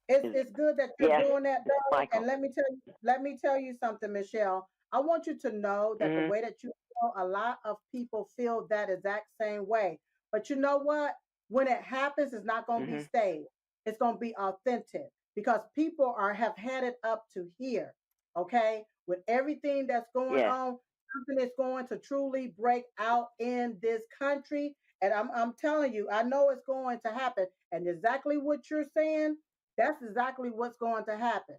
It's good that you're doing that, darling. Michael. And let me tell you something, Michelle. I want you to know that the way that you feel, a lot of people feel that exact same way. But you know what? When it happens, it's not going to be staged. It's going to be authentic because people have had it up to here. Okay, with everything that's going on, something is going to truly break out in this country. And I'm telling you, I know it's going to happen. And exactly what you're saying, that's exactly what's going to happen.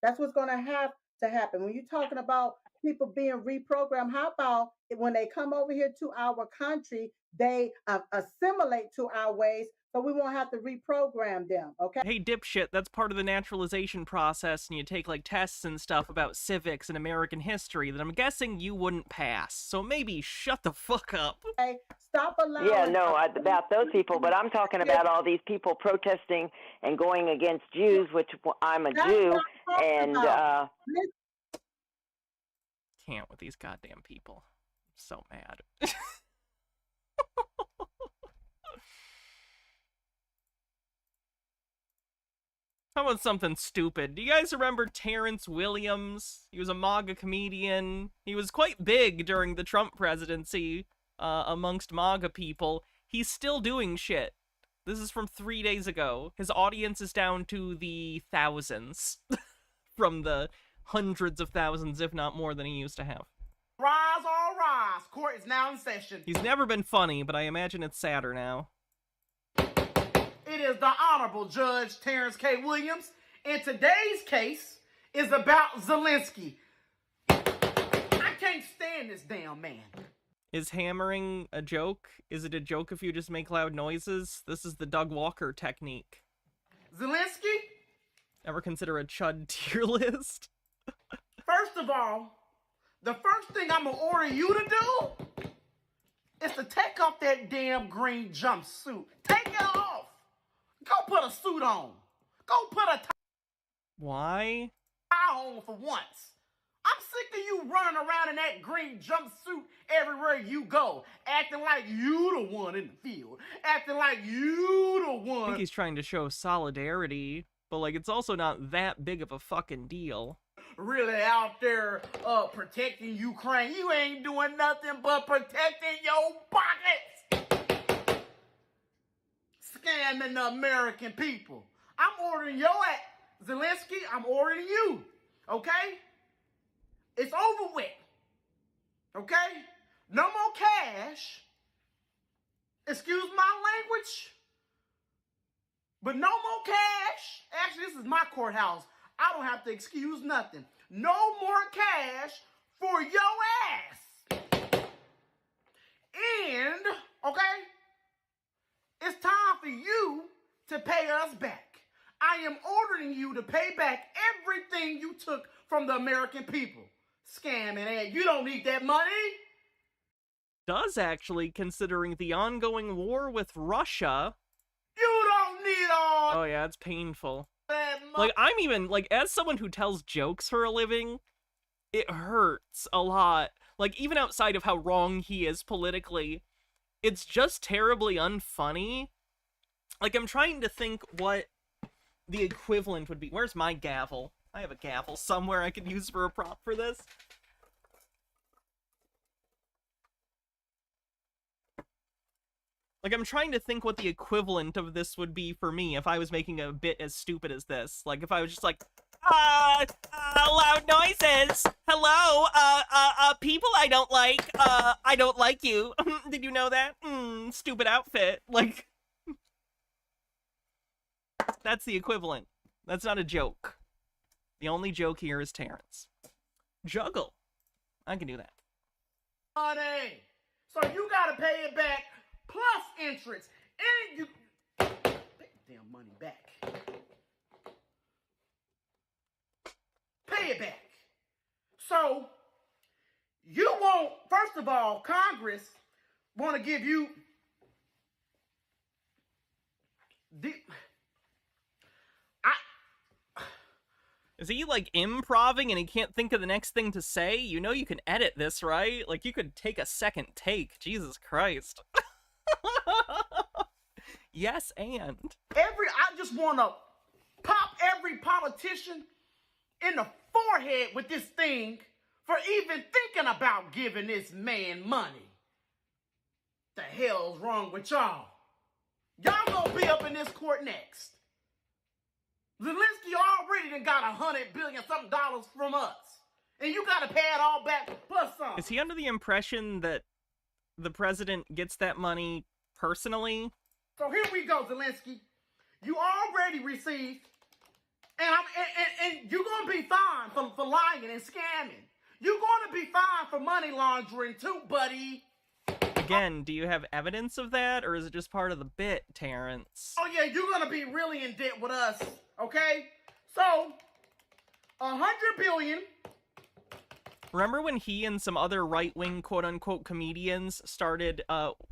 That's what's going to have to happen. When you're talking about people being reprogrammed, how about when they come over here to our country, they assimilate to our ways, so we won't have to reprogram them, okay? Hey, dipshit, that's part of the naturalization process, and you take, like, tests and stuff about civics and American history that I'm guessing you wouldn't pass. So maybe shut the fuck up. Okay, stop allowing... Yeah, no, about those people, but I'm talking about all these people protesting and going against Jews, which I'm a Jew, and... Can't with these goddamn people. I'm so mad. How about something stupid? Do you guys remember Terrance Williams? He was a MAGA comedian. He was quite big during the Trump presidency amongst MAGA people. He's still doing shit. This is from 3 days ago. His audience is down to the thousands from the hundreds of thousands, if not more, than he used to have. Rise, all rise. Court is now in session. He's never been funny, but I imagine it's sadder now. It is the Honorable Judge Terrance K. Williams, and today's case is about Zelensky. I can't stand this damn man. Is hammering a joke? Is it a joke if you just make loud noises? This is the Doug Walker technique. Zelensky? Ever consider a Chud tier list? First of all, the first thing I'm gonna order you to do is to take off that damn green jumpsuit. Take it off. Go put a suit on. Go put a Why? tie on for once. I'm sick of you running around in that green jumpsuit everywhere you go, acting like you the one in the field, acting like you the one. I think he's trying to show solidarity, but like it's also not that big of a fucking deal. Really out there protecting Ukraine. You ain't doing nothing but protecting your pockets. Scamming the American people. I'm ordering your ass. Zelensky, I'm ordering you. Okay? It's over with. Okay? No more cash. Excuse my language. But no more cash. Actually, this is my courthouse. I don't have to excuse nothing. No more cash for your ass. And, okay, it's time for you to pay us back. I am ordering you to pay back everything you took from the American people. Scamming ass. You don't need that money. Does actually, considering the ongoing war with Russia. You don't need all. Oh yeah, it's painful. That like, I'm even, like, as someone who tells jokes for a living, it hurts a lot. Like, even outside of how wrong he is politically, it's just terribly unfunny. Like, I'm trying to think what the equivalent would be. Where's my gavel? I have a gavel somewhere I could use for a prop for this. Like, I'm trying to think what the equivalent of this would be for me if I was making a bit as stupid as this. Like, if I was just like, loud noises! Hello, people I don't like, I don't like you. Did you know that? Stupid outfit. Like, that's the equivalent. That's not a joke. The only joke here is Terrance. Juggle. I can do that. Money. So you gotta pay it back plus interest. And you pay the damn money back. Pay it back. So you won't, first of all, Congress want to give you the Is he, like, improving and he can't think of the next thing to say? You know you can edit this, right? Like, you could take a second take. Jesus Christ. Yes, and. I just want to pop every politician in the forehead with this thing for even thinking about giving this man money. The hell's wrong with y'all? Y'all gonna be up in this court next. Zelensky already done got $100 billion something from us. And you gotta pay it all back plus some. Is he under the impression that the president gets that money personally? So here we go, Zelensky. You already received, and you're gonna be fined for lying and scamming. You're gonna be fined for money laundering too, buddy. Again, do you have evidence of that, or is it just part of the bit, Terrance? Oh yeah, you're gonna be really in debt with us, okay? So, $100 billion. Remember when he and some other right-wing quote-unquote comedians started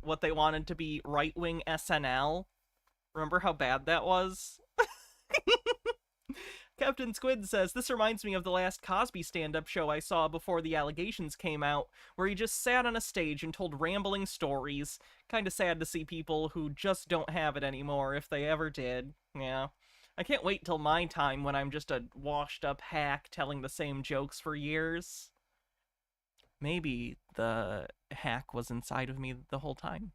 what they wanted to be right-wing SNL? Remember how bad that was? Captain Squid says, this reminds me of the last Cosby stand-up show I saw before the allegations came out, where he just sat on a stage and told rambling stories. Kinda sad to see people who just don't have it anymore, if they ever did. Yeah. I can't wait till my time when I'm just a washed-up hack telling the same jokes for years. Maybe the hack was inside of me the whole time.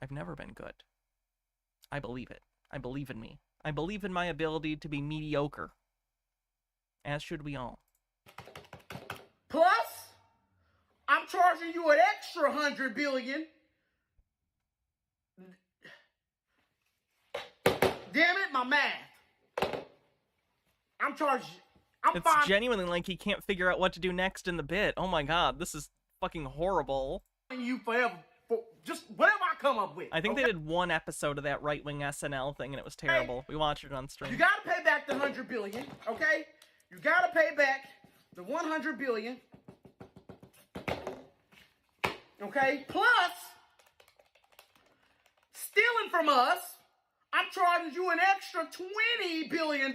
I've never been good. I believe it. I believe in me. I believe in my ability to be mediocre. As should we all. Plus, I'm charging you an extra $100 billion. Damn it, my math. I'm charging. It's genuinely like he can't figure out what to do next in the bit. Oh my god, this is fucking horrible. You forever for just whatever I come up with. I think they did one episode of that right-wing SNL thing and it was terrible. Hey, we watched it on stream. You gotta pay back the $100 billion, okay? You gotta pay back the $100 billion. Okay? Plus, stealing from us, I'm charging you an extra $20 billion.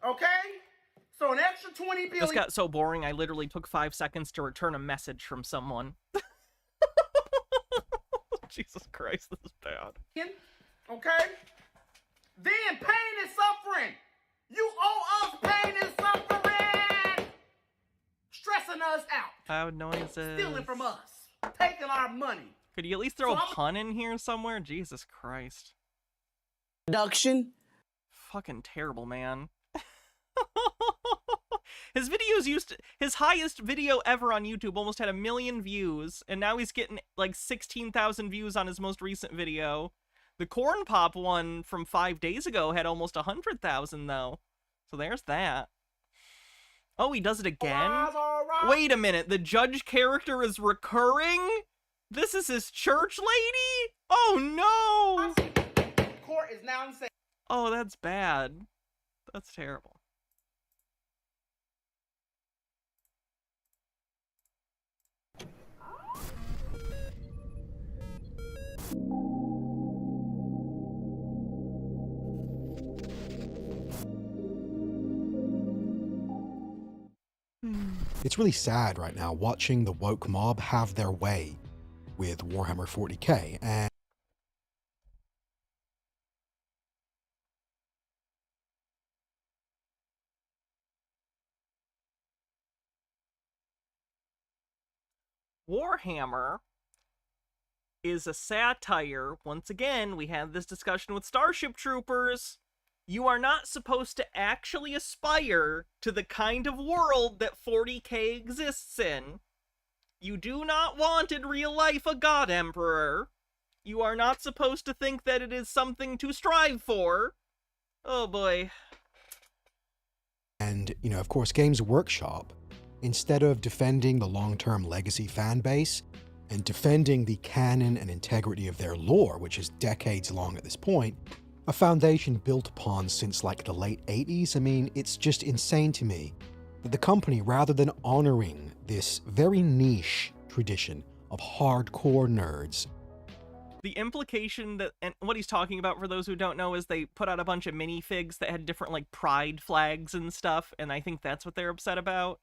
Okay? So an extra $20 billion. This got so boring, I literally took 5 seconds to return a message from someone. Jesus Christ, this is bad. Okay? Then pain and suffering. You owe us pain and suffering. Stressing us out. Loud noises. Stealing from us. Taking our money. Could you at least throw a pun in here somewhere? Jesus Christ. Production. Fucking terrible, man. His videos his highest video ever on YouTube almost had 1 million views, and now he's getting like 16,000 views on his most recent video. The Corn Pop one from 5 days ago had almost 100,000 though. So there's that. Oh, he does it again? Wait a minute, the judge character is recurring? This is his church lady? Oh no! Court is now in session. Oh, that's bad. That's terrible. It's really sad right now watching the woke mob have their way with Warhammer 40k, and Warhammer is a satire. Once again, we had this discussion with Starship Troopers. You are not supposed to actually aspire to the kind of world that 40k exists in. You do not want in real life a god emperor. You are not supposed to think that it is something to strive for. Oh boy. And, you know, of course, Games Workshop, instead of defending the long-term legacy fan base and defending the canon and integrity of their lore, which is decades long at this point, a foundation built upon since like the late 80s, I mean, it's just insane to me that the company, rather than honoring this very niche tradition of hardcore nerds. The implication that, and what he's talking about for those who don't know, is they put out a bunch of minifigs that had different like pride flags and stuff, and I think that's what they're upset about.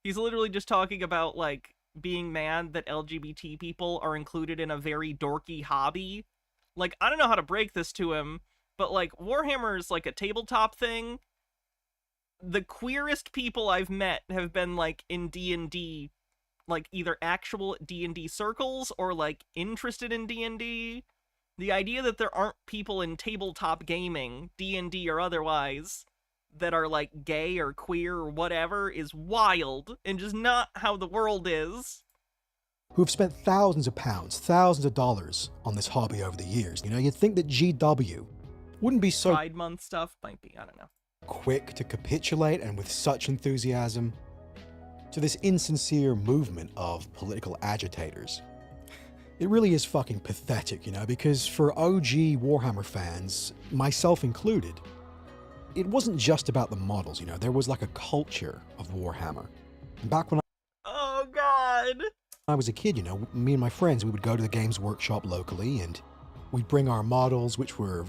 He's literally just talking about like being mad that LGBT people are included in a very dorky hobby. Like, I don't know how to break this to him, but like Warhammer is like a tabletop thing. The queerest people I've met have been like in D&D, like either actual D&D circles or like interested in D&D. The idea that there aren't people in tabletop gaming, D&D or otherwise, that are like gay or queer or whatever is wild and just not how the world is. Who've spent thousands of pounds, thousands of dollars on this hobby over the years. You know, you'd think that GW wouldn't be so Pride Month stuff might be, I don't know, quick to capitulate and with such enthusiasm to this insincere movement of political agitators. It really is fucking pathetic, you know, because for OG Warhammer fans, myself included, it wasn't just about the models, you know, there was like a culture of Warhammer. And back when oh god, I was a kid, you know, me and my friends, we would go to the Games Workshop locally and we'd bring our models, which were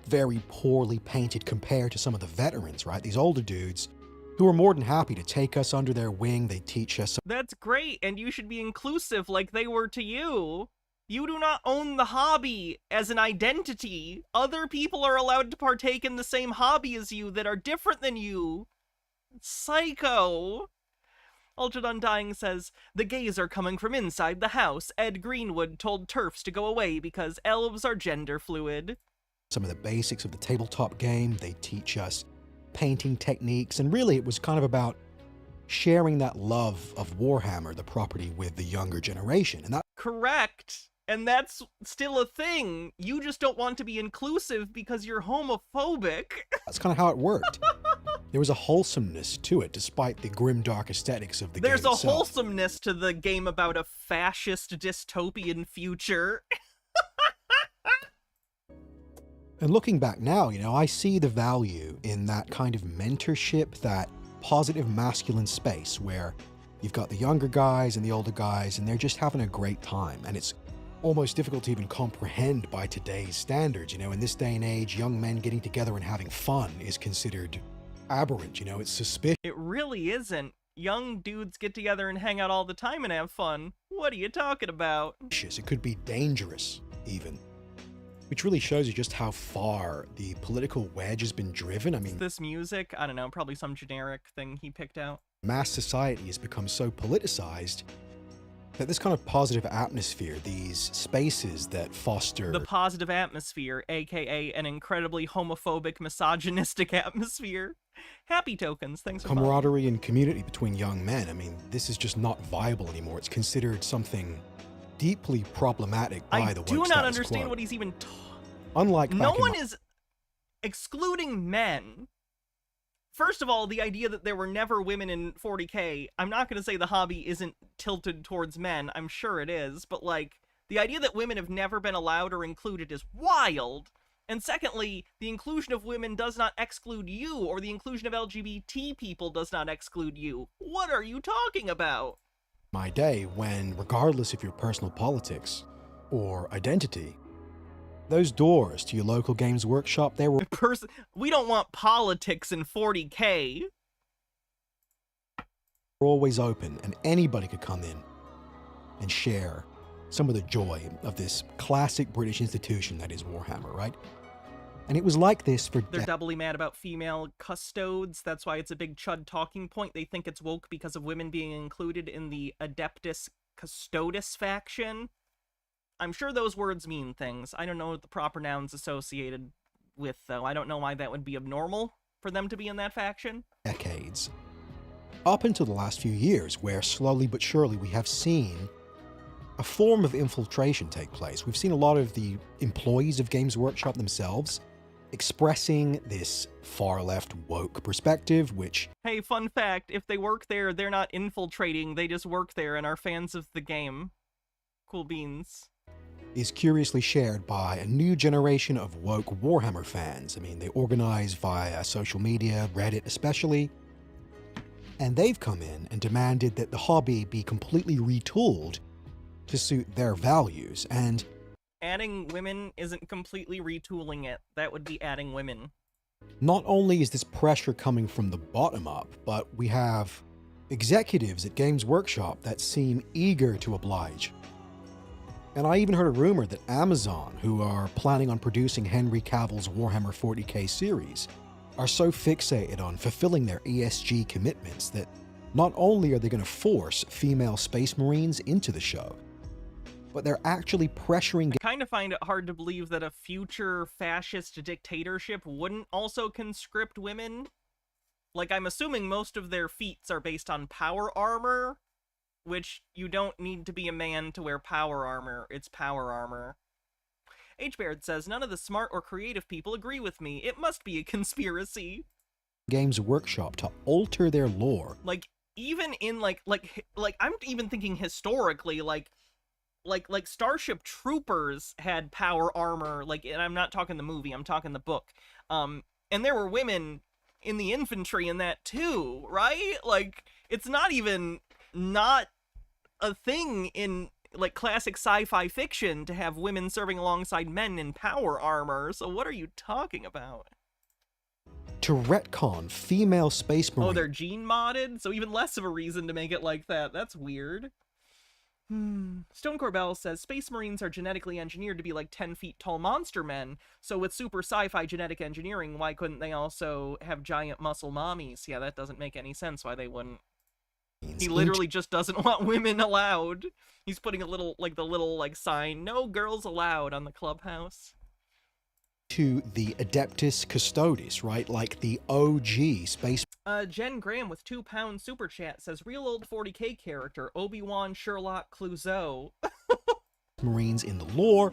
very poorly painted compared to some of the veterans, right? These older dudes who were more than happy to take us under their wing. They teach us. That's great, and you should be inclusive like they were to you. You do not own the hobby as an identity. Other people are allowed to partake in the same hobby as you that are different than you. Psycho. Ultra Undying says, the gays are coming from inside the house. Ed Greenwood told TERFs to go away because elves are gender fluid. Some of the basics of the tabletop game, they teach us painting techniques, and really it was kind of about sharing that love of Warhammer, the property, with the younger generation. And that correct. And that's still a thing. You just don't want to be inclusive because you're homophobic. That's kind of how it worked. There was a wholesomeness to it, despite the grimdark aesthetics of the game There's a itself. wholesomeness to the game about a fascist dystopian future. And looking back now, you know, I see the value in that kind of mentorship, that positive masculine space where you've got the younger guys and the older guys, and they're just having a great time. And it's almost difficult to even comprehend by today's standards. You know, in this day and age, young men getting together and having fun is considered aberrant. You know, it's suspicious. It really isn't. Young dudes get together and hang out all the time and have fun. What are you talking about? It could be dangerous, even. Which really shows you just how far the political wedge has been driven. I mean, this music, I don't know, probably some generic thing he picked out. Mass society has become so politicized that this kind of positive atmosphere, these spaces that foster the positive atmosphere, aka an incredibly homophobic, misogynistic atmosphere. Happy tokens, thanks for camaraderie and community between young men. I mean, this is just not viable anymore. It's considered something deeply problematic by the woke I do not status understand quo. what he's even Unlike no back in one is excluding men. First of all, the idea that there were never women in 40K, I'm not going to say the hobby isn't tilted towards men. I'm sure it is. But, like, the idea that women have never been allowed or included is wild. And secondly, the inclusion of women does not exclude you, or the inclusion of LGBT people does not exclude you. What are you talking about? my day when, regardless of your personal politics or identity, those doors to your local Games Workshop, they were We don't want politics in 40K. always open, and anybody could come in and share some of the joy of this classic British institution that is Warhammer, right? And it was like this for They're doubly mad about female custodes. That's why it's a big Chud talking point. They think it's woke because of women being included in the Adeptus Custodes faction. I'm sure those words mean things. I don't know what the proper nouns associated with, though. I don't know why that would be abnormal for them to be in that faction. decades. Up until the last few years, where slowly but surely we have seen a form of infiltration take place. We've seen a lot of the employees of Games Workshop themselves expressing this far-left woke perspective, which... Hey, fun fact, if they work there, they're not infiltrating, they just work there and are fans of the game. Cool beans. is curiously shared by a new generation of woke Warhammer fans. I mean, they organize via social media, Reddit especially, and they've come in and demanded that the hobby be completely retooled to suit their values, and Adding women isn't completely retooling it. That would be adding women. not only is this pressure coming from the bottom up, but we have executives at Games Workshop that seem eager to oblige. And I even heard a rumor that Amazon, who are planning on producing Henry Cavill's Warhammer 40K series, are so fixated on fulfilling their ESG commitments that not only are they going to force female Space Marines into the show, but they're actually pressuring... I kind of find it hard to believe that a future fascist dictatorship wouldn't also conscript women. Like, I'm assuming most of their feats are based on power armor, which you don't need to be a man to wear power armor. It's power armor. H. Baird says, none of the smart or creative people agree with me. It must be a conspiracy. Games Workshop to alter their lore. Like, even in, like, I'm even thinking historically, like Starship Troopers had power armor, like, and I'm not talking the movie, I'm talking the book. And there were women in the infantry in that too, right? Like, it's not even not a thing in, like, classic sci-fi fiction to have women serving alongside men in power armor, so what are you talking about? To retcon female Space Marines. Oh, they're gene modded? So even less of a reason to make it like that. That's weird. Stonecore Bell says, Space Marines are genetically engineered to be like 10 feet tall monster men, so with super sci-fi genetic engineering, why couldn't they also have giant muscle mommies? Yeah, that doesn't make any sense why they wouldn't. He literally just doesn't want women allowed. He's putting a little, like, the little, like, sign, no girls allowed on the clubhouse. To the Adeptus Custodes, right? Like the OG Space... Jen Graham with £2 super chat says, real old 40K character, Obi-Wan Sherlock Clouseau. Marines in the lore.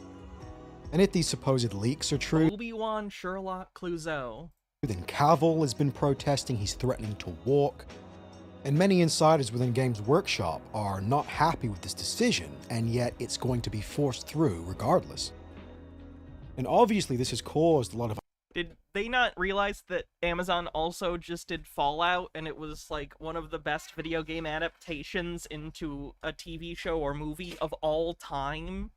And if these supposed leaks are true... Obi-Wan Sherlock Clouseau. Then Cavill has been protesting, he's threatening to walk. And many insiders within Games Workshop are not happy with this decision, and yet it's going to be forced through regardless. And obviously this has caused a lot of... Did they not realize that Amazon also just did Fallout, and it was, like, one of the best video game adaptations into a TV show or movie of all time?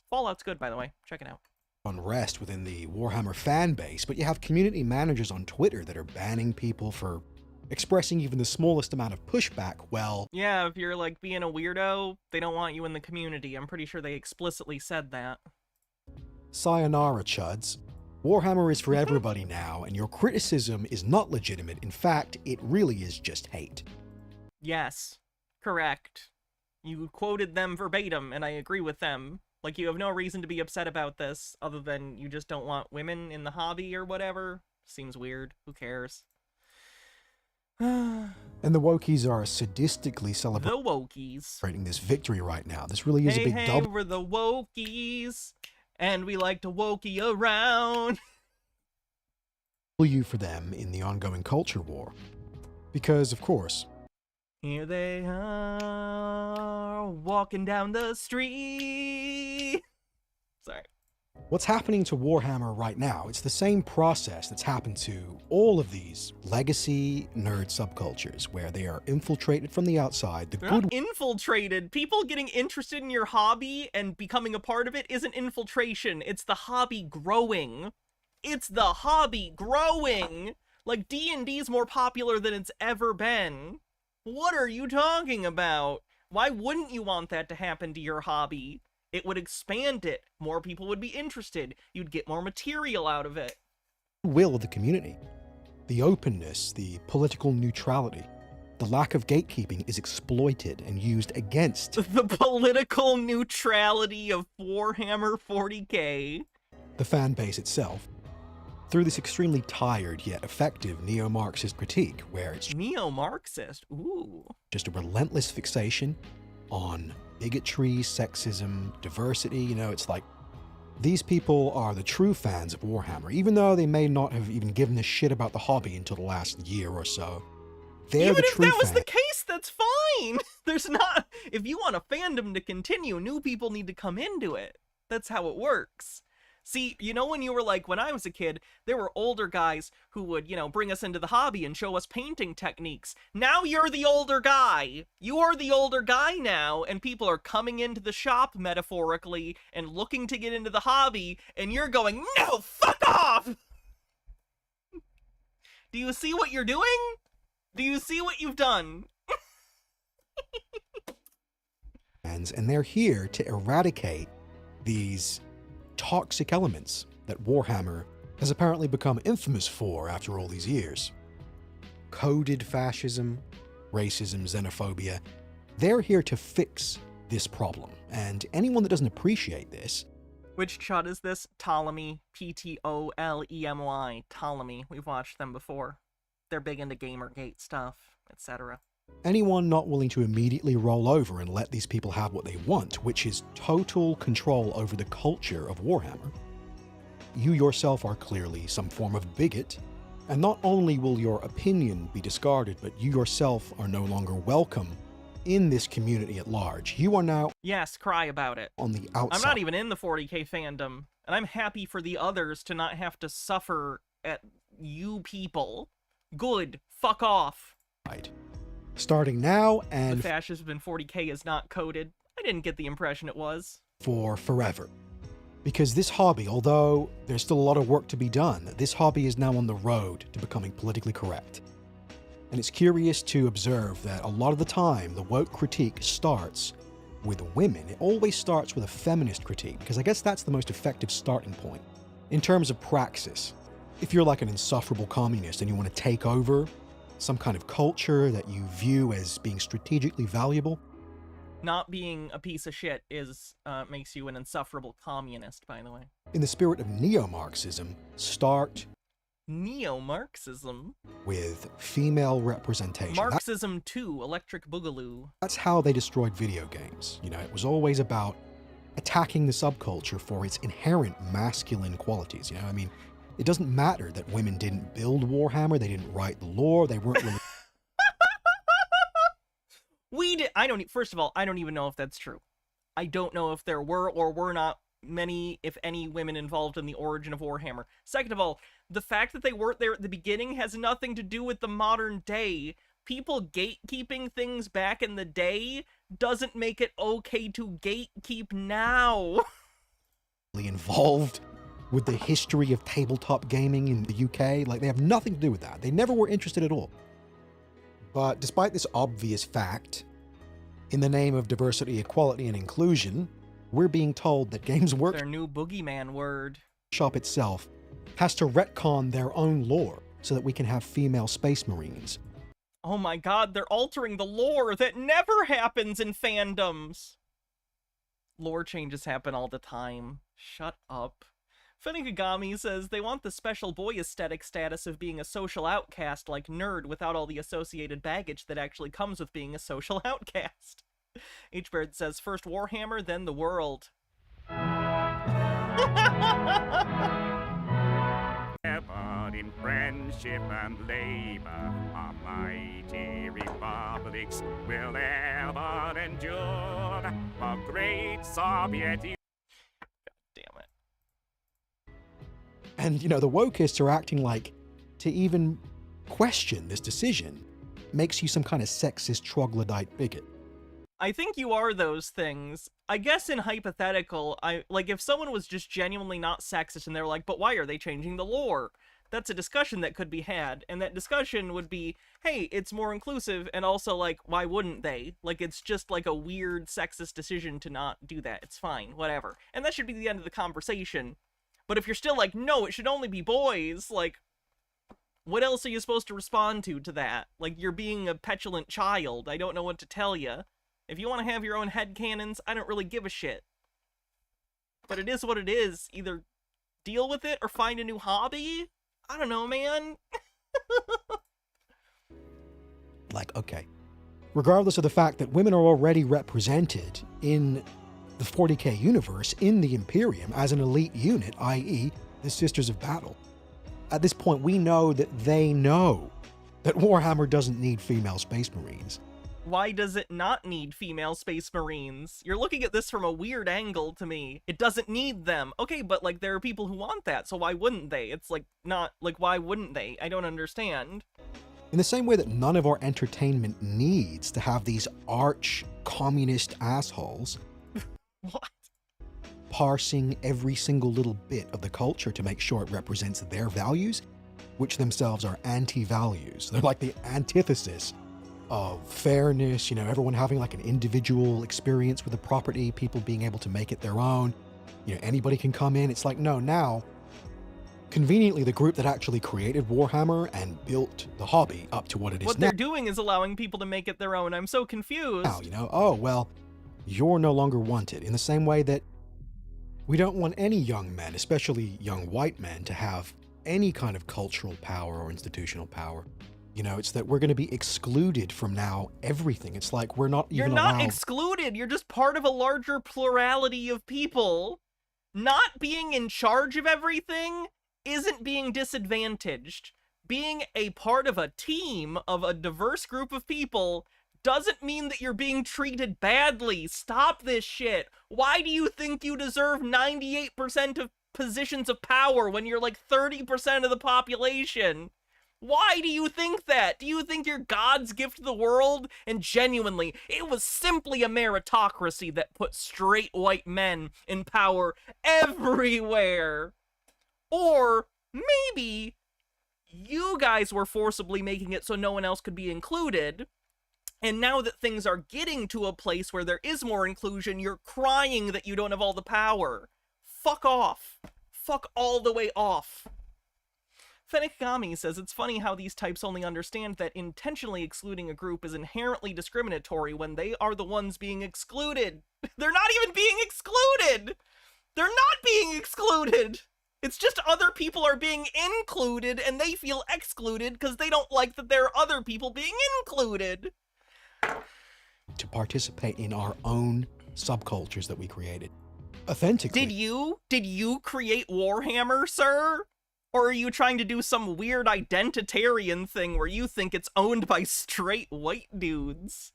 Fallout's good, by the way. Check it out. unrest within the Warhammer fan base, but you have community managers on Twitter that are banning people for expressing even the smallest amount of pushback. Well, yeah, if you're, like, being a weirdo, they don't want you in the community. I'm pretty sure they explicitly said that. sayonara, chuds. Warhammer is for everybody now, and your criticism is not legitimate. In fact, it really is just hate. Yes, correct. You quoted them verbatim, and I agree with them. Like, you have no reason to be upset about this, other than you just don't want women in the hobby or whatever. Seems weird. Who cares? And the wokies are sadistically The wokies. celebrating this victory right now. This really is a big Hey, double. we're the wokies. And we like to wokey around. You for them in the ongoing culture war. Because, of course, Here they are, walking down the street. Sorry. what's happening to Warhammer right now, it's the same process that's happened to all of these legacy nerd subcultures, where they are infiltrated from the outside. The They're good not infiltrated. People getting interested in your hobby and becoming a part of it isn't infiltration. It's the hobby growing. It's the hobby growing. Like, D&D's more popular than it's ever been. What are you talking about? Why wouldn't you want that to happen to your hobby? It would expand it. More people would be interested. You'd get more material out of it. will of the community, the openness, the political neutrality, the lack of gatekeeping is exploited and used against The political neutrality of Warhammer 40k. the fan base itself through this extremely tired yet effective neo-Marxist critique, where it's Neo-Marxist? Ooh. just a relentless fixation on bigotry, sexism, diversity. You know, it's like these people are the true fans of Warhammer, even though they may not have even given a shit about the hobby until the last year or so. They're Even the if true that was fans. the case, that's fine. There's not... If you want a fandom to continue, new people need to come into it. That's how it works. See, you know when you were like, when I was a kid, there were older guys who would, you know, bring us into the hobby and show us painting techniques. Now you're the older guy. You are the older guy now, and people are coming into the shop, metaphorically, and looking to get into the hobby, and you're going, no, fuck off! Do you see what you're doing? Do you see what you've done? And they're here to eradicate these toxic elements that Warhammer has apparently become infamous for after all these years. Coded fascism, racism, xenophobia. They're here to fix this problem, and anyone that doesn't appreciate this... Which Chud is this? Ptolemy. Ptolemy. Ptolemy. We've watched them before. They're big into Gamergate stuff, etc. Anyone not willing to immediately roll over and let these people have what they want, which is total control over the culture of Warhammer, you yourself are clearly some form of bigot, and not only will your opinion be discarded, but you yourself are no longer welcome in this community at large. You are now... Yes, cry about it. ...on the outside. I'm not even in the 40k fandom, and I'm happy for the others to not have to suffer at you people. Good. Fuck off. Right. Starting now and... The fascism in 40k is not coded. I didn't get the impression it was. For forever. Because this hobby, although there's still a lot of work to be done, this hobby is now on the road to becoming politically correct. And it's curious to observe that a lot of the time, the woke critique starts with women. It always starts with a feminist critique, because I guess that's the most effective starting point. In terms of praxis, if you're like an insufferable communist and you want to take over some kind of culture that you view as being strategically valuable. Not being a piece of shit is makes you an insufferable communist, by the way. In the spirit of neo-Marxism, start... Neo-Marxism? ...with female representation. Marxism 2, Electric Boogaloo. That's how they destroyed video games. You know, it was always about attacking the subculture for its inherent masculine qualities. You know, I mean, it doesn't matter that women didn't build Warhammer, they didn't write the lore, they weren't really... First of all, I don't even know if that's true. I don't know if there were or were not many, if any, women involved in the origin of Warhammer. Second of all, the fact that they weren't there at the beginning has nothing to do with the modern day. People gatekeeping things back in the day doesn't make it okay to gatekeep now. ...involved with the history of tabletop gaming in the UK. Like, they have nothing to do with that. They never were interested at all. But despite this obvious fact, in the name of diversity, equality, and inclusion, we're being told that Games Workshop, their new boogeyman word, itself has to retcon their own lore so that we can have female space marines. Oh my god, they're altering the lore. That never happens in fandoms. Lore changes happen all the time. Shut up. Fenigagami says they want the special boy aesthetic status of being a social outcast like Nerd without all the associated baggage that actually comes with being a social outcast. H-Bird says first Warhammer, then the world. Ever in friendship and labor, our mighty republics will ever endure. The great Soviet Union. Damn it. And, the wokeists are acting like to even question this decision makes you some kind of sexist troglodyte bigot. I think you are those things. I guess in hypothetical, if someone was just genuinely not sexist and they're like, but why are they changing the lore? That's a discussion that could be had, and that discussion would be, hey, it's more inclusive, and also, why wouldn't they? It's just, a weird sexist decision to not do that. It's fine, whatever. And that should be the end of the conversation. But if you're still like, no, it should only be boys, what else are you supposed to respond to that? You're being a petulant child. I don't know what to tell you. If you want to have your own headcanons, I don't really give a shit. But it is what it is. Either deal with it or find a new hobby? I don't know, man. Okay. Regardless of the fact that women are already represented in the 40K universe, in the Imperium, as an elite unit, i.e. the Sisters of Battle. At this point, we know that they know that Warhammer doesn't need female Space Marines. Why does it not need female Space Marines? You're looking at this from a weird angle to me. It doesn't need them. Okay, but, there are people who want that, so why wouldn't they? It's, why wouldn't they? I don't understand. In the same way that none of our entertainment needs to have these arch-communist assholes what? Parsing every single little bit of the culture to make sure it represents their values, which themselves are anti-values. They're like the antithesis of fairness, everyone having an individual experience with the property, people being able to make it their own. Anybody can come in. It's no, now, conveniently, the group that actually created Warhammer and built the hobby up to what it is what now. What they're doing is allowing people to make it their own. I'm so confused. Now, oh, well, you're no longer wanted. In the same way that we don't want any young men, especially young white men, to have any kind of cultural power or institutional power. It's that we're going to be excluded from now everything. It's we're not even You're not allowed... excluded. You're just part of a larger plurality of people. Not being in charge of everything isn't being disadvantaged. Being a part of a team of a diverse group of people doesn't mean that you're being treated badly. Stop this shit. Why do you think you deserve 98% of positions of power when you're 30% of the population? Why do you think that? Do you think you're God's gift to the world? And genuinely, it was simply a meritocracy that put straight white men in power everywhere. Or maybe you guys were forcibly making it so no one else could be included. And now that things are getting to a place where there is more inclusion, you're crying that you don't have all the power. Fuck off. Fuck all the way off. Fenekami says, it's funny how these types only understand that intentionally excluding a group is inherently discriminatory when they are the ones being excluded. They're not even being excluded! They're not being excluded! It's just other people are being included and they feel excluded because they don't like that there are other people being included. To participate in our own subcultures that we created. Authentically. Did you create Warhammer, sir? Or are you trying to do some weird identitarian thing where you think it's owned by straight white dudes?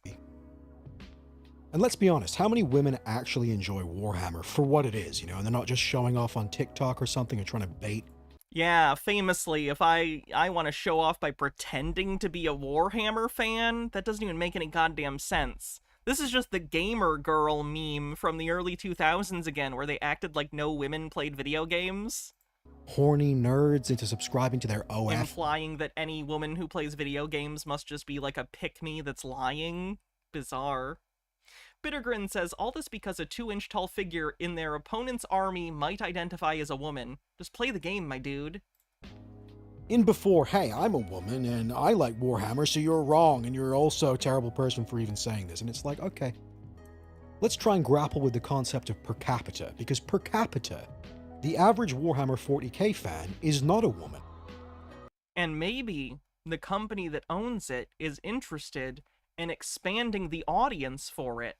And let's be honest, how many women actually enjoy Warhammer for what it is, and they're not just showing off on TikTok or something or trying to bait? Yeah, famously, if I want to show off by pretending to be a Warhammer fan, that doesn't even make any goddamn sense. This is just the gamer girl meme from the early 2000s again, where they acted like no women played video games. Horny nerds into subscribing to their OF. Implying that any woman who plays video games must just be like a pick-me that's lying. Bizarre. Bittergrin says, all this because a 2-inch tall figure in their opponent's army might identify as a woman. Just play the game, my dude. In before, hey, I'm a woman and I like Warhammer, so you're wrong and you're also a terrible person for even saying this. And it's okay. Let's try and grapple with the concept of per capita, because per capita, the average Warhammer 40k fan is not a woman. And maybe the company that owns it is interested in expanding the audience for it.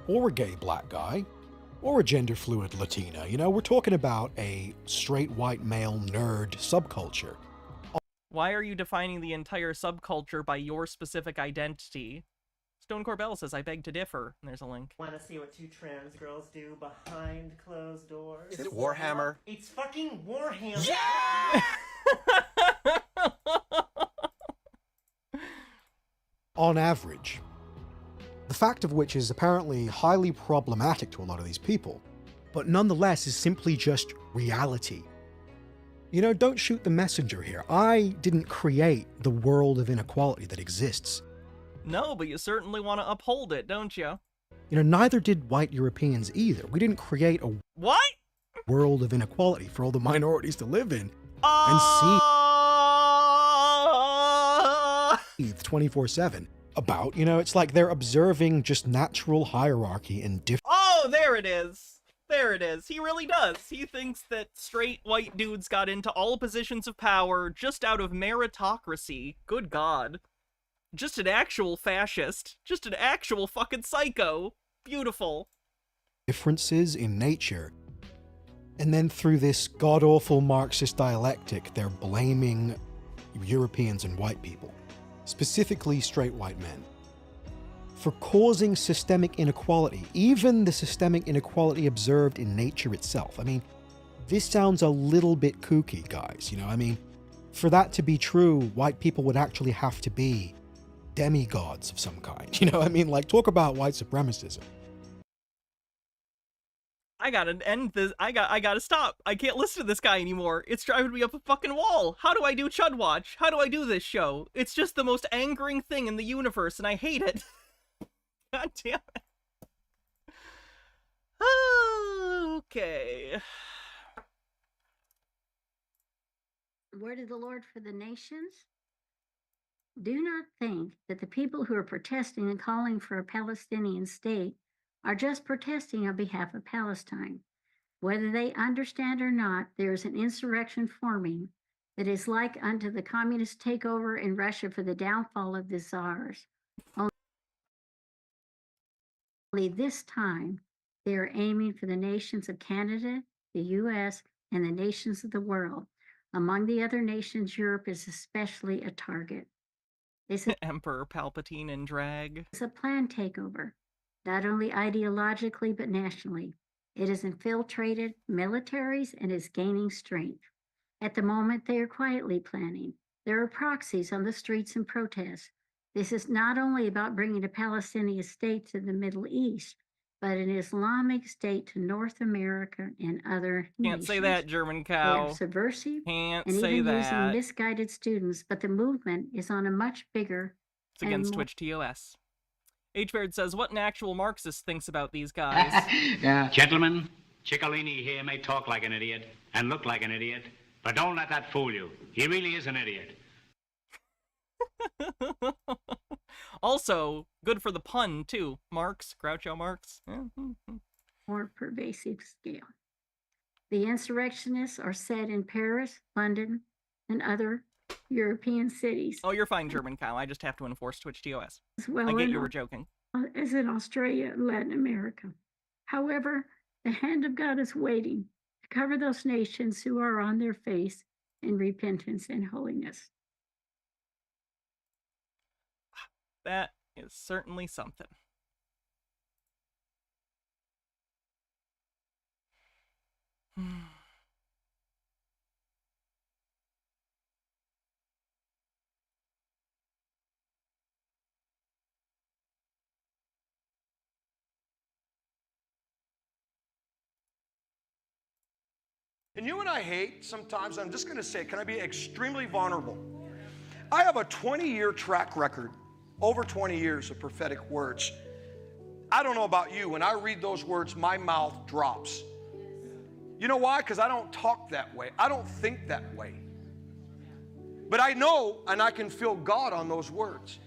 Or a gay black guy. or a gender fluid Latina. You know, we're talking about a straight white male nerd subculture. Why are you defining the entire subculture by your specific identity? Stone Corbell says, I beg to differ. And there's a link. Want to see what two trans girls do behind closed doors? Is it Warhammer? It's fucking Warhammer. Yeah! On average. The fact of which is apparently highly problematic to a lot of these people, but nonetheless is simply just reality. You know, don't shoot the messenger here. I didn't create the world of inequality that exists. No, but you certainly want to uphold it, don't you? You know, neither did white Europeans either. We didn't create a what? World of inequality for all the minorities to live in and see 24/7 about. You know, it's like they're observing just natural hierarchy and different. Oh, there it is. There it is. He really does. He thinks that straight white dudes got into all positions of power just out of meritocracy. Good God. Just an actual fascist. Just an actual fucking psycho. Beautiful. Differences in nature. And then through this god-awful Marxist dialectic, they're blaming Europeans and white people, specifically straight white men, for causing systemic inequality, even the systemic inequality observed in nature itself. I mean, this sounds a little bit kooky, guys. You know, I mean, for that to be true, white people would actually have to be demigods of some kind. You know, I mean, like, talk about white supremacism. I gotta end this. I gotta stop. I can't listen to this guy anymore. It's driving me up a fucking wall. How do I do Chud Watch? How do I do this show? It's just the most angering thing in the universe, and I hate it. God damn it. Okay. Word of the Lord for the nations. Do not think that the people who are protesting and calling for a Palestinian state are just protesting on behalf of Palestine. Whether they understand or not, there is an insurrection forming that is like unto the communist takeover in Russia for the downfall of the czars. Only this time, they are aiming for the nations of Canada, the U.S., and the nations of the world. Among the other nations, Europe is especially a target. It's Emperor Palpatine in drag. It's a planned takeover, not only ideologically but nationally. It has infiltrated militaries and is gaining strength. At the moment, they are quietly planning. There are proxies on the streets and protests. This is not only about bringing a Palestinian state to the Middle East, but an Islamic state to North America and other Can't nations. say that, German They cow. are subversive Can't and say even that. using misguided students, but the movement is on a much bigger It's against more- Twitch TOS. H-Baird says, what an actual Marxist thinks about these guys. Yeah. Gentlemen, Ciccolini here may talk like an idiot and look like an idiot, but don't let that fool you. He really is an idiot. Also, good for the pun, too. Marx, Groucho Marx. more pervasive scale. The insurrectionists are set in Paris, London, and other European cities, Oh, you're fine, German cow. I just have to enforce Twitch TOS. as well I get in you were joking. as in Australia and Latin America. However, the hand of God is waiting to cover those nations who are on their face in repentance and holiness. That is certainly something. And you and I hate sometimes, I'm just going to say, can I be extremely vulnerable? I have a 20-year track record, over 20 years of prophetic words. I don't know about you, when I read those words, my mouth drops. You know why? Because I don't talk that way. I don't think that way. But I know and I can feel God on those words.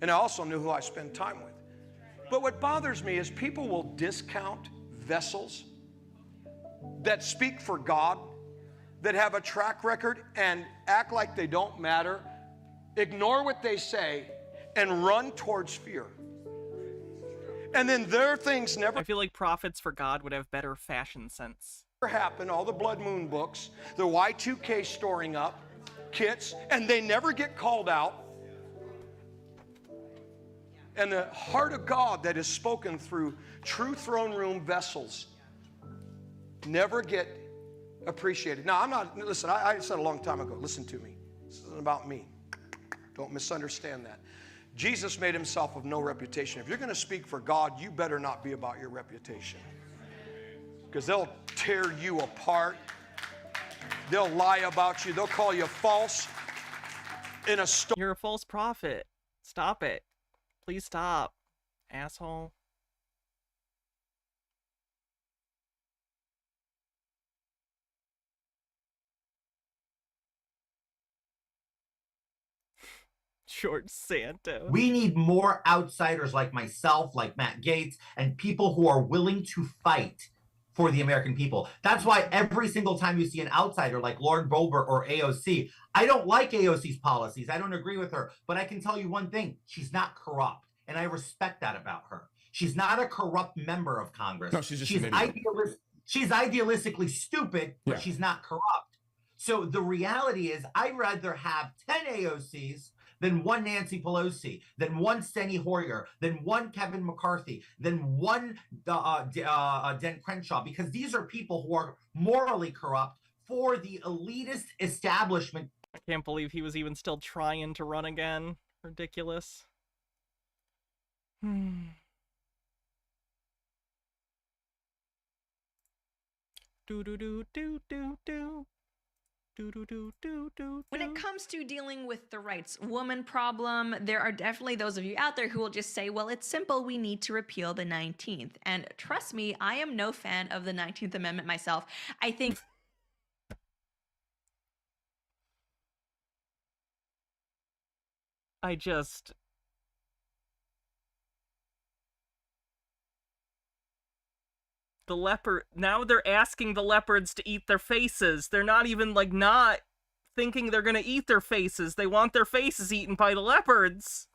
And I also knew who I spend time with. But what bothers me is people will discount vessels that speak for God, that have a track record and act like they don't matter, ignore what they say, and run towards fear. And then their things never I feel like prophets for God would have better fashion sense. happen. All the blood moon books, the Y2K storing up kits, and they never get called out. And the heart of God that is spoken through true throne room vessels never get appreciated. Now, I'm not, listen, I said a long time ago, listen to me. This isn't about me. Don't misunderstand that. Jesus made himself of no reputation. If you're going to speak for God, you better not be about your reputation. Because they'll tear you apart. They'll lie about you. They'll call you false in a story. You're a false prophet. Stop it. Please stop, asshole. George Santos. We need more outsiders like myself, like Matt Gaetz, and people who are willing to fight for the American people. That's why every single time you see an outsider like Lauren Boebert or AOC, I don't like AOC's policies. I don't agree with her. But I can tell you one thing. She's not corrupt. And I respect that about her. She's not a corrupt member of Congress. No, she's just an idiot. She's idealistically stupid, but she's not corrupt. So the reality is I'd rather have 10 AOCs than one Nancy Pelosi, than one Steny Hoyer, than one Kevin McCarthy, than one Dan Crenshaw, because these are people who are morally corrupt for the elitist establishment. I can't believe he was even still trying to run again. Ridiculous. Do do do do do do. When it comes to dealing with the rights woman problem, there are definitely those of you out there who will just say, well, it's simple, we need to repeal the 19th. And trust me, I am no fan of the 19th Amendment myself. I think the leopard, now they're asking the leopards to eat their faces. They're not even, like, not thinking they're gonna eat their faces. They want their faces eaten by the leopards.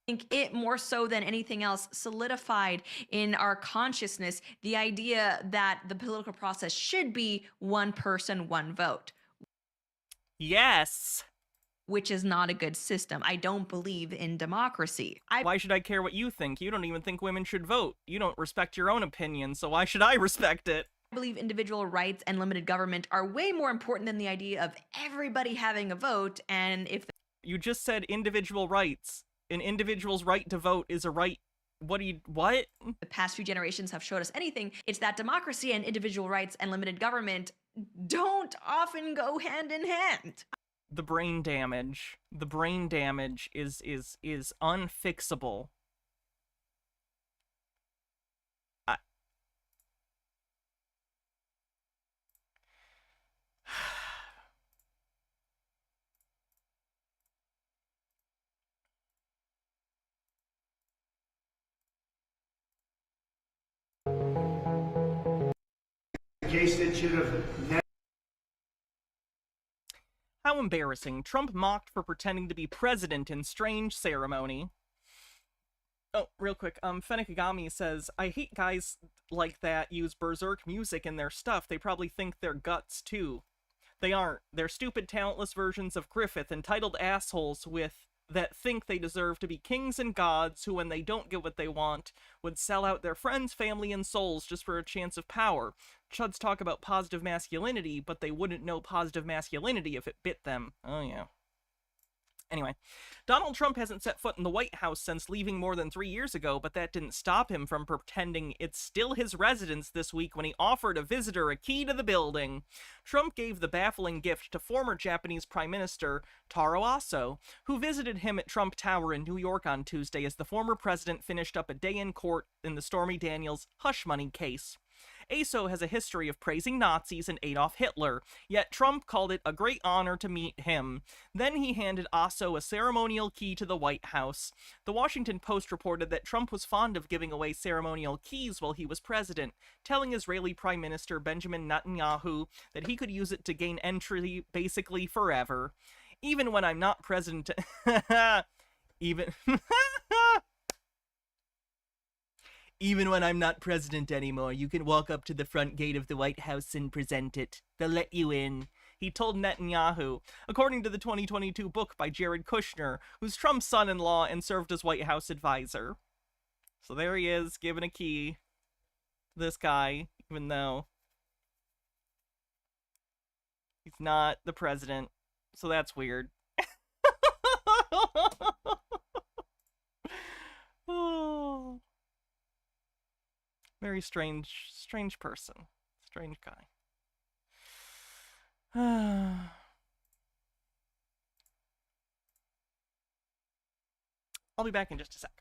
I think it more so than anything else solidified in our consciousness the idea that the political process should be one person, one vote. Yes. Which is not a good system. I don't believe in democracy. Why should I care what you think? You don't even think women should vote. You don't respect your own opinion, so why should I respect it? I believe individual rights and limited government are way more important than the idea of everybody having a vote, and if... You just said individual rights. An individual's right to vote is a right. What? The past few generations have showed us anything. It's that democracy and individual rights and limited government don't often go hand in hand. The brain damage. The brain damage is unfixable. Case that should have. How embarrassing. Trump mocked for pretending to be president in strange ceremony. Oh, real quick, Fenekagami says, I hate guys like that use berserk music in their stuff. They probably think they're guts, too. They aren't. They're stupid, talentless versions of Griffith, entitled assholes that think they deserve to be kings and gods who, when they don't get what they want, would sell out their friends, family, and souls just for a chance of power. Chuds talk about positive masculinity, but they wouldn't know positive masculinity if it bit them. Oh, yeah. Anyway, Donald Trump hasn't set foot in the White House since leaving more than 3 years ago, but that didn't stop him from pretending it's still his residence this week when he offered a visitor a key to the building. Trump gave the baffling gift to former Japanese Prime Minister Taro Aso, who visited him at Trump Tower in New York on Tuesday as the former president finished up a day in court in the Stormy Daniels hush money case. Aso has a history of praising Nazis and Adolf Hitler, yet Trump called it a great honor to meet him. Then he handed Aso a ceremonial key to the White House. The Washington Post reported that Trump was fond of giving away ceremonial keys while he was president, telling Israeli Prime Minister Benjamin Netanyahu that he could use it to gain entry basically forever. Even when I'm not president... Even when I'm not president anymore, you can walk up to the front gate of the White House and present it. They'll let you in. He told Netanyahu, according to the 2022 book by Jared Kushner, who's Trump's son-in-law and served as White House advisor. So there he is, giving a key to this guy, even though he's not the president. So that's weird. Oh. Very strange person. Strange guy. I'll be back in just a sec.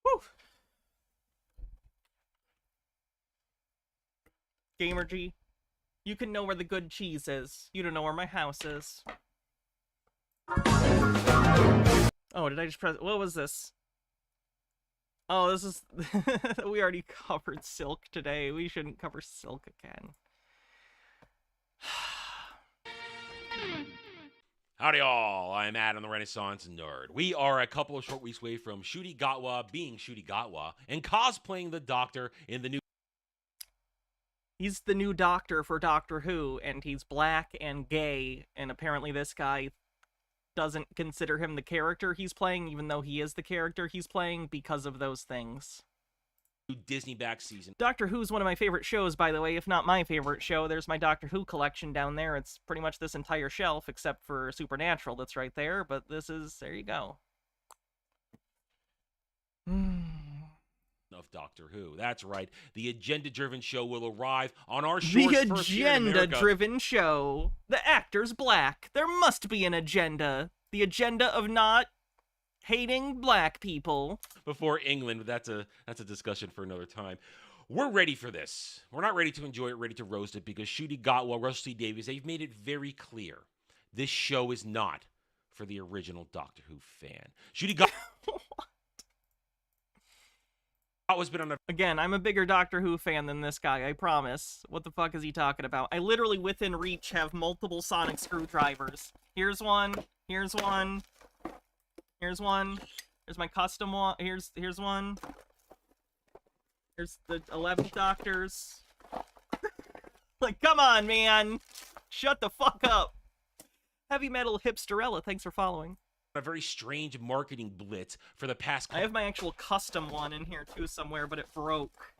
Whew. Gamer G, you can know where the good cheese is. You don't know where my house is. Oh, did I just press... What was this? Oh, this is... We already covered Silk today. We shouldn't cover Silk again. Howdy all, I'm Adam the Renaissance Nerd. We are a couple of short weeks away from Shooty Gatwa being Shooty Gatwa and cosplaying the Doctor in the new... He's the new Doctor for Doctor Who, and he's black and gay, and apparently this guy doesn't consider him the character he's playing, even though he is the character he's playing, because of those things. Disney back season. Doctor Who's one of my favorite shows, by the way, if not my favorite show. There's my Doctor Who collection down there. It's pretty much this entire shelf, except for Supernatural that's right there, but this is... There you go. Of Doctor Who. That's right. The agenda-driven show will arrive on our shores The first here in America. agenda-driven show. The actor's black. There must be an agenda. The agenda of not hating black people. Before England, but that's a discussion for another time. We're ready for this. We're not ready to enjoy it, ready to roast it, because Shooty Gatwa, Russell T Davies, they've made it very clear. This show is not for the original Doctor Who fan. Shooty Gatwa... Again, I'm a bigger Doctor Who fan than this guy, I promise. What the fuck is he talking about? I literally, within reach, have multiple sonic screwdrivers. Here's one. Here's one. Here's one. Here's my custom one. Here's one. Here's the 11th Doctors. Like, come on, man! Shut the fuck up! Heavy Metal Hipsterella, thanks for following. A very strange marketing blitz for the past... I have my actual custom one in here too somewhere, but it broke,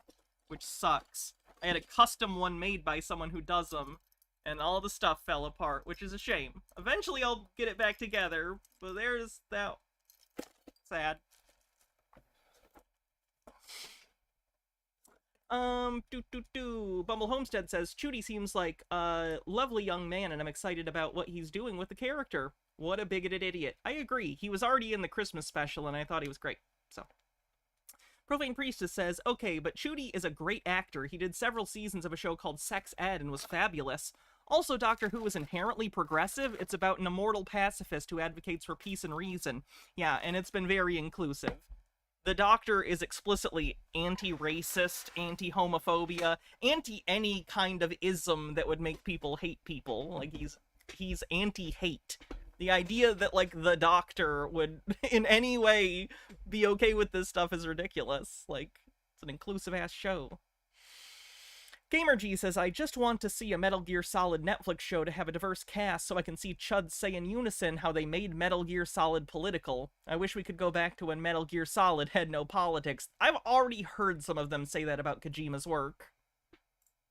which sucks. I had a custom one made by someone who does them, and all the stuff fell apart, which is a shame. Eventually I'll get it back together, but there's that. Sad. Bumble Homestead says, Chudy seems like a lovely young man, and I'm excited about what he's doing with the character. What a bigoted idiot. I agree. He was already in the Christmas special, and I thought he was great. So, Profane Priestess says, okay, but Chudy is a great actor. He did several seasons of a show called Sex Ed and was fabulous. Also, Doctor Who is inherently progressive. It's about an immortal pacifist who advocates for peace and reason. Yeah, and it's been very inclusive. The Doctor is explicitly anti-racist, anti-homophobia, anti-any kind of ism that would make people hate people. Like, he's anti-hate. The idea that, like, the Doctor would in any way be okay with this stuff is ridiculous. Like, it's an inclusive-ass show. GamerG says, I just want to see a Metal Gear Solid Netflix show to have a diverse cast so I can see Chud say in unison how they made Metal Gear Solid political. I wish we could go back to when Metal Gear Solid had no politics. I've already heard some of them say that about Kojima's work.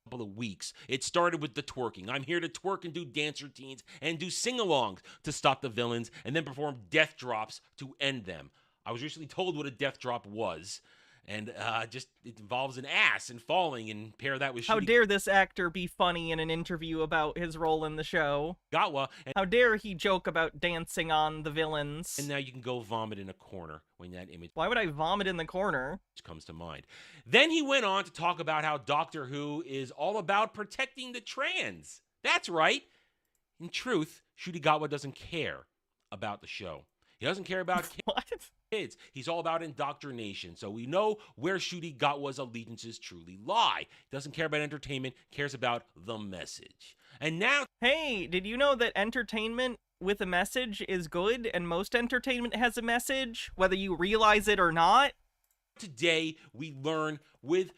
Couple of weeks. It started with the twerking. I'm here to twerk and do dance routines and do sing-alongs to stop the villains and then perform death drops to end them. I was recently told what a death drop was. And just, it involves an ass and falling, and pair that with How dare this actor be funny in an interview about his role in the show? Gatwa. How dare he joke about dancing on the villains? And now you can go vomit in a corner when that image... Why would I vomit in the corner? ...comes to mind. Then he went on to talk about how Doctor Who is all about protecting the trans. That's right. In truth, Ncuti Gatwa doesn't care about the show. He doesn't care about kids. He's all about indoctrination. So we know where Ncuti Gatwa's allegiances truly lie. He doesn't care about entertainment, cares about the message. And now... Hey, did you know that entertainment with a message is good, and most entertainment has a message, whether you realize it or not? Today, we learn with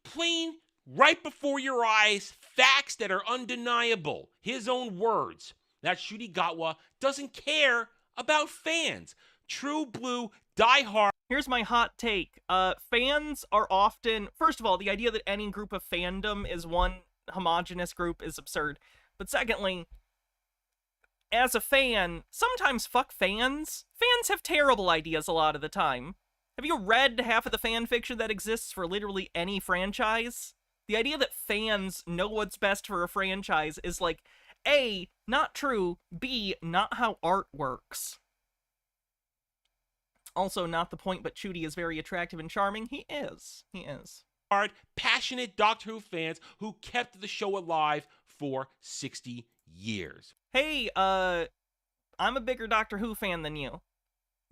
plain, right before your eyes, facts that are undeniable. His own words. That Ncuti Gatwa doesn't care about fans. True blue, die-hard. Here's my hot take. Fans are often... First of all, the idea that any group of fandom is one homogenous group is absurd. But secondly, as a fan, sometimes fuck fans. Fans have terrible ideas a lot of the time. Have you read half of the fan fiction that exists for literally any franchise? The idea that fans know what's best for a franchise is like, A, not true, B, not how art works. Also, not the point, but Ncuti is very attractive and charming. He is. He is. Passionate Doctor Who fans who kept the show alive for 60 years. Hey, I'm a bigger Doctor Who fan than you.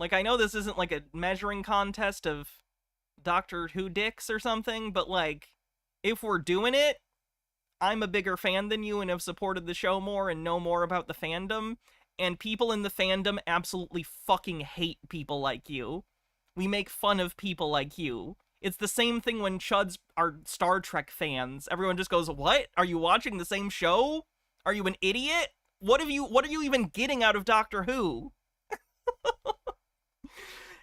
Like, I know this isn't like a measuring contest of Doctor Who dicks or something, but like, if we're doing it, I'm a bigger fan than you and have supported the show more and know more about the fandom. And people in the fandom absolutely fucking hate people like you. We make fun of people like you. It's the same thing when Chuds are Star Trek fans. Everyone just goes, what? Are you watching the same show? Are you an idiot? What are you even getting out of Doctor Who?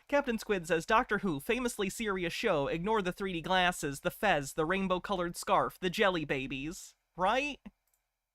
Captain Squid says, Doctor Who, famously serious show. Ignore the 3D glasses, the fez, the rainbow-colored scarf, the jelly babies. Right?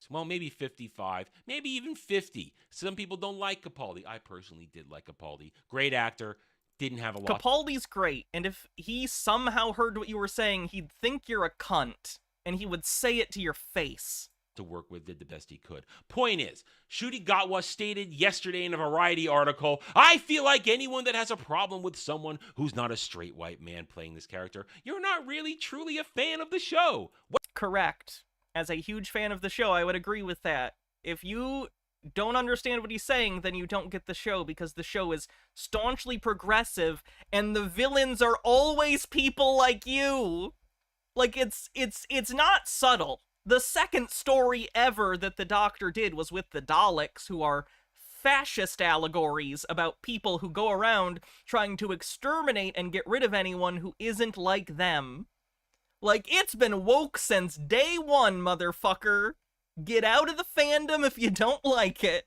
Well, maybe 55, maybe even 50. Some people don't like Capaldi. I personally did like Capaldi. Great actor, didn't have a lot. Capaldi's great, and if he somehow heard what you were saying, he'd think you're a cunt, and he would say it to your face. To work with, did the best he could. Point is, Ncuti Gatwa stated yesterday in a Variety article, I feel like anyone that has a problem with someone who's not a straight white man playing this character, you're not really truly a fan of the show. Correct. As a huge fan of the show, I would agree with that. If you don't understand what he's saying, then you don't get the show, because the show is staunchly progressive, and the villains are always people like you. Like, it's not subtle. The second story ever that the Doctor did was with the Daleks, who are fascist allegories about people who go around trying to exterminate and get rid of anyone who isn't like them. Like, it's been woke since day one, motherfucker. Get out of the fandom if you don't like it.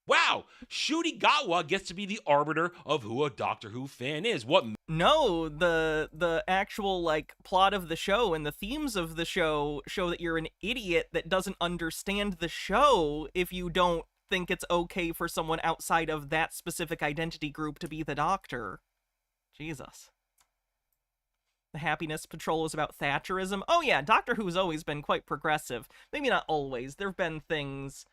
Wow, Ncuti Gatwa gets to be the arbiter of who a Doctor Who fan is. What? No, the actual, like, plot of the show and the themes of the show that you're an idiot that doesn't understand the show if you don't think it's okay for someone outside of that specific identity group to be the Doctor. Jesus. The Happiness Patrol is about Thatcherism. Oh yeah, Doctor Who's always been quite progressive. Maybe not always. There have been things...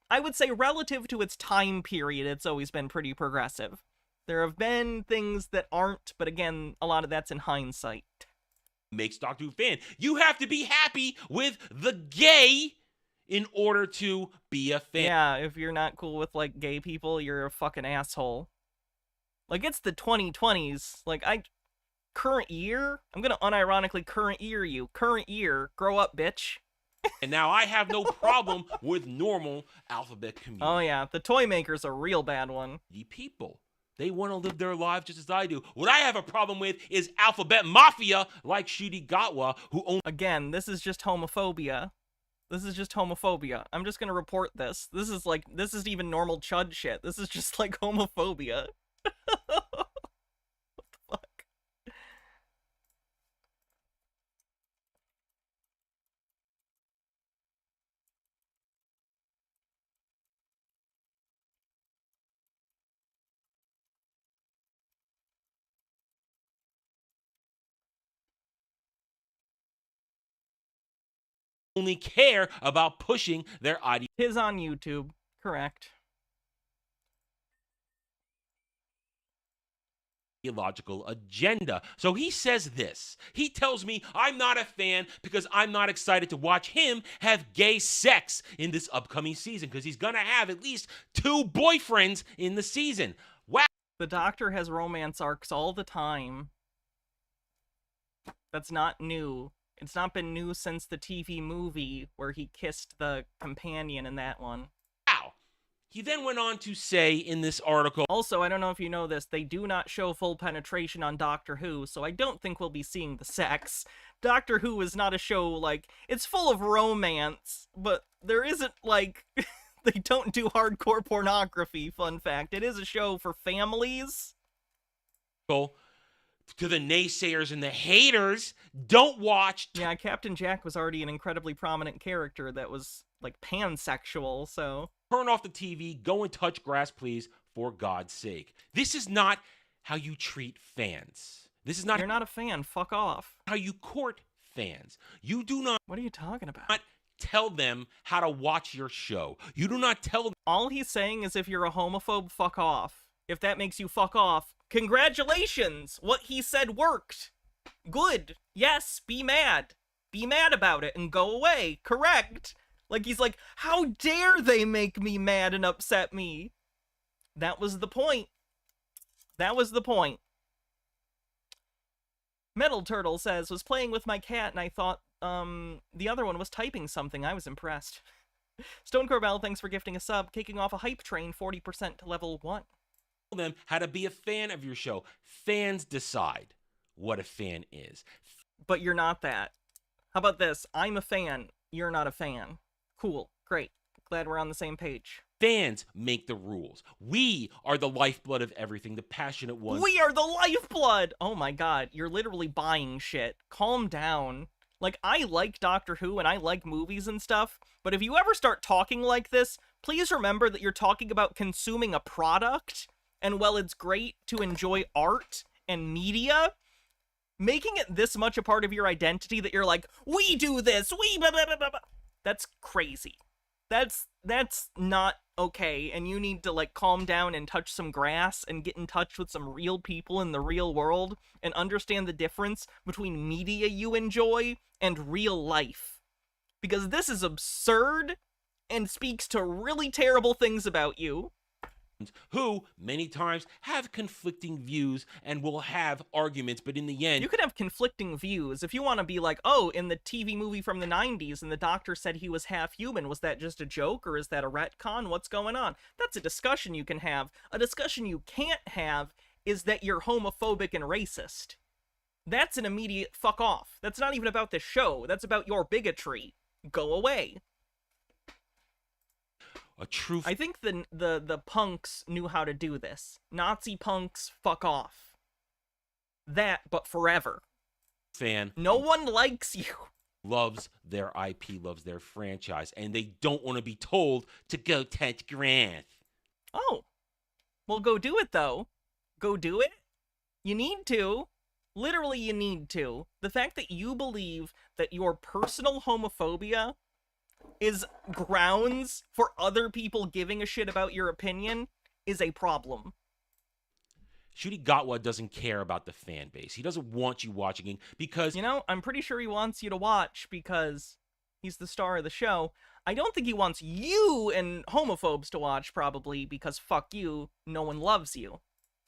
I would say relative to its time period, it's always been pretty progressive. There have been things that aren't, but again, a lot of that's in hindsight. Makes Doctor Who fan. You have to be happy with the gay in order to be a fan. Yeah, if you're not cool with, like, gay people, you're a fucking asshole. Like, it's the 2020s. Like, current year? I'm gonna unironically current year you. Current year. Grow up, bitch. And now I have no problem with normal alphabet community. Oh yeah, the toy maker's a real bad one. People. They want to live their lives just as I do. What I have a problem with is alphabet mafia like Chud Gatwa, who owns... Again, this is just homophobia. This is just homophobia. I'm just gonna report this. This is even normal Chud shit. This is just like homophobia. only care about pushing their His on YouTube, correct. Ideological agenda. So he says this. He tells me I'm not a fan because I'm not excited to watch him have gay sex in this upcoming season because he's gonna have at least 2 boyfriends in the season. Wow. The Doctor has romance arcs all the time. That's not new. It's not been new since the TV movie where he kissed the companion in that one. Wow. He then went on to say in this article... Also, I don't know if you know this, they do not show full penetration on Doctor Who, so I don't think we'll be seeing the sex. Doctor Who is not a show, like, it's full of romance, but there isn't, like, they don't do hardcore pornography, fun fact. It is a show for families. To the naysayers and the haters, don't watch... Yeah, Captain Jack was already an incredibly prominent character that was, like, pansexual, so... Turn off the TV, go and touch grass, please, for God's sake. This is not how you treat fans. This is not... You're not a fan, fuck off. How you court fans. You do not... What are you talking about? Not tell them how to watch your show. You do not tell them... All he's saying is if you're a homophobe, fuck off. If that makes you fuck off, congratulations! What he said worked. Good. Yes, be mad. Be mad about it and go away. Correct. Like, he's like, how dare they make me mad and upset me? That was the point. That was the point. Metal Turtle says, was playing with my cat and I thought, the other one was typing something. I was impressed. Stone Corbell, thanks for gifting a sub. Kicking off a hype train 40% to level 1. Them how to be a fan of your show. Fans decide what a fan is. But you're not that. How about this? I'm a fan. You're not a fan. Cool. Great. Glad we're on the same page. Fans make the rules. We are the lifeblood of everything, the passionate ones. We are the lifeblood! Oh my god, you're literally buying shit. Calm down. Like, I like Doctor Who and I like movies and stuff, but if you ever start talking like this, please remember that you're talking about consuming a product, and while it's great to enjoy art and media, making it this much a part of your identity that you're like, we do this, we blah, blah, blah, blah, blah. That's crazy. That's not okay, and you need to, like, calm down and touch some grass and get in touch with some real people in the real world and understand the difference between media you enjoy and real life. Because this is absurd and speaks to really terrible things about you. Who, many times, have conflicting views and will have arguments, but in the end... You could have conflicting views. If you want to be like, oh, in the TV movie from the 90s and the Doctor said he was half human, was that just a joke or is that a retcon? What's going on? That's a discussion you can have. A discussion you can't have is that you're homophobic and racist. That's an immediate fuck off. That's not even about the show. That's about your bigotry. Go away. I think the punks knew how to do this. Nazi punks, fuck off. That, but forever. Fan. No one likes you. Loves their IP, loves their franchise, and they don't want to be told to go touch grass. Oh. Well, go do it, though. Go do it. You need to. Literally, you need to. The fact that you believe that your personal homophobia is grounds for other people giving a shit about your opinion is a problem. Chud Gatwa doesn't care about the fan base. He doesn't want you watching it because... You know, I'm pretty sure he wants you to watch because he's the star of the show. I don't think he wants you and homophobes to watch, probably, because fuck you, no one loves you.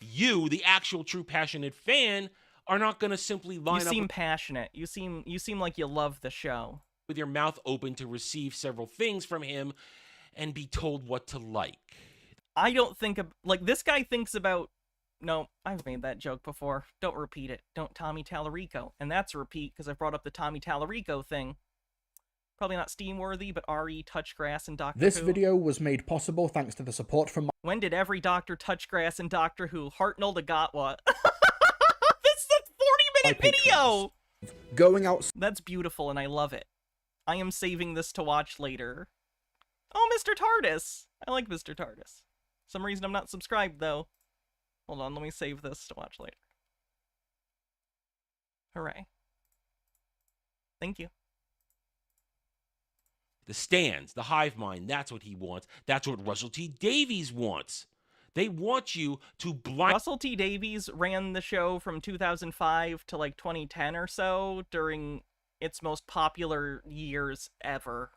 You, the actual true passionate fan, are not going to simply line You up seem passionate. You seem like you love the show. with your mouth open to receive several things from him and be told what to like. I don't think like this guy thinks about. No, I've made that joke before. Don't repeat it. Don't Tommy Tallarico. And that's a repeat because I brought up the Tommy Tallarico thing. Probably not Steam-worthy, but R.E. Touchgrass and Doctor Who. This video was made possible thanks to the support from When did every Doctor touch grass in Doctor Who? Hartnell to Gatwa. This is a 40-minute video! going out. That's beautiful, and I love it. I am saving this to watch later. Oh, Mr. TARDIS! I like Mr. TARDIS. For some reason I'm not subscribed, though. Hold on, let me save this to watch later. Hooray. Thank you. The stands, the hive mind, that's what he wants. That's what Russell T. Davies wants. They want you to blind... Russell T. Davies ran the show from 2005 to like 2010 or so during its most popular years ever.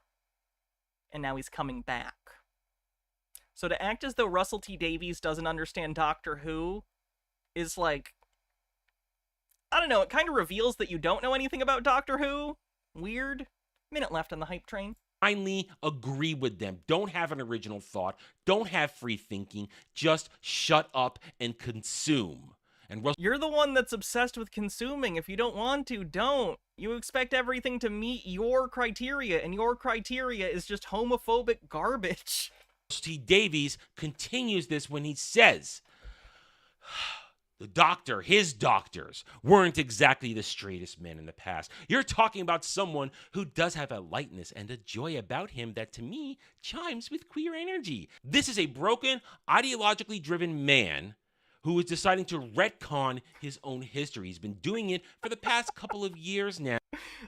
And now he's coming back. So to act as though Russell T. Davies doesn't understand Doctor Who is like... I don't know, it kind of reveals that you don't know anything about Doctor Who. Weird. Minute left on the hype train. Finally agree with them. Don't have an original thought. Don't have free thinking. Just shut up and consume. And You're the one that's obsessed with consuming. If you don't want to, don't. You expect everything to meet your criteria, and your criteria is just homophobic garbage. T. Davies continues this when he says, the doctor, his doctors, weren't exactly the straightest men in the past. You're talking about someone who does have a lightness and a joy about him that, to me, chimes with queer energy. This is a broken, ideologically driven man who is deciding to retcon his own history. He's been doing it for the past couple of years now.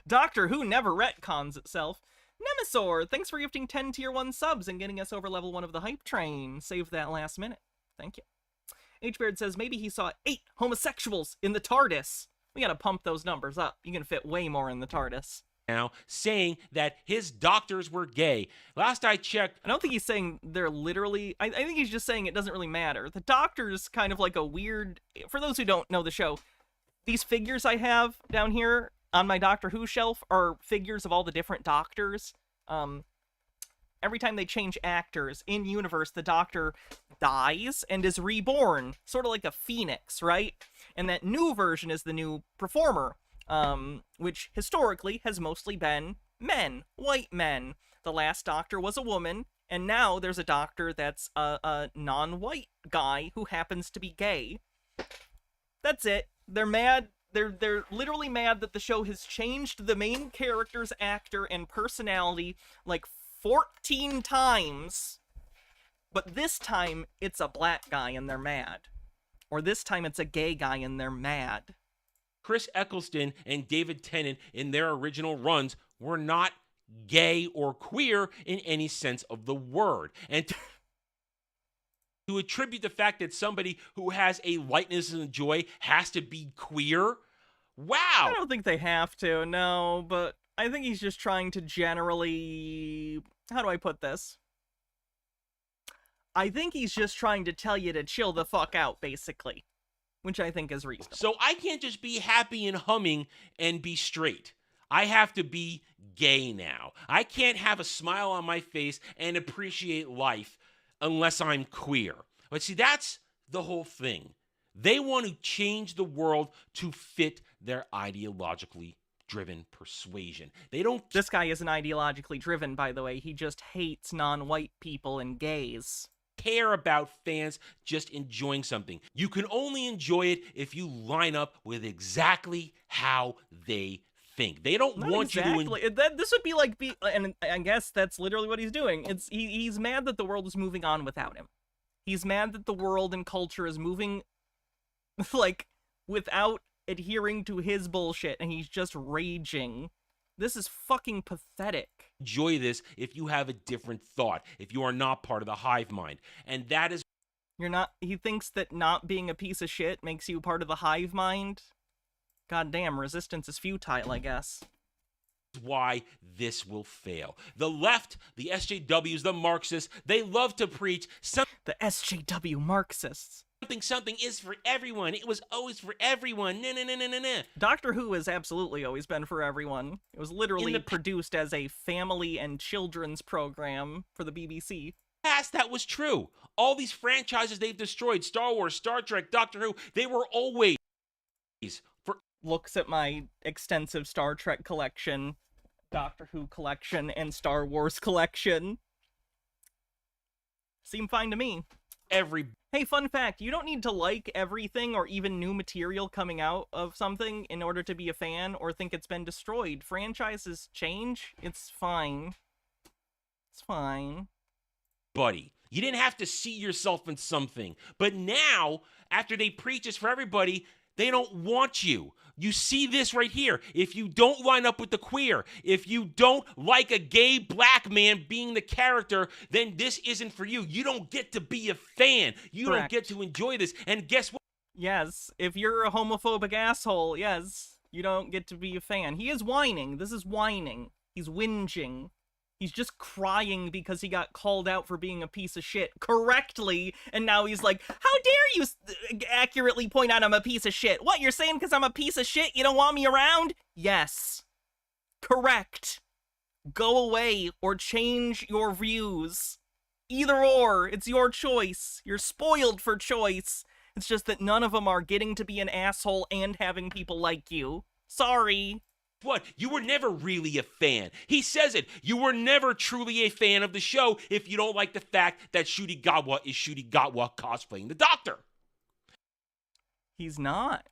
Doctor Who never retcons itself. Nemesaur, thanks for gifting 10 tier 1 subs and getting us over level 1 of the hype train. Saved that last minute. Thank you. H-Beard says maybe he saw 8 homosexuals in the TARDIS. We gotta pump those numbers up. You can fit way more in the TARDIS. Now, saying that his doctors were gay. Last I checked... I don't think he's saying they're literally... I think he's just saying it doesn't really matter. The Doctor's kind of like a weird... For those who don't know the show, these figures I have down here on my Doctor Who shelf are figures of all the different Doctors. Every time they change actors in universe, the Doctor dies and is reborn, sort of like a phoenix, right? And that new version is the new performer, which historically has mostly been men, white men. The last Doctor was a woman, and now there's a Doctor that's a non-white guy who happens to be gay. That's it. They're mad. They're literally mad that the show has changed the main character's actor and personality like 14 times, but this time it's a black guy and they're mad. Or this time it's a gay guy and they're mad. Chris Eccleston and David Tennant in their original runs were not gay or queer in any sense of the word. And to attribute the fact that somebody who has a lightness and joy has to be queer, wow! I don't think they have to, no, but I think he's just trying to generally... How do I put this? I think he's just trying to tell you to chill the fuck out, basically. Which I think is reasonable. So I can't just be happy and humming and be straight. I have to be gay now. I can't have a smile on my face and appreciate life unless I'm queer. But see, that's the whole thing. They want to change the world to fit their ideologically driven persuasion. They don't... This guy isn't ideologically driven, by the way. He just hates non-white people and gays. Care about fans just enjoying something. You can only enjoy it if you line up with exactly how they think. They don't want you to... This would be like... And I guess that's literally what he's doing. He's mad that the world is moving on without him. He's mad that the world and culture is moving, like, without adhering to his bullshit, and he's just raging. This is fucking pathetic. Enjoy this if you have a different thought, if you are not part of the hive mind. And that is... You're not... He thinks that not being a piece of shit makes you part of the hive mind? God damn, resistance is futile, I guess. Why this will fail. The left, the SJWs, the Marxists, they love to preach some... The SJW Marxists. Something is for everyone. It was always for everyone. Nah. Doctor Who has absolutely always been for everyone. It was literally produced as a family and children's program for the BBC. Past, that was true. All these franchises they've destroyed, Star Wars, Star Trek, Doctor Who, they were always for... Looks at my extensive Star Trek collection, Doctor Who collection, and Star Wars collection. Seem fine to me. Hey, fun fact, you don't need to like everything or even new material coming out of something in order to be a fan or think it's been destroyed. Franchises change. It's fine. It's fine. Buddy, you didn't have to see yourself in something. But now, after they preach this for everybody, they don't want you. You see this right here. If you don't line up with the queer, if you don't like a gay black man being the character, then this isn't for you. You don't get to be a fan. You Correct. Don't get to enjoy this. And guess what? Yes, if you're a homophobic asshole, yes, you don't get to be a fan. He is whining. This is whining. He's whinging. He's just crying because he got called out for being a piece of shit correctly, and now he's like, how dare you accurately point out I'm a piece of shit? What, you're saying because I'm a piece of shit you don't want me around? Yes. Correct. Go away or change your views. Either or, it's your choice. You're spoiled for choice. It's just that none of them are getting to be an asshole and having people like you. Sorry. What? You were never really a fan. He says it. You were never truly a fan of the show if you don't like the fact that Shudigawa is Shudigawa cosplaying the Doctor. He's not.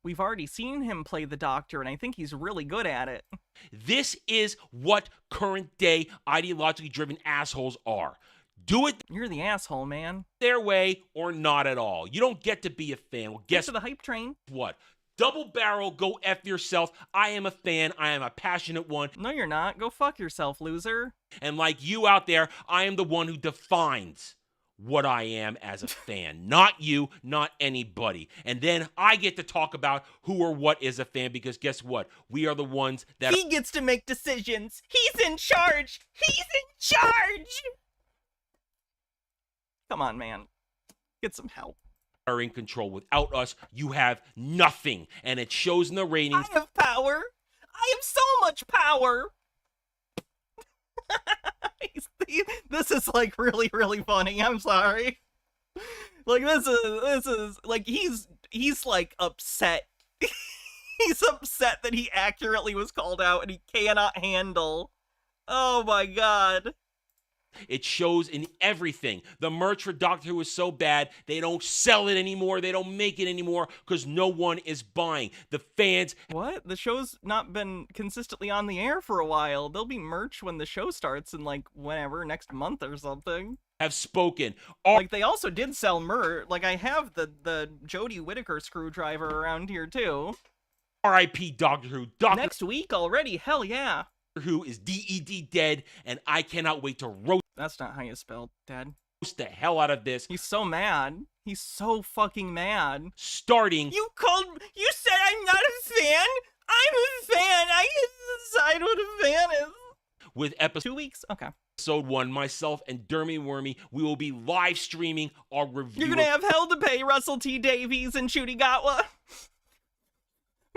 We've already seen him play the Doctor, and I think he's really good at it. This is what current day ideologically driven assholes are. Do it. You're the asshole, man. Their way or not at all. You don't get to be a fan. Well, guess to the hype train. What? Double barrel, go F yourself. I am a fan. I am a passionate one. No, you're not. Go fuck yourself, loser. And like you out there, I am the one who defines what I am as a fan. Not you, not anybody. And then I get to talk about who or what is a fan because guess what? We are the ones that... He gets to make decisions. He's in charge. He's in charge. Come on, man. Get some help. Are in control. Without us, you have nothing, and it shows in the ratings. I have power. I have so much power. This is like really, really funny. I'm sorry. Like this is like he's like upset. He's upset that he accurately was called out and he cannot handle. Oh my god. It shows in everything. The merch for Doctor Who is so bad, they don't sell it anymore. They don't make it anymore because no one is buying. The fans... What? The show's not been consistently on the air for a while. There'll be merch when the show starts in, like, whenever, next month or something. Have spoken. Like, they also did sell merch. Like, I have the Jodie Whittaker screwdriver around here, too. R.I.P. Doctor Who. Next week already? Hell yeah. Who is DED dead, and I cannot wait to roast... That's not how you spell dead. Roast the hell out of this. He's so mad. He's so fucking mad. Starting... You said I'm not a fan? I'm a fan. I get to decide what a fan is. With episode... 2 weeks? Okay. Episode 1, myself and Dermy Wormy, we will be live streaming our review. You're gonna have hell to pay, Russell T. Davies and Shudigawa.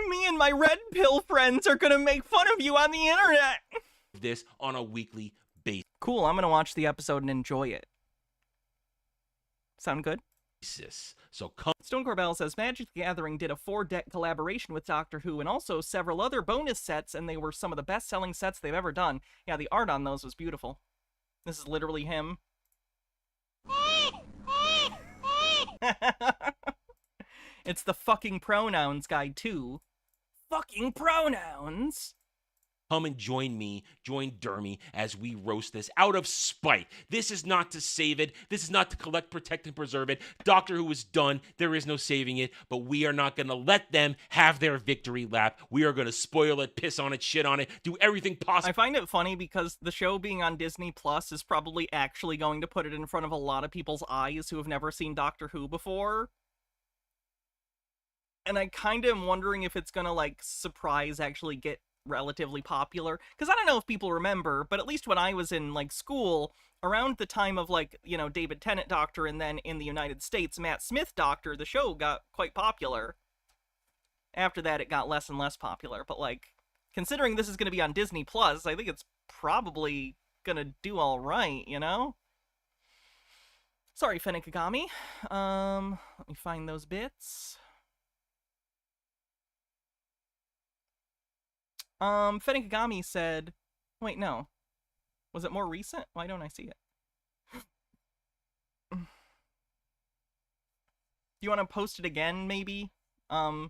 Me and my red pill friends are gonna make fun of you on the internet. This on a weekly basis. Cool, I'm gonna watch the episode and enjoy it. Sound good? So come. Stone Corbell says Magic the Gathering did a 4-deck collaboration with Doctor Who and also several other bonus sets, and they were some of the best-selling sets they've ever done. Yeah, the art on those was beautiful. This is literally him. It's the fucking pronouns guide too. Fucking pronouns. Come and join me, join Dermy, as we roast this out of spite. This is not to save it. This is not to collect, protect, and preserve it. Doctor Who is done. There is no saving it. But we are not going to let them have their victory lap. We are going to spoil it, piss on it, shit on it, do everything possible. I find it funny because the show being on Disney Plus is probably actually going to put it in front of a lot of people's eyes who have never seen Doctor Who before. And I kind of am wondering if it's gonna, like, surprise actually get relatively popular. Because I don't know if people remember, but at least when I was in, like, school, around the time of, like, you know, David Tennant Doctor, and then in the United States, Matt Smith Doctor, the show got quite popular. After that, it got less and less popular. But, like, considering this is going to be on Disney Plus, I think it's probably going to do all right, you know? Sorry, Fennikagami. Let me find those bits. Fennikagami said... Wait, no. Was it more recent? Why don't I see it? Do you want to post it again, maybe? You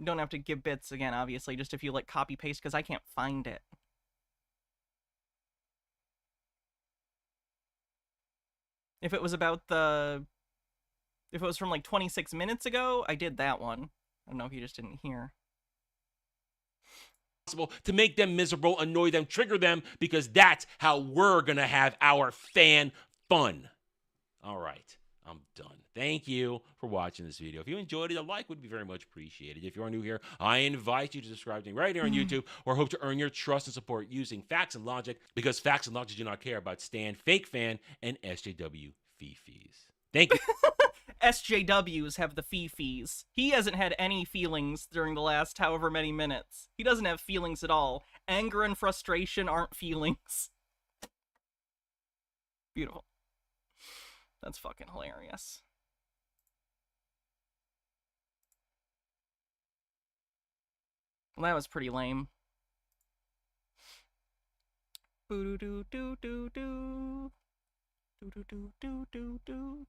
don't have to give bits again, obviously, just if you, like, copy-paste, because I can't find it. If it was about the... If it was from, like, 26 minutes ago, I did that one. I don't know if you just didn't hear. To make them miserable, annoy them, trigger them, because that's how we're gonna have our fan fun. All right, I'm done. Thank you for watching this video. If you enjoyed it, a like would be very much appreciated. If you are new here, I invite you to subscribe to me right here on YouTube, or hope to earn your trust and support using facts and logic, because facts and logic do not care about Stan, fake fan, and SJW fee-fees. Thank you. SJWs have the fee-fees. He hasn't had any feelings during the last however many minutes. He doesn't have feelings at all. Anger and frustration aren't feelings. Beautiful. That's fucking hilarious. Well, that was pretty lame. Boo-doo-doo-doo-doo-doo. Doo-doo-doo-doo-doo-doo.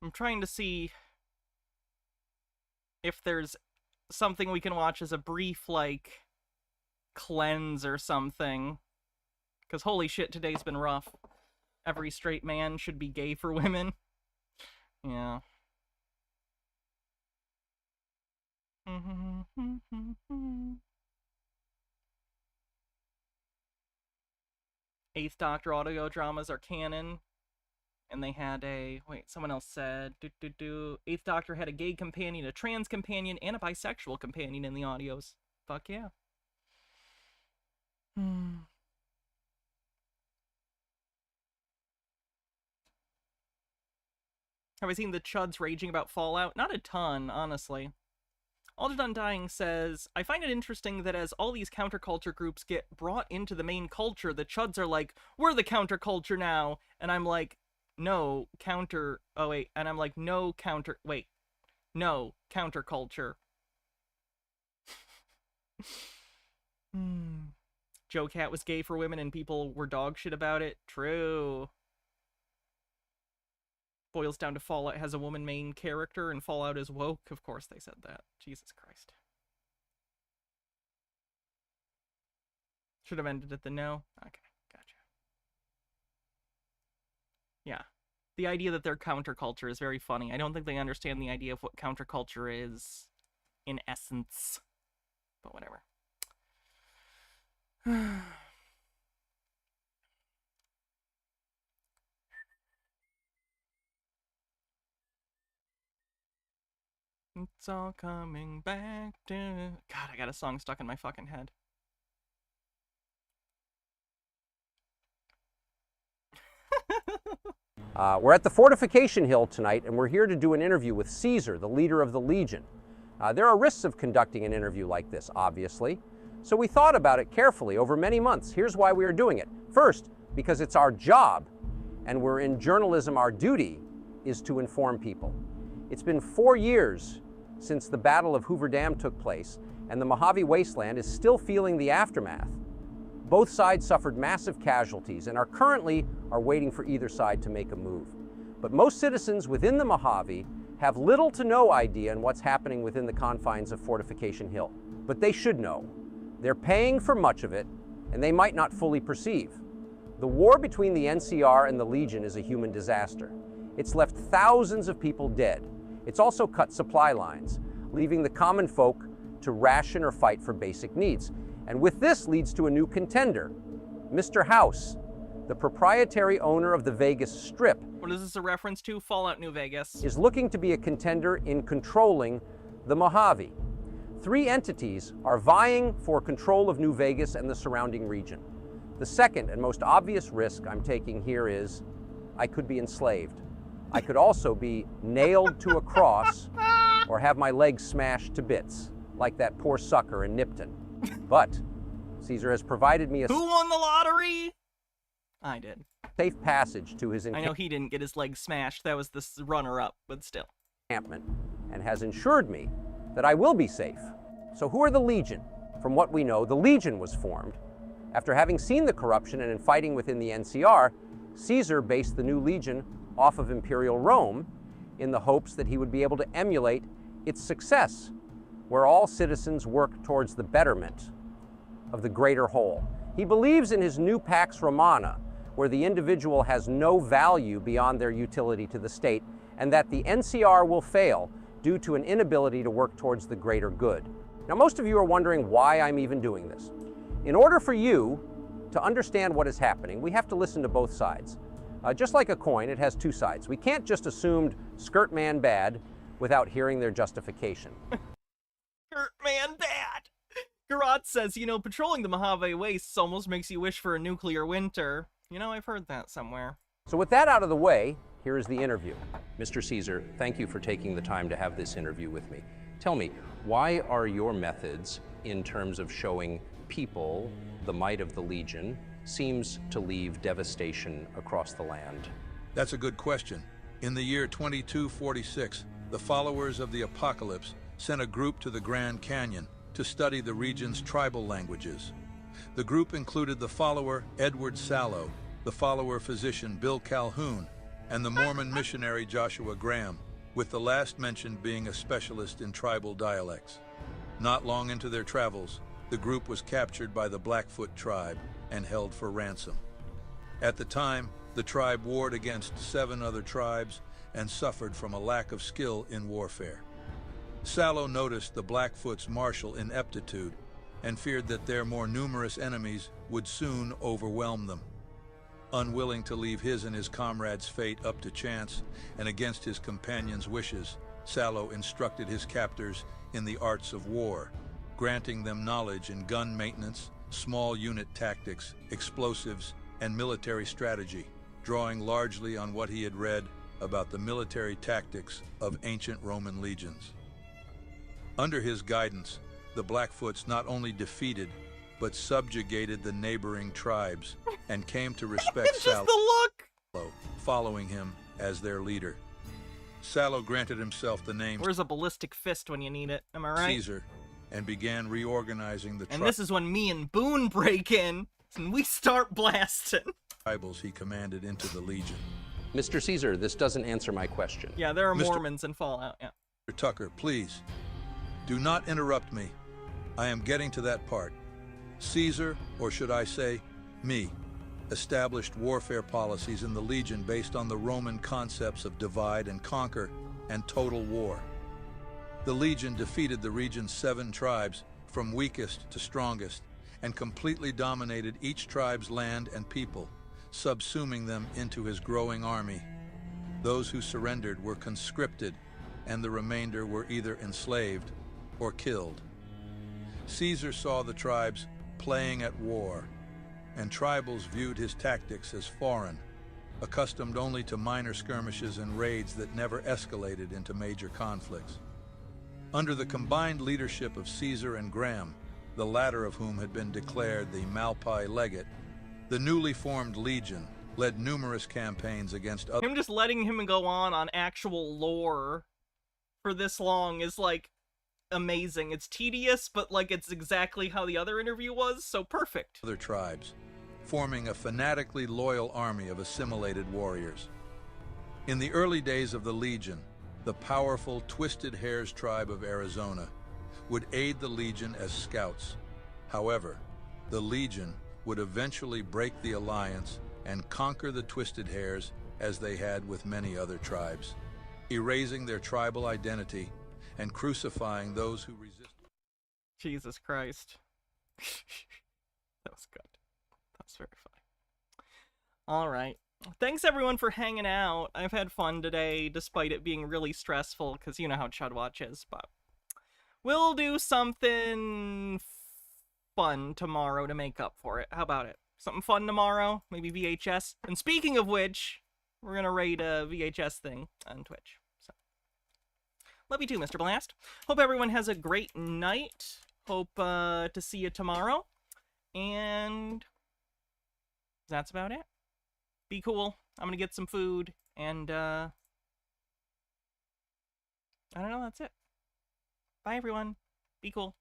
I'm trying to see if there's something we can watch as a brief, like, cleanse or something. Because holy shit, today's been rough. Every straight man should be gay for women. Yeah. Eighth Doctor audio dramas are canon. And they had a... Wait, someone else said... Eighth Doctor had a gay companion, a trans companion, and a bisexual companion in the audios. Fuck yeah. Have I seen the chuds raging about Fallout? Not a ton, honestly. Aldred Undying says, I find it interesting that as all these counterculture groups get brought into the main culture, the chuds are like, we're the counterculture now. And I'm like, no, counter... Oh, wait. And I'm like, no, counter... Wait. No, counterculture. Joe Cat was gay for women and people were dog shit about it. True. Boils down to Fallout has a woman main character and Fallout is woke. Of course they said that. Jesus Christ. Should have ended at the no. Okay, gotcha. Yeah. The idea that they're counterculture is very funny. I don't think they understand the idea of what counterculture is in essence. But whatever. It's all coming back to... God, I got a song stuck in my fucking head. We're at the Fortification Hill tonight, and we're here to do an interview with Caesar, the leader of the Legion. There are risks of conducting an interview like this, obviously. So we thought about it carefully over many months. Here's why we are doing it. First, because it's our job, and we're in journalism, our duty is to inform people. It's been 4 years since the Battle of Hoover Dam took place, and the Mojave Wasteland is still feeling the aftermath. Both sides suffered massive casualties and are currently waiting for either side to make a move. But most citizens within the Mojave have little to no idea on what's happening within the confines of Fortification Hill. But they should know. They're paying for much of it, and they might not fully perceive. The war between the NCR and the Legion is a human disaster. It's left thousands of people dead. It's also cut supply lines, leaving the common folk to ration or fight for basic needs. And with this leads to a new contender, Mr. House, the proprietary owner of the Vegas Strip. What is this a reference to? Fallout New Vegas. Is looking to be a contender in controlling the Mojave. 3 entities are vying for control of New Vegas and the surrounding region. The second and most obvious risk I'm taking here is I could be enslaved. I could also be nailed to a cross or have my legs smashed to bits, like that poor sucker in Nipton. But Caesar has provided me a Who won the lottery? I did. Safe passage to his I know he didn't get his legs smashed. That was the runner-up, but still. Encampment, and has ensured me that I will be safe. So who are the Legion? From what we know, the Legion was formed after having seen the corruption and in fighting within the NCR. Caesar based the new Legion off of Imperial Rome in the hopes that he would be able to emulate its success, where all citizens work towards the betterment of the greater whole. He believes in his new Pax Romana, where the individual has no value beyond their utility to the state, and that the NCR will fail due to an inability to work towards the greater good. Now, most of you are wondering why I'm even doing this. In order for you to understand what is happening, we have to listen to both sides. Just like a coin, it has 2 sides. We can't just assume skirt man bad without hearing their justification. Skirt man bad! Garot says, patrolling the Mojave Wastes almost makes you wish for a nuclear winter. I've heard that somewhere. So with that out of the way, here is the interview. Mr. Caesar, thank you for taking the time to have this interview with me. Tell me, why are your methods in terms of showing people the might of the Legion seems to leave devastation across the land? That's a good question. In the year 2246, the followers of the Apocalypse sent a group to the Grand Canyon to study the region's tribal languages. The group included the follower Edward Sallow, the follower physician Bill Calhoun, and the Mormon missionary Joshua Graham, with the last mentioned being a specialist in tribal dialects. Not long into their travels, the group was captured by the Blackfoot tribe and held for ransom. At the time, the tribe warred against 7 other tribes and suffered from a lack of skill in warfare. Sallow noticed the Blackfoot's martial ineptitude and feared that their more numerous enemies would soon overwhelm them. Unwilling to leave his and his comrades' fate up to chance and against his companions' wishes, Sallow instructed his captors in the arts of war, granting them knowledge in gun maintenance, small unit tactics, explosives, and military strategy, drawing largely on what he had read about the military tactics of ancient Roman legions. Under his guidance, the Blackfoots not only defeated, but subjugated the neighboring tribes and came to respect Sallow, following him as their leader. Sallow granted himself the name Where's a ballistic fist when you need it? Am I right? Caesar, and began reorganizing the And this is when me and Boone break in, and we start blasting. Tribals he commanded into the Legion. Mr. Caesar, this doesn't answer my question. Yeah, there are Mormons in Fallout, yeah. Mr. Tucker, please, do not interrupt me. I am getting to that part. Caesar, or should I say, me, established warfare policies in the Legion based on the Roman concepts of divide and conquer and total war. The Legion defeated the region's 7 tribes, from weakest to strongest, and completely dominated each tribe's land and people, subsuming them into his growing army. Those who surrendered were conscripted, and the remainder were either enslaved or killed. Caesar saw the tribes playing at war, and tribals viewed his tactics as foreign, accustomed only to minor skirmishes and raids that never escalated into major conflicts. Under the combined leadership of Caesar and Graham, the latter of whom had been declared the Malpai legate, the newly formed Legion led numerous campaigns against other... Him just letting him go on actual lore for this long is, like, amazing. It's tedious, but, like, it's exactly how the other interview was, so perfect. Other tribes, forming a fanatically loyal army of assimilated warriors. In the early days of the Legion, the powerful Twisted Hares tribe of Arizona would aid the Legion as scouts. However, the Legion would eventually break the alliance and conquer the twisted hairs as they had with many other tribes, erasing their tribal identity and crucifying those who resist. Jesus Christ. That was good. That was very funny. All right. Thanks everyone for hanging out. I've had fun today, despite it being really stressful, because you know how Chud Watch is, but we'll do something fun tomorrow to make up for it. How about it? Something fun tomorrow? Maybe VHS? And speaking of which, we're gonna raid a VHS thing on Twitch. So, love you too, Mr. Blast. Hope everyone has a great night. Hope to see you tomorrow. And that's about it. Be cool. I'm gonna get some food, and I don't know, that's it. Bye everyone. Be cool.